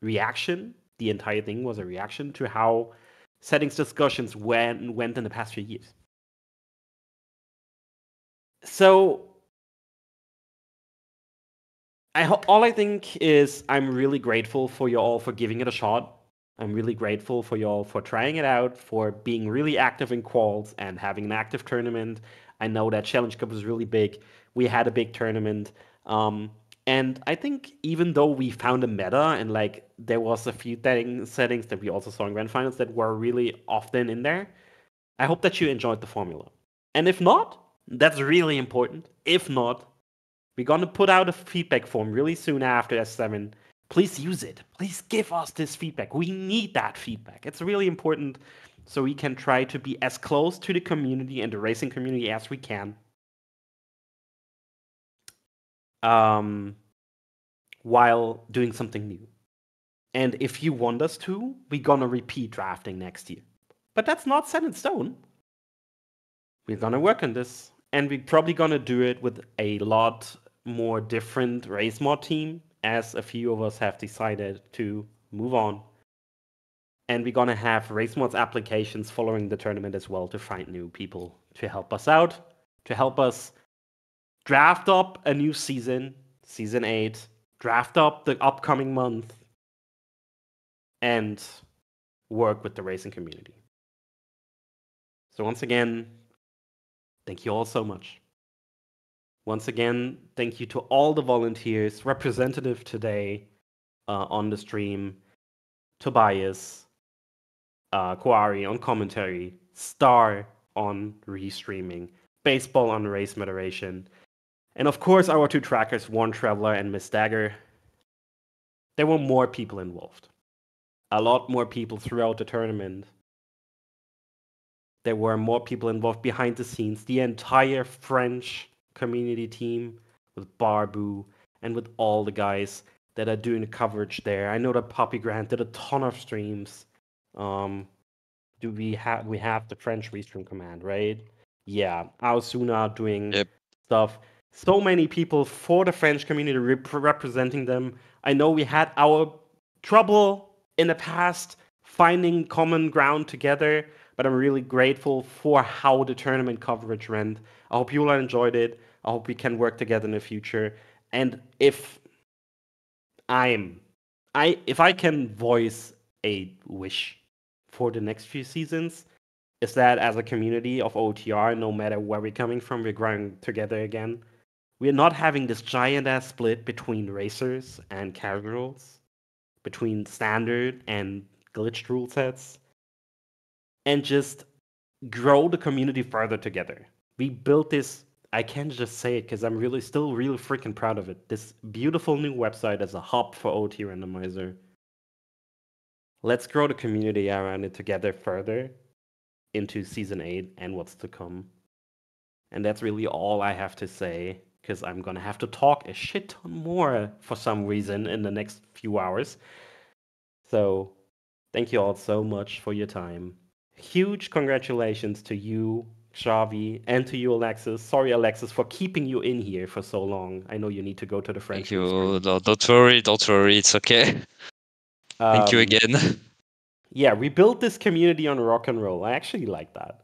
reaction. The entire thing was a reaction to how settings discussions went in the past few years. So all I think is I'm really grateful for you all for giving it a shot. I'm really grateful for you all for trying it out, for being really active in quals and having an active tournament. I know that Challenge Cup was really big. We had a big tournament. And I think even though we found a meta and like there was a few settings that we also saw in Grand Finals that were really often in there, I hope that you enjoyed the formula. And if not, that's really important. If not, we're going to put out a feedback form really soon after S7. Please use it. Please give us this feedback. We need that feedback. It's really important so we can try to be as close to the community and the racing community as we can. While doing something new. And if you want us to, we're going to repeat drafting next year. But that's not set in stone. We're going to work on this. And we're probably going to do it with a lot more different race mod team, as a few of us have decided to move on. And we're going to have race mods applications following the tournament as well to find new people to help us out, to help us draft up a new season, Season 8, draft up the upcoming month, and work with the racing community. So once again, thank you all so much. Once again, thank you to all the volunteers, representative today on the stream, Tobias, Koari on commentary, Star on restreaming, Baseball on race moderation, and of course our two trackers, Warren Traveler and Miss Dagger. There were more people involved. A lot more people throughout the tournament. There were more people involved behind the scenes. The entire French community team with Barbu and with all the guys that are doing the coverage there. I know that Poppy Grant did a ton of streams. We have the French restream command, right? Yeah, Aosuna doing stuff. So many people for the French community representing them. I know we had our trouble in the past finding common ground together, but I'm really grateful for how the tournament coverage went. I hope you all enjoyed it. I hope we can work together in the future. And if I can voice a wish for the next few seasons, is that as a community of OTR, no matter where we're coming from, we're growing together again. We're not having this giant ass split between racers and casuals, between standard and glitched rule sets, and just grow the community further together. We built this, I can't just say it because I'm still really freaking proud of it. This beautiful new website as a hub for OT Randomizer. Let's grow the community around it together further into Season 8 and what's to come. And that's really all I have to say, because I'm going to have to talk a shit ton more for some reason in the next few hours. So, thank you all so much for your time. Huge congratulations to you, Xavi, and to you, Alexis. Sorry, Alexis, for keeping you in here for so long. I know you need to go to the French. Thank you. No, don't worry. It's okay. Thank you again. Yeah, we built this community on rock and roll. I actually like that.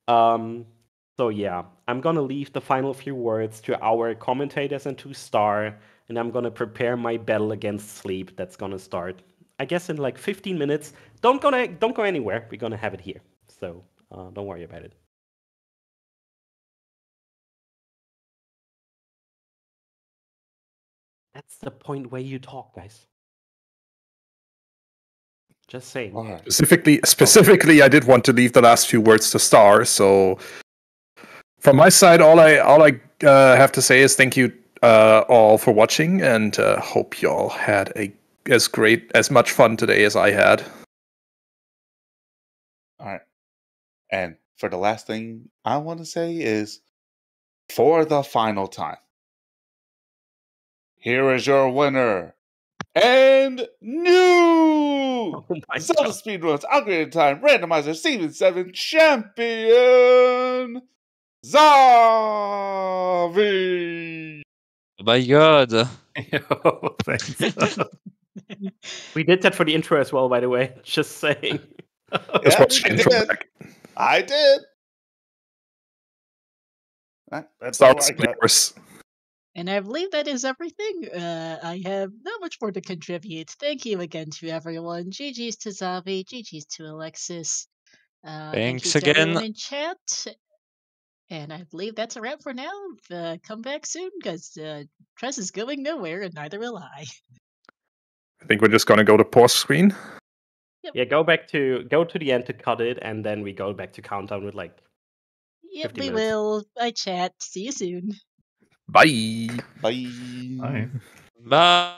So yeah, I'm gonna leave the final few words to our commentators and to Star, and I'm gonna prepare my battle against sleep. That's gonna start, I guess, in like 15 minutes. Don't go anywhere. We're gonna have it here, so don't worry about it. That's the point where you talk, guys. Just saying. All right. Specifically, I did want to leave the last few words to Star. So, from my side, all I have to say is thank you all for watching, and hope you all had as much fun today as I had. All right. And for the last thing I want to say is, for the final time, here is your winner and new Zelda Speedruns Upgraded Time Randomizer Season 7 champion, Xavi! Oh my god. Yo, thanks. We did that for the intro as well, by the way. Just saying. Just watch the intro back. I did. That's Star all I got. yours. And I believe that is everything. I have not much more to contribute. Thank you again to everyone. GG's to Xavi. GG's to Alexis. Thank you Thanks to everyone again. in chat. And I believe that's a wrap for now. Come back soon, because Tress is going nowhere, and neither will I. I think we're just gonna go to pause screen. Yeah, go to the end to cut it, and then we go back to countdown with like. Yep, 50 we minutes. will. Bye, chat. See you soon. Bye. Bye. Bye. Bye.